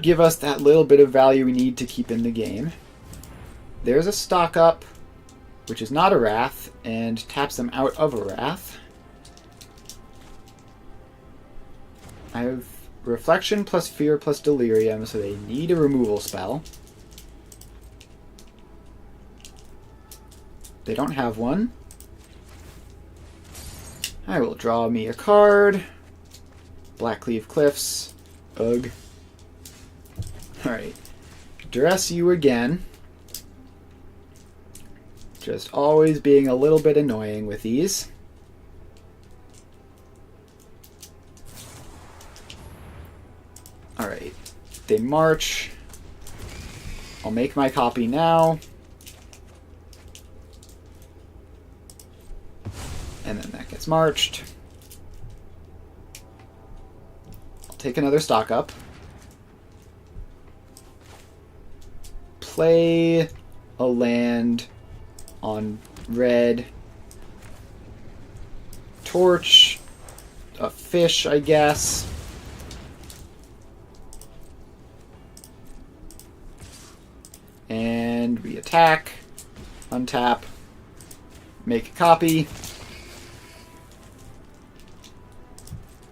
give us that little bit of value we need to keep in the game. There's a Stock Up, which is not a Wrath, and taps them out of a Wrath. I have Reflection plus Fear plus Delirium, so they need a removal spell. They don't have one. I will draw me a card. Blackcleave Cliffs. Ugh. Alright. Duress you again. Just always being a little bit annoying with these. Alright. They march. I'll make my copy now. And then that gets marched. I'll take another Stock Up. Play a land on red. Torch a fish, I guess. And we attack, untap, make a copy,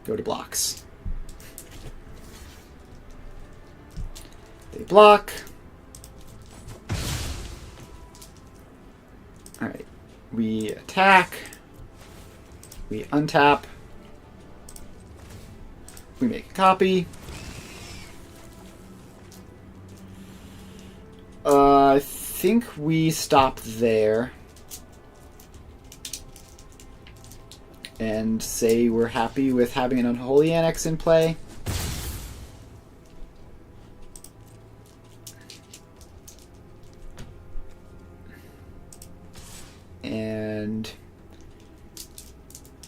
go to blocks. They block. Alright, we attack, we untap, we make a copy. I think we stop there and say we're happy with having an Unholy Annex in play. And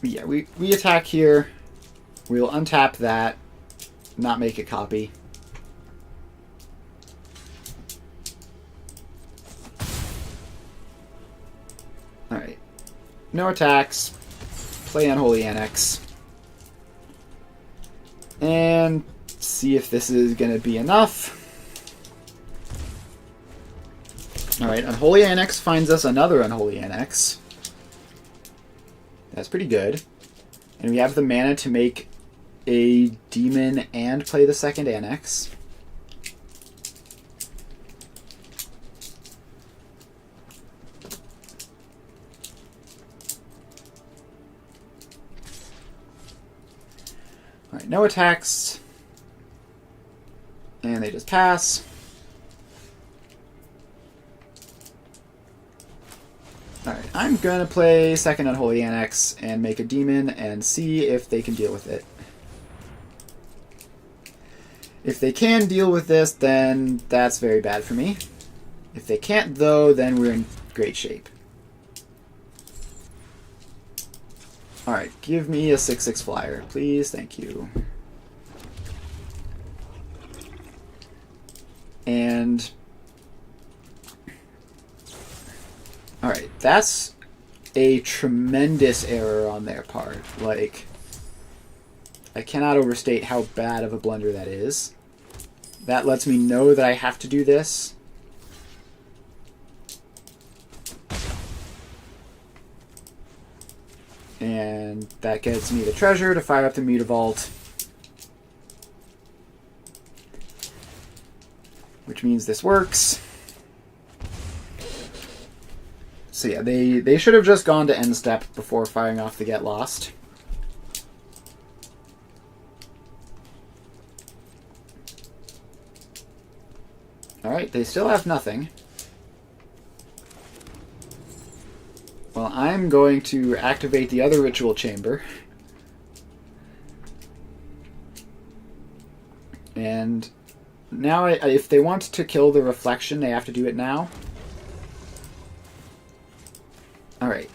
yeah, we attack here. We'll untap that, not make a copy. Alright. No attacks. Play Unholy Annex. And see if this is going to be enough. Alright, Unholy Annex finds us another Unholy Annex. That's pretty good. And we have the mana to make a demon and play the second Annex. Alright, no attacks. And they just pass. Alright, I'm gonna play second Unholy Annex and make a demon and see if they can deal with it. If they can deal with this, then that's very bad for me. If they can't, though, then we're in great shape. Alright, give me a 6/6 flyer, please. Thank you. And alright, that's a tremendous error on their part. Like, I cannot overstate how bad of a blunder that is. That lets me know that I have to do this. And that gets me the treasure to fire up the Mutavault. Which means this works. So yeah, they should have just gone to end step before firing off the Get Lost. Alright, they still have nothing. Well, I'm going to activate the other ritual chamber. And now, if they want to kill the reflection, they have to do it now. Alright.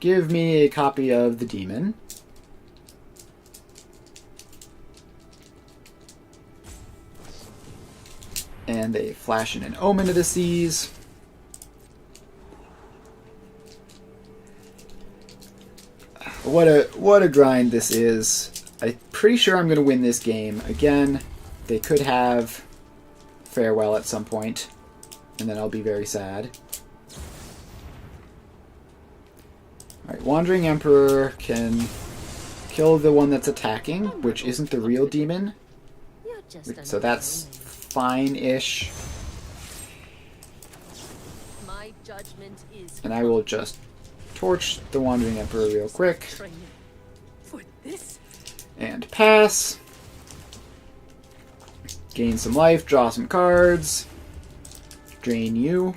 Give me a copy of the demon. And they flash in an Omen of the Seas. What a grind this is. I'm pretty sure I'm going to win this game. Again, they could have Farewell at some point, and then I'll be very sad. Alright, Wandering Emperor can kill the one that's attacking, which isn't the real demon. So that's fine-ish. My judgment is And I will just torch the Wandering Emperor real quick. for this. And pass. Gain some life, draw some cards. Drain you.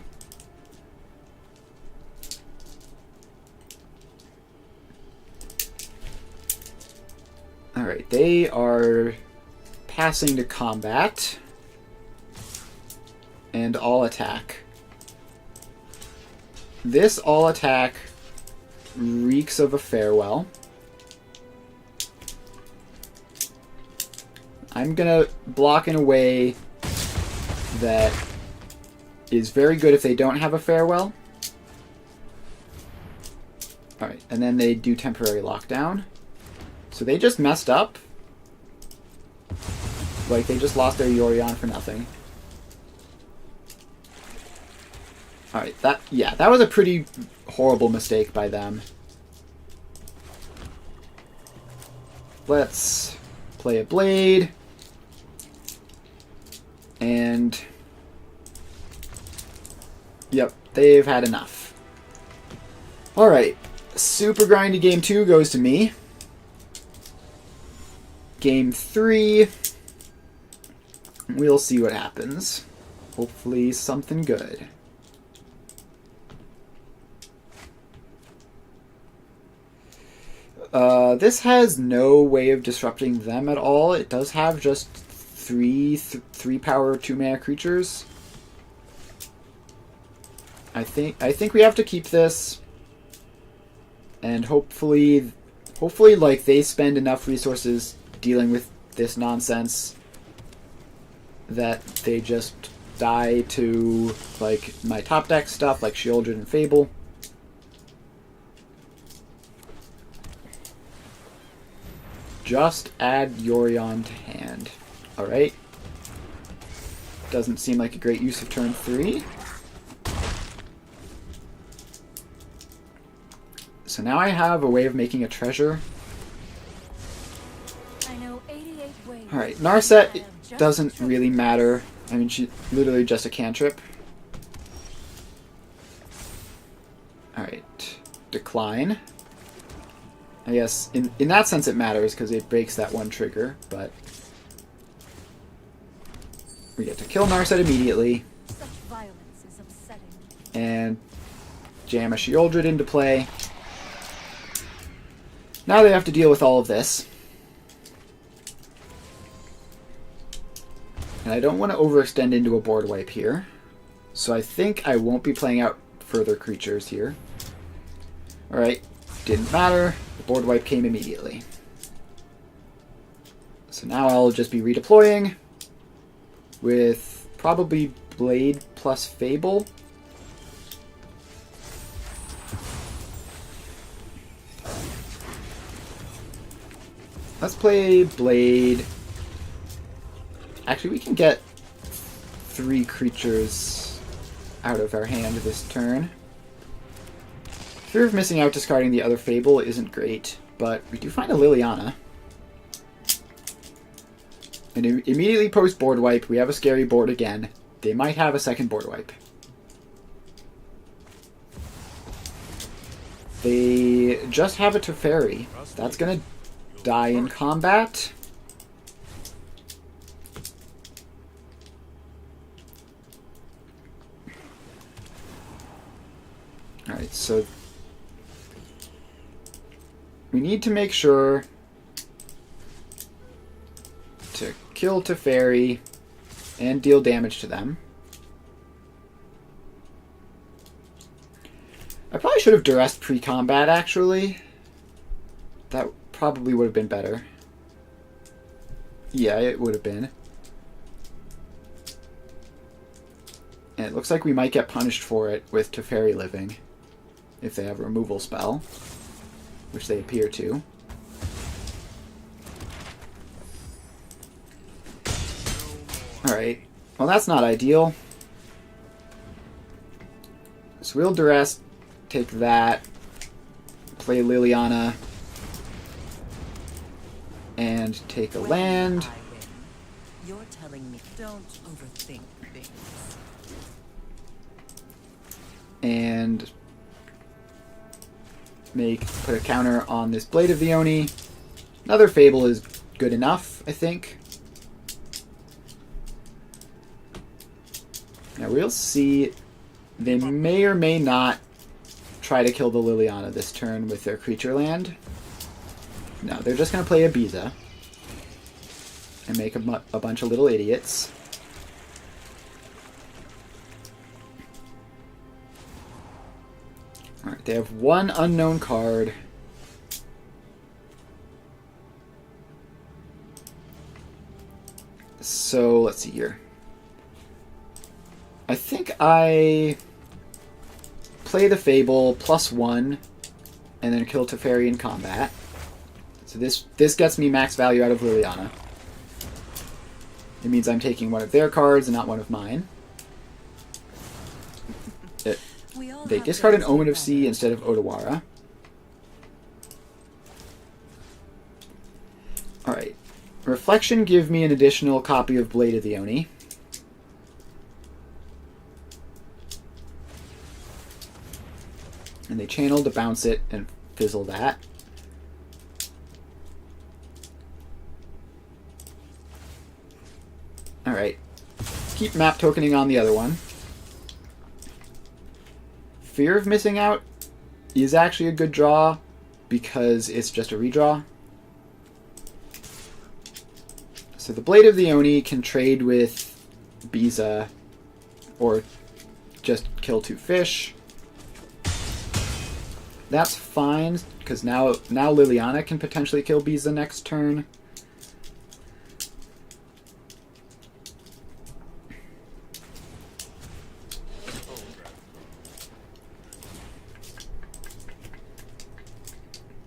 Alright, they are passing to combat. And all attack. This all attack reeks of a Farewell. I'm gonna block in a way that is very good if they don't have a Farewell. Alright, and then they do temporary lockdown. So they just messed up. Like, they just lost their Yorion for nothing. Alright, that was a pretty horrible mistake by them. Let's play a Blade. And yep, they've had enough. Alright, super grindy game 2 goes to me. Game 3, we'll see what happens. Hopefully something good. This has no way of disrupting them at all. It does have just three power 2-mana creatures. I think we have to keep this, and hopefully like they spend enough resources dealing with this nonsense that they just die to like my top deck stuff like Shieldred and Fable. Just add Yorion to hand. Alright. Doesn't seem like a great use of turn 3. So now I have a way of making a treasure. I know 88 ways. Alright, Narset doesn't really matter. I mean, she's literally just a cantrip. Alright. Decline. I guess in that sense it matters because it breaks that one trigger, but we get to kill Narset immediately. Such violence is upsetting. And jam a Shieldred into play. Now they have to deal with all of this. And I don't want to overextend into a board wipe here. So I think I won't be playing out further creatures here. Alright, didn't matter. The board wipe came immediately. So now I'll just be redeploying with probably Blade plus Fable. Let's play Blade. Actually, we can get 3 creatures out of our hand this turn. Fear of missing out discarding the other Fable isn't great, but we do find a Liliana. And immediately post board wipe, we have a scary board again. They might have a second board wipe. They just have a Teferi. That's gonna die in combat. Alright, so we need to make sure to kill Teferi and deal damage to them. I probably should have duressed pre-combat, actually. That probably would have been better. Yeah, it would have been. And it looks like we might get punished for it with Teferi living, if they have a removal spell, which they appear to. Alright, well that's not ideal. So we'll duress, take that, play Liliana, and take a land. You're telling me don't overthink things. And put a counter on this Blade of the Oni. Another Fable is good enough, I think. Now we'll see. They may or may not try to kill the Liliana this turn with their creature land. No, they're just going to play Ibiza and make a bunch of little idiots. Alright, they have one unknown card. So, let's see here. I think I play the Fable +1 and then kill Teferi in combat. So this gets me max value out of Liliana. It means I'm taking one of their cards and not one of mine. They discard an Omen of Sea instead of Odawara. Alright. Reflection give me an additional copy of Blade of the Oni. And they channel to bounce it and fizzle that. Alright. Keep map tokening on the other one. Fear of Missing Out is actually a good draw because it's just a redraw. So the Blade of the Oni can trade with Biza or just kill 2 fish. That's fine because now Liliana can potentially kill Biza next turn.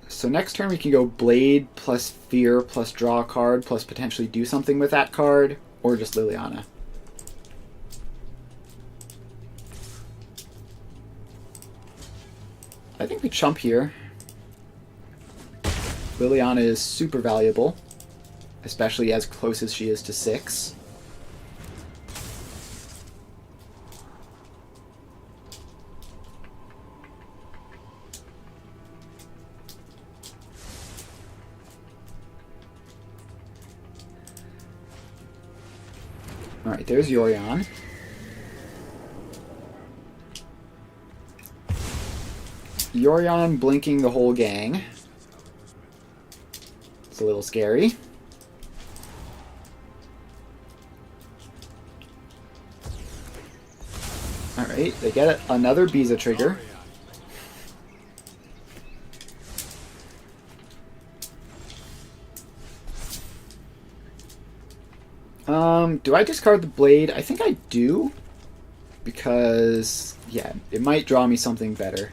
So next turn we can go Blade plus Fear plus draw a card plus potentially do something with that card, or just Liliana. I think we chump here. Liliana is super valuable, especially as close as she is to 6. Alright, there's Yorion. Yorion blinking the whole gang. It's a little scary. Alright, they get another Biza trigger. Do I discard the Blade? I think I do. Because, yeah, it might draw me something better.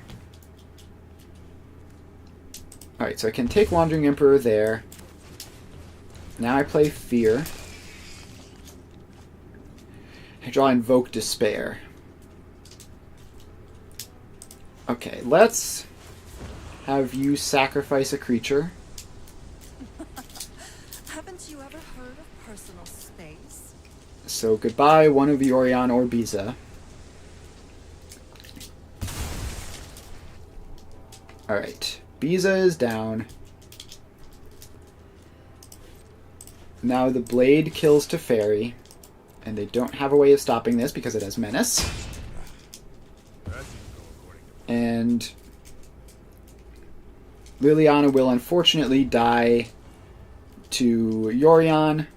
Alright, so I can take Wandering Emperor there. Now I play Fear. I draw Invoke Despair. Okay, let's have you sacrifice a creature. Haven't you ever heard of personal space? So goodbye, one of Yorion or Biza. Alright. Biza is down. Now the Blade kills Teferi. And they don't have a way of stopping this because it has Menace. And Liliana will unfortunately die to Yorion.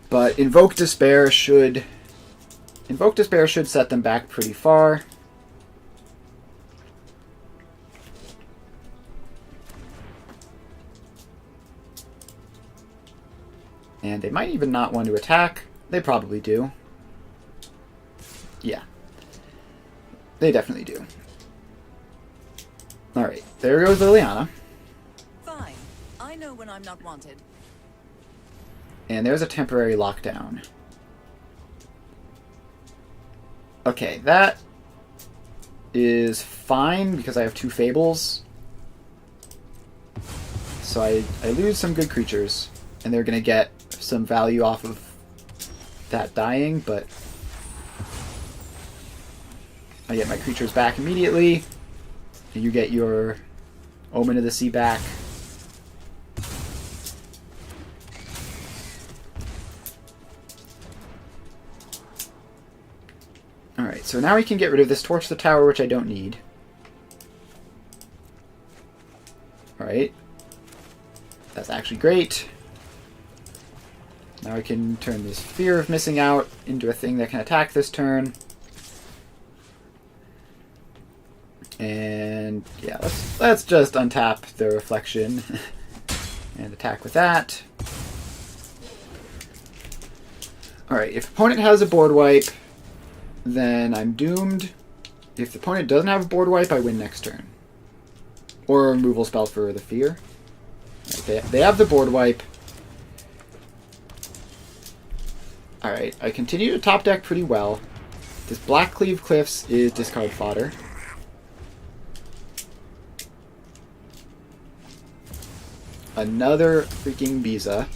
But Invoke Despair should set them back pretty far. And they might even not want to attack. They probably do. Yeah. They definitely do. Alright, there goes Liliana. Fine. I know when I'm not wanted. And there's a temporary lockdown. Okay, that is fine because I have 2 Fables. So I lose some good creatures. And they're going to get some value off of that dying, but I get my creatures back immediately. And you get your Omen of the Sea back. Alright, so now we can get rid of this Torch the Tower, which I don't need. Alright. That's actually great. Now I can turn this Fear of Missing Out into a thing that can attack this turn. And yeah, let's just untap the Reflection and attack with that. Alright, if opponent has a board wipe, then I'm doomed. If the opponent doesn't have a board wipe, I win next turn. Or a removal spell for the Fear. Right, they have the board wipe. Alright, I continue to top deck pretty well. This Black Cleave Cliffs is discard fodder. Another freaking Biza.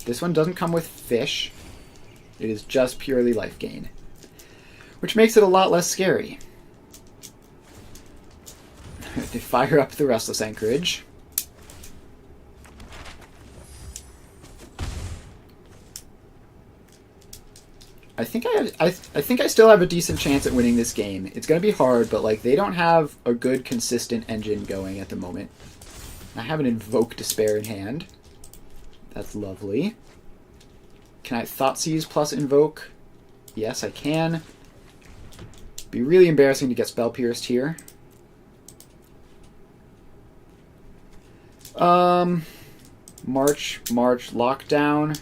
This one doesn't come with fish. It is just purely life gain. Which makes it a lot less scary. They fire up the Restless Anchorage. I think I still have a decent chance at winning this game. It's going to be hard, but like they don't have a good consistent engine going at the moment. I have an Invoke Despair in hand. That's lovely. Can I Thoughtseize plus Invoke? Yes, I can. Be really embarrassing to get Spell Pierced here. March, Lockdown.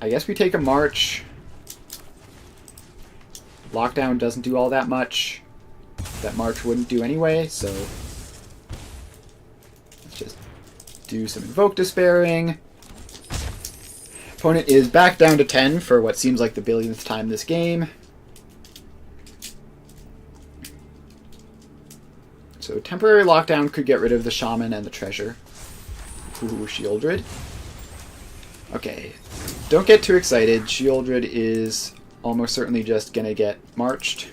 I guess we take a March. Lockdown doesn't do all that much. That March wouldn't do anyway, so let's just do some Invoke Despairing. Opponent is back down to 10 for what seems like the billionth time this game. So temporary lockdown could get rid of the Shaman and the Treasure. Ooh, Shieldred. Okay, don't get too excited. Shieldred is almost certainly just gonna get marched.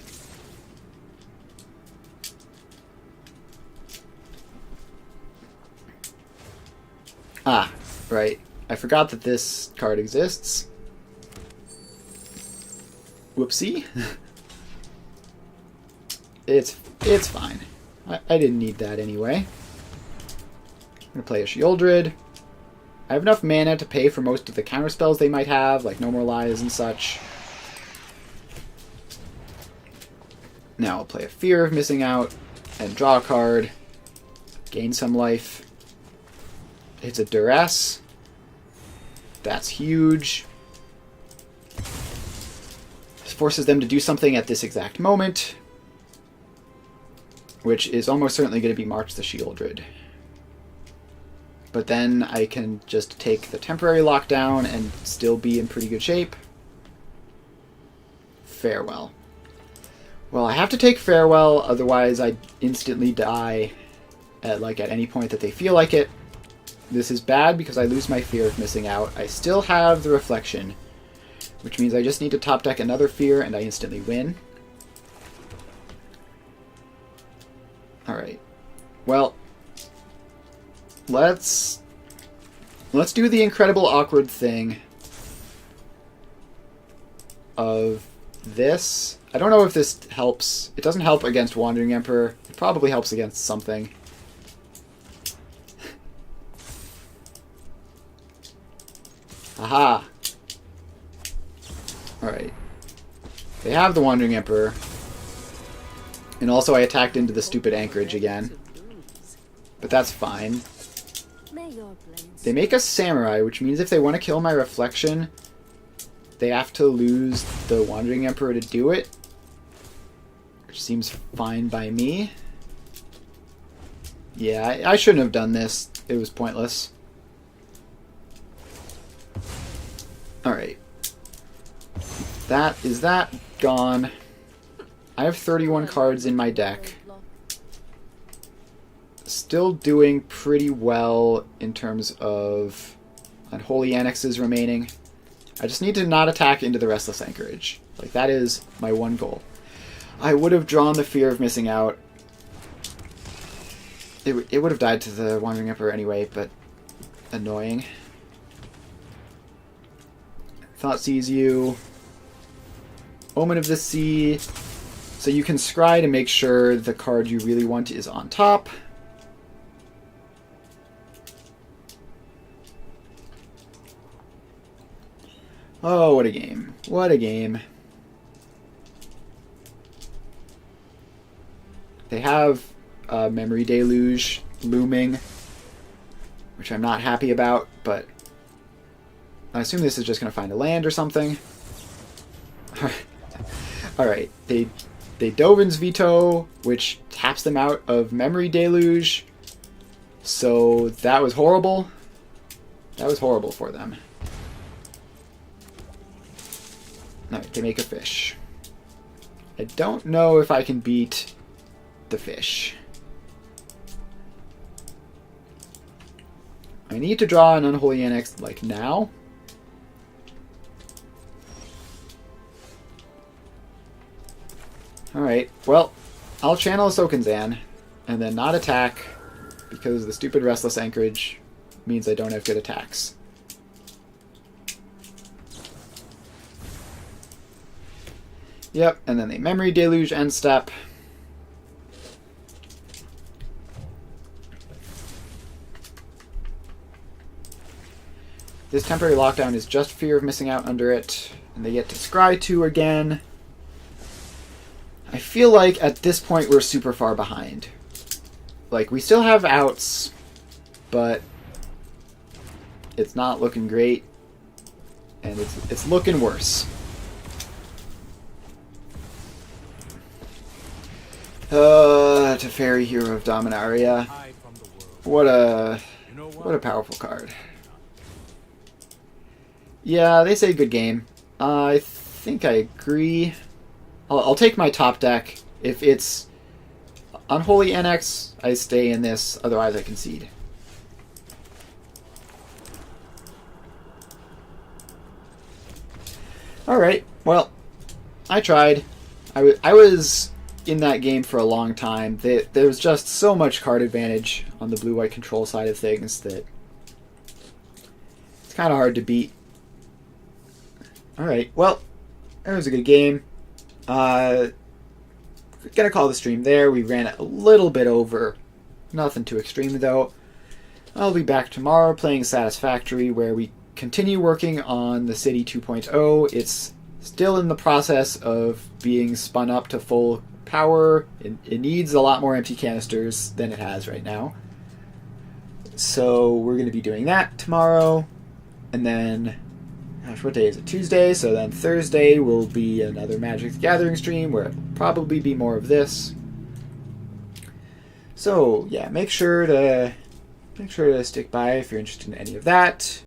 Ah, right. I forgot that this card exists. Whoopsie. It's fine. I didn't need that anyway. I'm going to play a Shieldred. I have enough mana to pay for most of the counterspells they might have, like No More Lies and such. Now I'll play a Fear of Missing Out and draw a card. Gain some life. It's a Duress. That's huge. This forces them to do something at this exact moment, which is almost certainly going to be March the Shieldred. But then I can just take the temporary lockdown and still be in pretty good shape. Farewell. Well, I have to take Farewell, otherwise I instantly die at any point that they feel like it. This is bad because I lose my Fear of Missing Out. I still have the Reflection, which means I just need to top deck another Fear and I instantly win. Alright. Well, let's do the incredible awkward thing of this. I don't know if this helps. It doesn't help against Wandering Emperor. It probably helps against something. Aha! Alright. They have the Wandering Emperor. And also I attacked into the stupid anchorage again. But that's fine. They make a samurai, which means if they want to kill my reflection, they have to lose the Wandering Emperor to do it. Which seems fine by me. Yeah, I shouldn't have done this. It was pointless. Alright. Is that gone? I have 31 cards in my deck. Still doing pretty well in terms of Unholy Annexes remaining. I just need to not attack into the Restless Anchorage. Like, that is my one goal. I would have drawn the Fear of Missing Out. It would have died to the Wandering Emperor anyway, but annoying. Thought Sees You. Omen of the Sea. So you can scry to make sure the card you really want is on top. Oh, what a game. What a game. They have Memory Deluge looming, which I'm not happy about, but I assume this is just going to find a land or something. Alright, they Dovin's Veto, which taps them out of Memory Deluge, so that was horrible. That was horrible for them. Alright, they make a fish. I don't know if I can beat the fish. I need to draw an Unholy Annex, like, now. Alright, well, I'll channel a Sokenzan, and then not attack, because the stupid Restless Anchorage means I don't have good attacks. Yep, and then they Memory Deluge end step. This temporary lockdown is just Fear of Missing Out under it, and they get to scry 2 again. I feel like at this point we're super far behind. Like, we still have outs, but it's not looking great, and it's looking worse. Teferi, Hero of Dominaria. What a powerful card. Yeah, they say good game. I think I agree. I'll take my top deck. If it's Unholy NX, I stay in this. Otherwise, I concede. Alright, well, I tried. I was in that game for a long time. There was just so much card advantage on the blue-white control side of things that it's kind of hard to beat. Alright, well, that was a good game. Gonna call the stream there. We ran it a little bit over. Nothing too extreme, though. I'll be back tomorrow playing Satisfactory, where we continue working on the City 2.0. It's still in the process of being spun up to full power. It needs a lot more empty canisters than it has right now. So we're going to be doing that tomorrow. And then, gosh, what day is it? Tuesday. So then Thursday will be another Magic the Gathering stream where it'll probably be more of this. So yeah, make sure to stick by if you're interested in any of that.